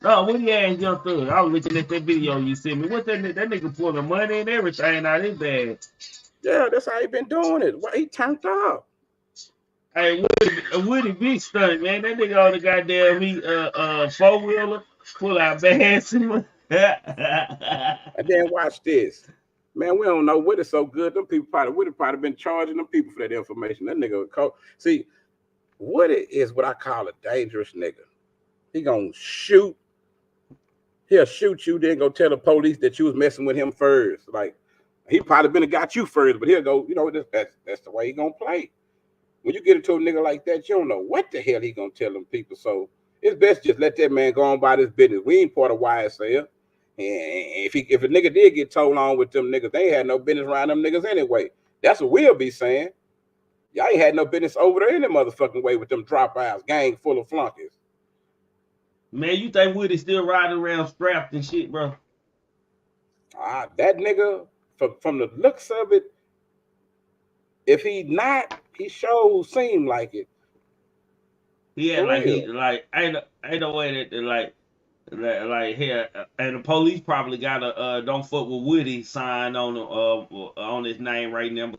Oh, when he asked Young Thug, I was looking at that video you sent me. What that nigga pulling money and everything out of his bag. Yeah, that's how he been doing it. Why he turned up? Hey, Woody big stunt, man. That nigga on the goddamn four-wheeler, pull out bags. And then watch this. Man, we don't know what is so good. Them people Woody probably been charging them people for that information. That nigga see, Woody is what I call a dangerous nigga. He gonna shoot. He'll shoot you, then go tell the police that you was messing with him first. Like, he probably been got you first, but he'll go, you know, that's the way he gonna play. When you get into a nigga like that, you don't know what the hell he gonna tell them people. So it's best just let that man go on by this business. We ain't part of YSL. And if a nigga did get told on with them niggas, they ain't had no business around them niggas anyway. That's what we'll be saying. Y'all ain't had no business over there any motherfucking way with them dropouts, gang full of flunkies. Man, you think Woody still riding around strapped and shit, bro? That nigga, from the looks of it, if he not, he sure seem like it. Yeah, like ain't no way that here, and the police probably got a don't fuck with Woody sign on his name right now.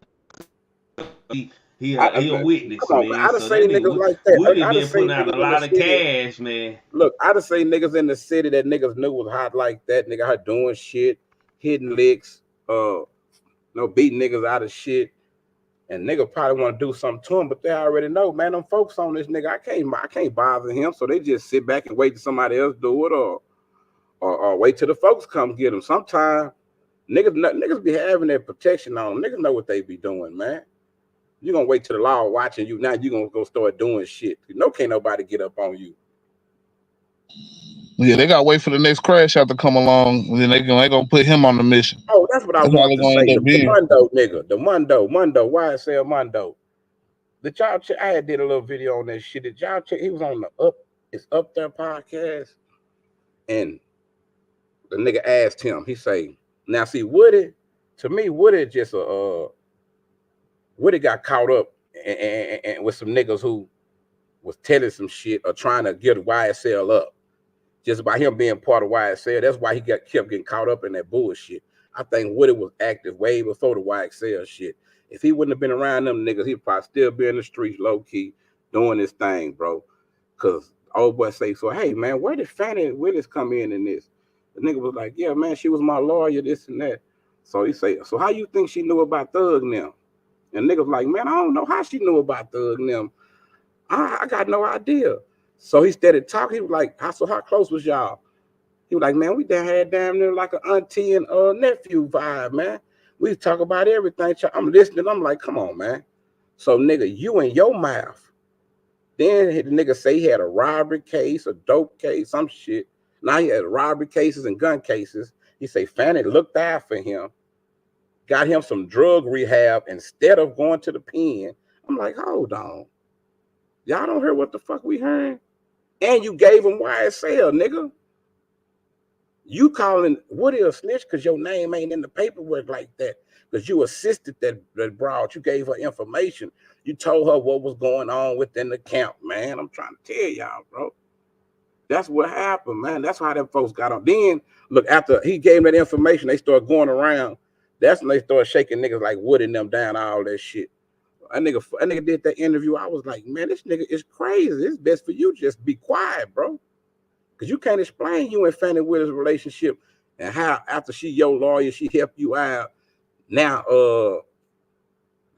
He a witness, man. I done so say niggas like that. Woody been putting out a lot of cash, man. Look, I done say niggas in the city that niggas knew was hot like that. Nigga out doing shit, hitting licks, beating niggas out of shit. And nigga probably want to do something to him, but they already know, man, them folks on this nigga, I can't bother him. So they just sit back and wait till somebody else do it or wait till the folks come get him. Sometimes niggas be having that protection on them. Niggas know what they be doing, man. You gonna wait till the law watching you. Now you gonna go start doing shit. You know, can't nobody get up on you. Yeah, they gotta wait for the next crash out to come along, and then they gonna put him on the mission. Oh, that's what I want to say. The Mundo nigga, the Mundo, YSL Mundo. Did y'all check? I had did a little video on that shit. Did y'all check? He was on the Up There podcast, and the nigga asked him. He say, "Now see, Woody, to me, Woody just Woody got caught up and with some niggas who was telling some shit or trying to get YSL up just by him being part of YSL. That's why he kept getting caught up in that bullshit. I think Woody was active way before the YSL shit. If he wouldn't have been around them niggas, he'd probably still be in the streets low key doing his thing, bro. Cause old boy say, so hey man, where did Fannie Willis come in this? The nigga was like, yeah man, she was my lawyer, this and that. So he say, so how you think she knew about Thug now? And niggas like, man, I don't know how she knew about Thug now. I got no idea. So he started talking. He was like, so how close was y'all? He was like, man, we had damn near like an auntie and nephew vibe, man. We talk about everything. I'm listening. I'm like, come on, man. So nigga, you in your mouth. Then the nigga say he had a robbery case, a dope case, some shit. Now he had robbery cases and gun cases. He say Fannie looked out for him, got him some drug rehab instead of going to the pen. I'm like, hold on. Y'all don't hear what the fuck we hearing? And you gave him YSL, nigga. You calling Woody a snitch because your name ain't in the paperwork like that. Because you assisted that broad. You gave her information. You told her what was going on within the camp, man. I'm trying to tell y'all, bro. That's what happened, man. That's how them folks got on. Then, look, after he gave them that information, they started going around. That's when they started shaking niggas like Woody and them down, all that shit. That nigga did that interview. I was like, man, this nigga is crazy. It's best for you just be quiet, bro. Because you can't explain you and Fannie Willis' relationship and how after she your lawyer, she helped you out. Now, the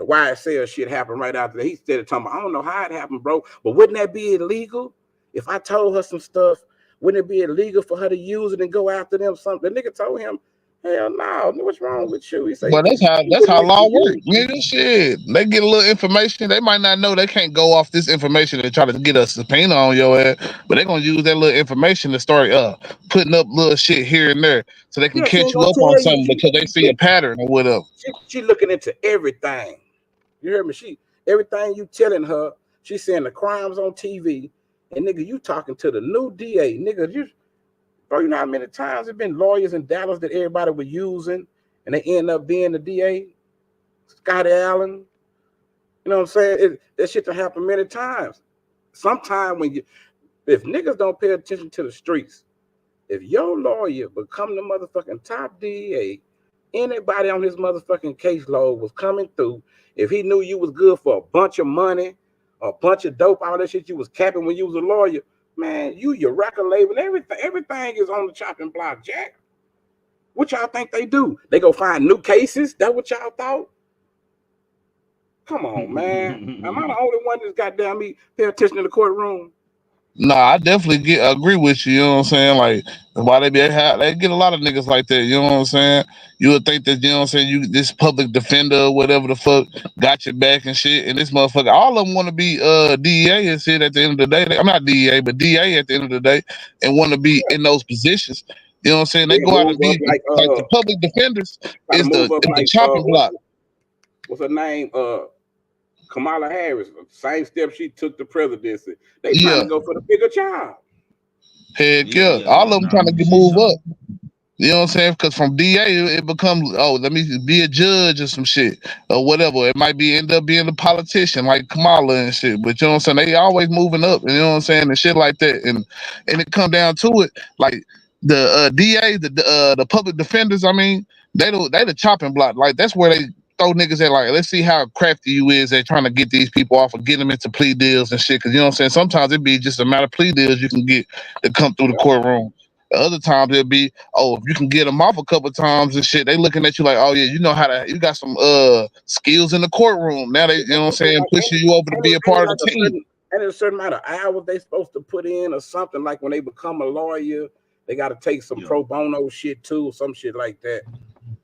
YSL shit happened right after that. He started talking about, I don't know how it happened, bro, but wouldn't that be illegal? If I told her some stuff, wouldn't it be illegal for her to use it and go after them something? The nigga told him, hell no, what's wrong with you? He said, well, that's how law works, nigga. Shit, they get a little information. They might not know they can't go off this information and try to get a subpoena on your ass, but they're gonna use that little information to start putting up little shit here and there so they can catch you up on something because they see a pattern or whatever. She looking into everything. You hear me? Everything you telling her, she's saying the crimes on TV, and nigga, you talking to the new DA, nigga. Bro, you know how many times there's been lawyers in Dallas that everybody was using and they end up being the DA? Scotty Allen. You know what I'm saying? That shit done happened many times. Sometimes if niggas don't pay attention to the streets, if your lawyer become the motherfucking top DA, anybody on his motherfucking caseload was coming through, if he knew you was good for a bunch of money, a bunch of dope, all that shit you was capping when you was a lawyer, man, your record label, everything is on the chopping block, Jack. What y'all think they do? They go find new cases? That what y'all thought? Come on, man. Am I the only one that's goddamn me pay attention in the courtroom? Nah, I definitely agree with you. You know what I'm saying? Like, why they get a lot of niggas like that. You know what I'm saying? You would think that, you know what I'm saying, this public defender or whatever the fuck got your back and shit. And this motherfucker, all of them want to be DEA and shit at the end of the day. I'm not DEA, but DA at the end of the day, and want to be in those positions. You know what I'm saying? They go out and be like the public defenders is the chopping block. What's her name? Kamala Harris, same step she took the presidency. They trying to go for the bigger job. Heck yeah. All of them trying to move up. You know what I'm saying? Because from DA, it becomes, let me be a judge or some shit or whatever. It might end up being a politician like Kamala and shit. But you know what I'm saying? They always moving up, you know what I'm saying? And shit like that. And it come down to it, like the DA, the public defenders, I mean, they the chopping block. Like, that's where they throw niggas at, like, let's see how crafty you is at trying to get these people off or get them into plea deals and shit. Because, you know what I'm saying? Sometimes it be just a matter of plea deals you can get to come through the courtroom. Other times it'll be, if you can get them off a couple times and shit, they looking at you like, oh yeah, you know you got some skills in the courtroom. Now they, you know what I'm saying, pushing you over to be a part of the team. And a certain amount of hours they supposed to put in or something, like when they become a lawyer, they got to take some pro bono shit too, some shit like that.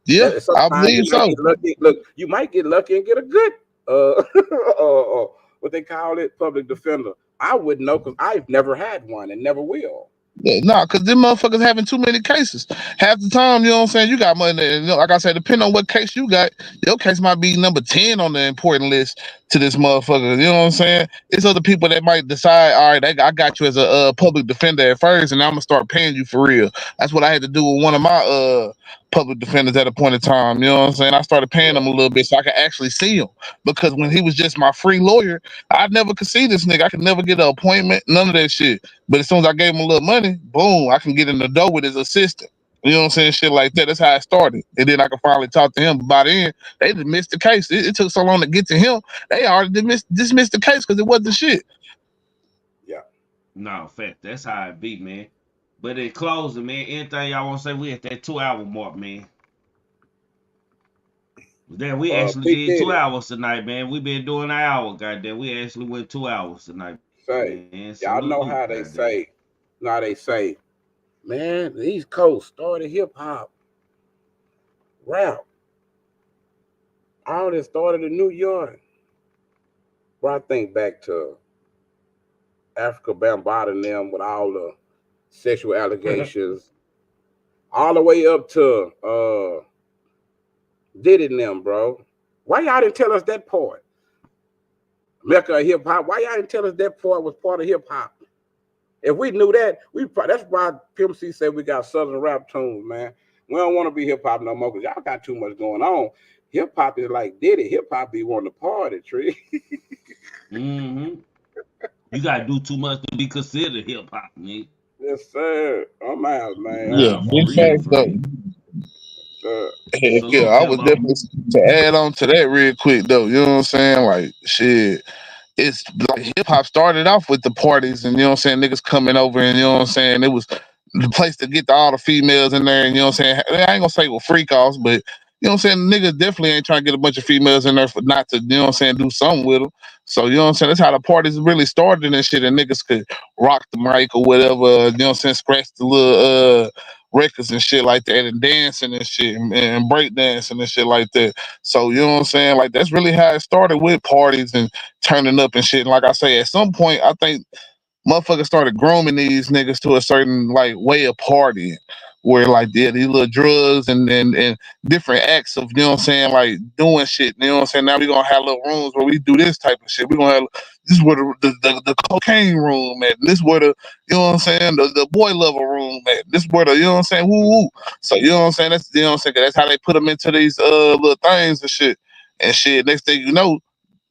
Yeah, I believe so. Look, you might get lucky and get a good what they call it, public defender. I wouldn't know because I've never had one and never will. Yeah, nah, cause them motherfuckers having too many cases. Half the time, you know what I'm saying, you got money. And, like I said, depending on what case you got, your case might be number 10 on the important list to this motherfucker. You know what I'm saying? It's other people that might decide, all right, I got you as a public defender at first, and I'm gonna start paying you for real. That's what I had to do with one of my public defenders at a point in time. You know what I'm saying? I started paying him a little bit so I could actually see him. Because when he was just my free lawyer, I never could see this nigga. I could never get an appointment, none of that shit. But as soon as I gave him a little money, boom, I can get in the door with his assistant. You know what I'm saying? Shit like that. That's how it started. And then I could finally talk to him. By then, they dismissed the case. It took so long to get to him. They already dismissed the case because it wasn't shit. Yeah. No, fact. That's how it be, man. But in closing, man, anything y'all want to say? We at that 2 hour mark, man. Then we actually Big did 2 Daddy, hours tonight, man. We been doing an hour, goddamn. We actually went 2 hours tonight, say, man. y'all know Salute, how they goddamn. say, now they say, man, the East Coast started hip hop, rap. All this started in New York. But I think back to Africa Bambaataa and them with all the sexual allegations, all the way up to Diddy and them, bro. Why y'all didn't tell us that part? Mecca of hip hop. Why y'all didn't tell us that part was part of hip hop? If we knew that, that's why Pimp C said we got Southern rap tunes, man. We don't want to be hip hop no more because y'all got too much going on. Hip hop is like Diddy. Hip hop be wanting to party, tree. Mm-hmm. You gotta do too much to be considered hip hop, nigga. Yes, sir. I'm out, man. Yeah, Nah, for big real, facts for though. real. Heck yeah, Salute, I was Timbo. definitely to add on to that real quick though. You know what I'm saying? Like shit. It's like hip hop started off with the parties and you know what I'm saying, niggas coming over and you know what I'm saying, it was the place to get all the females in there and you know what I'm saying. I ain't gonna say with freak offs, but you know what I'm saying, niggas definitely ain't trying to get a bunch of females in there for not to, you know what I'm saying, do something with them. So you know what I'm saying, that's how the parties really started and shit, and niggas could rock the mic or whatever, you know what I'm saying, scratch the little records and shit like that and dancing and shit and break dancing and shit like that. So you know what I'm saying, like that's really how it started with parties and turning up and shit. And like I say, at some point, I think motherfuckers started grooming these niggas to a certain like way of partying, where like these little drugs and different acts of, you know what I'm saying, like doing shit. You know what I'm saying. Now we gonna have little rooms where we do this type of shit. We gonna have this is where the cocaine room at. This where the, you know what I'm saying, the boy lover room at. This where the, you know what I'm saying, woo woo. So you know what I'm saying. That's, you know what I'm saying. That's how they put them into these little things and shit. And shit. Next thing you know,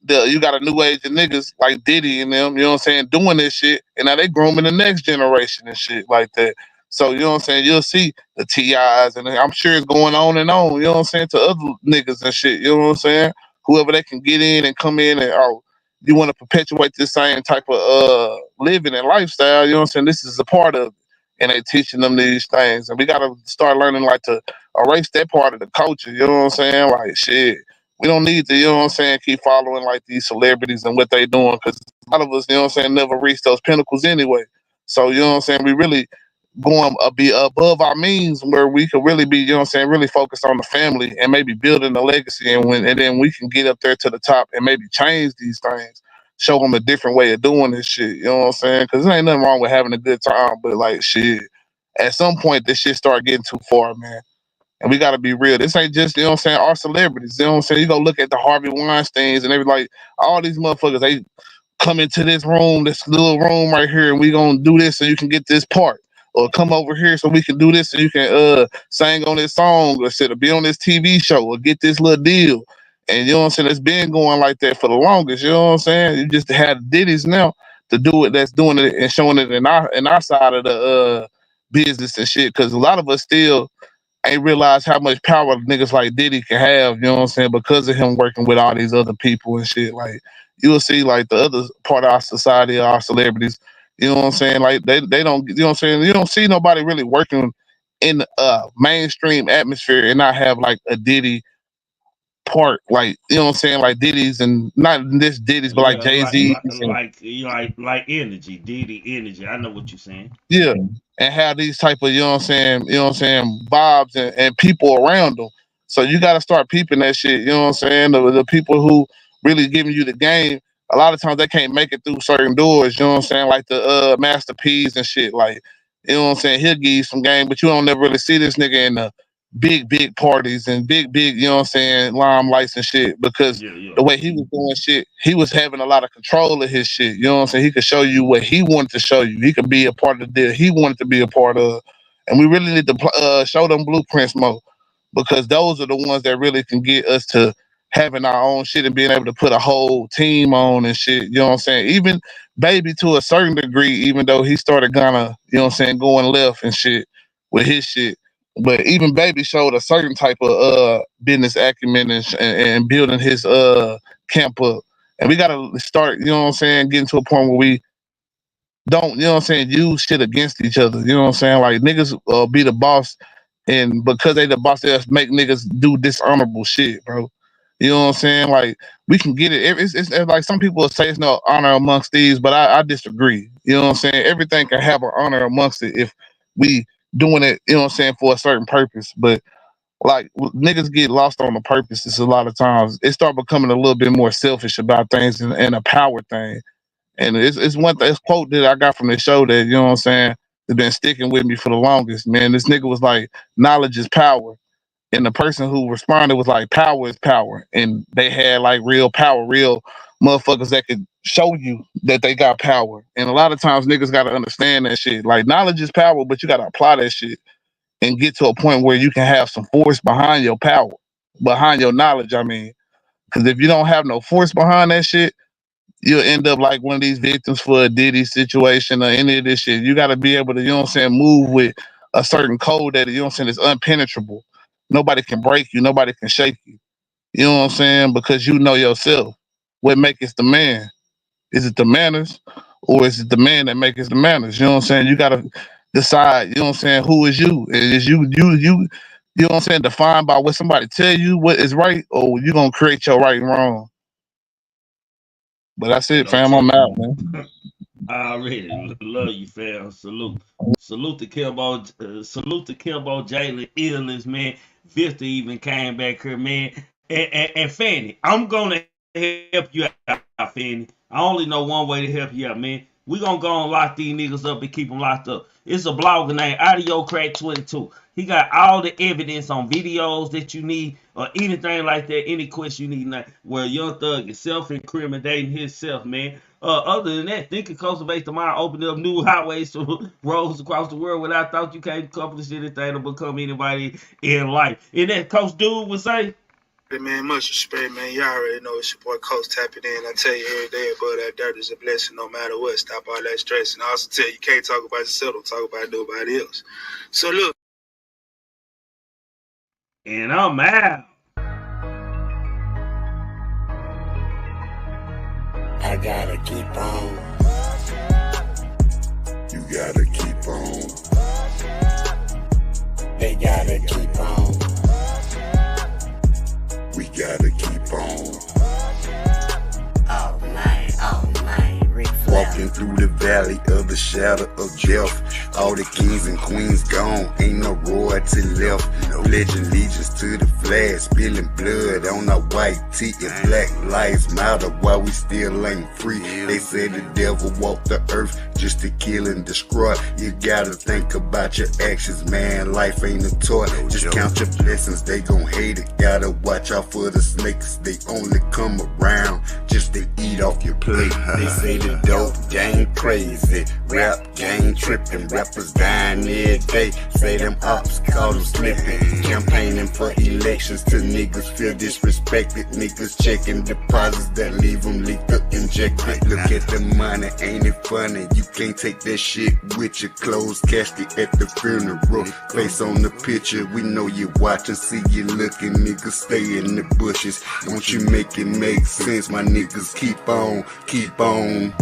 you got a new age of niggas like Diddy and them, you know what I'm saying, doing this shit, and now they grooming the next generation and shit like that. So, you know what I'm saying, you'll see the TIs, and I'm sure it's going on, you know what I'm saying, to other niggas and shit, you know what I'm saying? Whoever they can get in and come in and, oh, you want to perpetuate this same type of living and lifestyle, you know what I'm saying? This is a part of it. And they teaching them these things. And we gotta start learning like to erase that part of the culture, you know what I'm saying? Like shit. We don't need to, you know what I'm saying, keep following like these celebrities and what they doing because a lot of us, you know what I'm saying, never reach those pinnacles anyway. So, you know what I'm saying, we really going be above our means where we could really be, you know what I'm saying, really focused on the family and maybe building a legacy and then we can get up there to the top and maybe change these things, show them a different way of doing this shit, you know what I'm saying? Because there ain't nothing wrong with having a good time, but like shit, at some point this shit start getting too far, man. And we gotta be real. This ain't just, you know what I'm saying, our celebrities. You know what I'm saying? You go look at the Harvey Weinsteins and every like all these motherfuckers, they come into this room, this little room right here, and we gonna do this so you can get this part. Or come over here so we can do this so you can sing on this song or shit or be on this TV show or get this little deal. And you know what I'm saying? It's been going like that for the longest, you know what I'm saying? You just had Diddy's now to do it, that's doing it and showing it in our side of the business and shit. Cause a lot of us still ain't realize how much power niggas like Diddy can have, you know what I'm saying, because of him working with all these other people and shit. Like you'll see like the other part of our society, our celebrities, you know what I'm saying? Like they don't, you know what I'm saying, you don't see nobody really working in a mainstream atmosphere and not have like a Diddy part, like, you know what I'm saying, like Diddy's and not this Diddy's, but like Yeah, Jay-Z's and like energy, Diddy energy. I know what you're saying. yeah, and have these type of, you know what I'm saying, vibes and people around them. So you got to start peeping that shit. You know what I'm saying? The people who really giving you the game, a lot of times they can't make it through certain doors. You know what I'm saying? Like the Master P's and shit. Like You know what I'm saying? He'll give you some game, but you don't never really see this nigga in the big parties and big, you know what I'm saying, limelights and shit. Because the way he was doing shit, he was having a lot of control of his shit. You know what I'm saying? He could show you what he wanted to show you. He could be a part of the deal he wanted to be a part of. And we really need to show them blueprints more, because those are the ones that really can get us to having our own shit and being able to put a whole team on and shit. You know what I'm saying? Even Baby, to a certain degree, even though he started kinda, you know what I'm saying, going left and shit with his shit. But even Baby showed a certain type of business acumen and building his camp up. And we gotta start, you know what I'm saying, getting to a point where we don't, you know what I'm saying, use shit against each other. You know what I'm saying? Like niggas be the boss, and because they the boss, they just make niggas do dishonorable shit, bro. You know what I'm saying? Like we can get it. It's like some people say it's no honor amongst thieves, but I disagree. You know what I'm saying? Everything can have an honor amongst it if we doing it, you know what I'm saying, for a certain purpose. But like niggas get lost on the purposes a lot of times. It start becoming a little bit more selfish about things and a power thing. And it's one thing, it's a quote that I got from the show that, you know what I'm saying, that's been sticking with me for the longest, man. This nigga was like, knowledge is power. And the person who responded was like, power is power. And they had like real power, real motherfuckers that could show you that they got power. And a lot of times niggas got to understand that shit. Like knowledge is power, but you got to apply that shit and get to a point where you can have some force behind your power, behind your knowledge, I mean. Because if you don't have no force behind that shit, you'll end up like one of these victims for a Diddy situation or any of this shit. You got to be able to, you know what I'm saying, move with a certain code that, you know what I'm saying, is impenetrable. Nobody can break you. Nobody can shake you. You know what I'm saying? Because you know yourself. What makes the man? Is it the manners, or is it the man that makes the manners? You know what I'm saying? You got to decide, you know what I'm saying, who is you? Is you know what I'm saying, defined by what somebody tell you what is right, or you going to create your right and wrong? But that's it, fam. I'm out, man. I already love you, fam. Salute to Kimbo. Salute to Kimbo, Jalen, Illness, man. Vista even came back here, man. And Fanny, I'm gonna help you out, Fanny. I only know one way to help you out, man. We gonna go and lock these niggas up and keep them locked up. It's a blogger named Audio Crack 22. He got all the evidence on videos that you need or anything like that, any question you need, where Young Thug is self-incriminating himself, man. Other than that, think and cultivate the mind, open up new highways to roads across the world without thought you can't accomplish anything or become anybody in life. And that Coach Dude would say, Hey man, much respect, man. Y'all already know it's your boy Coach tapping in. I tell you every day, but that dirt is a blessing no matter what. Stop all that stress. And I also tell you, can't talk about yourself, don't talk about nobody else. So look. And I'm out. I gotta keep on. You gotta keep on. They gotta keep on. We gotta keep on. All night, walking through the valley of the shadow of death. All the kings and queens gone, ain't no royalty left. Pledging allegiance to the flag, spilling blood on our white tee and Black Lives Matter while we still ain't free. They say the devil walked the earth just to kill and destroy. You gotta think about your actions, man. Life ain't a toy. Just count your blessings, they gon' hate it. Gotta watch out for the snakes, they only come around just to eat off your plate. They say the dope game crazy, rap game tripping, rappers dying every day. Say them ops call them slipping, campaigning for elections till niggas feel disrespected. Niggas checking deposits that leave them leaked up, injected. Look at the money, ain't it funny? You can't take that shit with your closed casket at the funeral. Face on the picture, we know you watching, see you looking, niggas stay in the bushes. Don't you make it make sense, my niggas, keep on, keep on.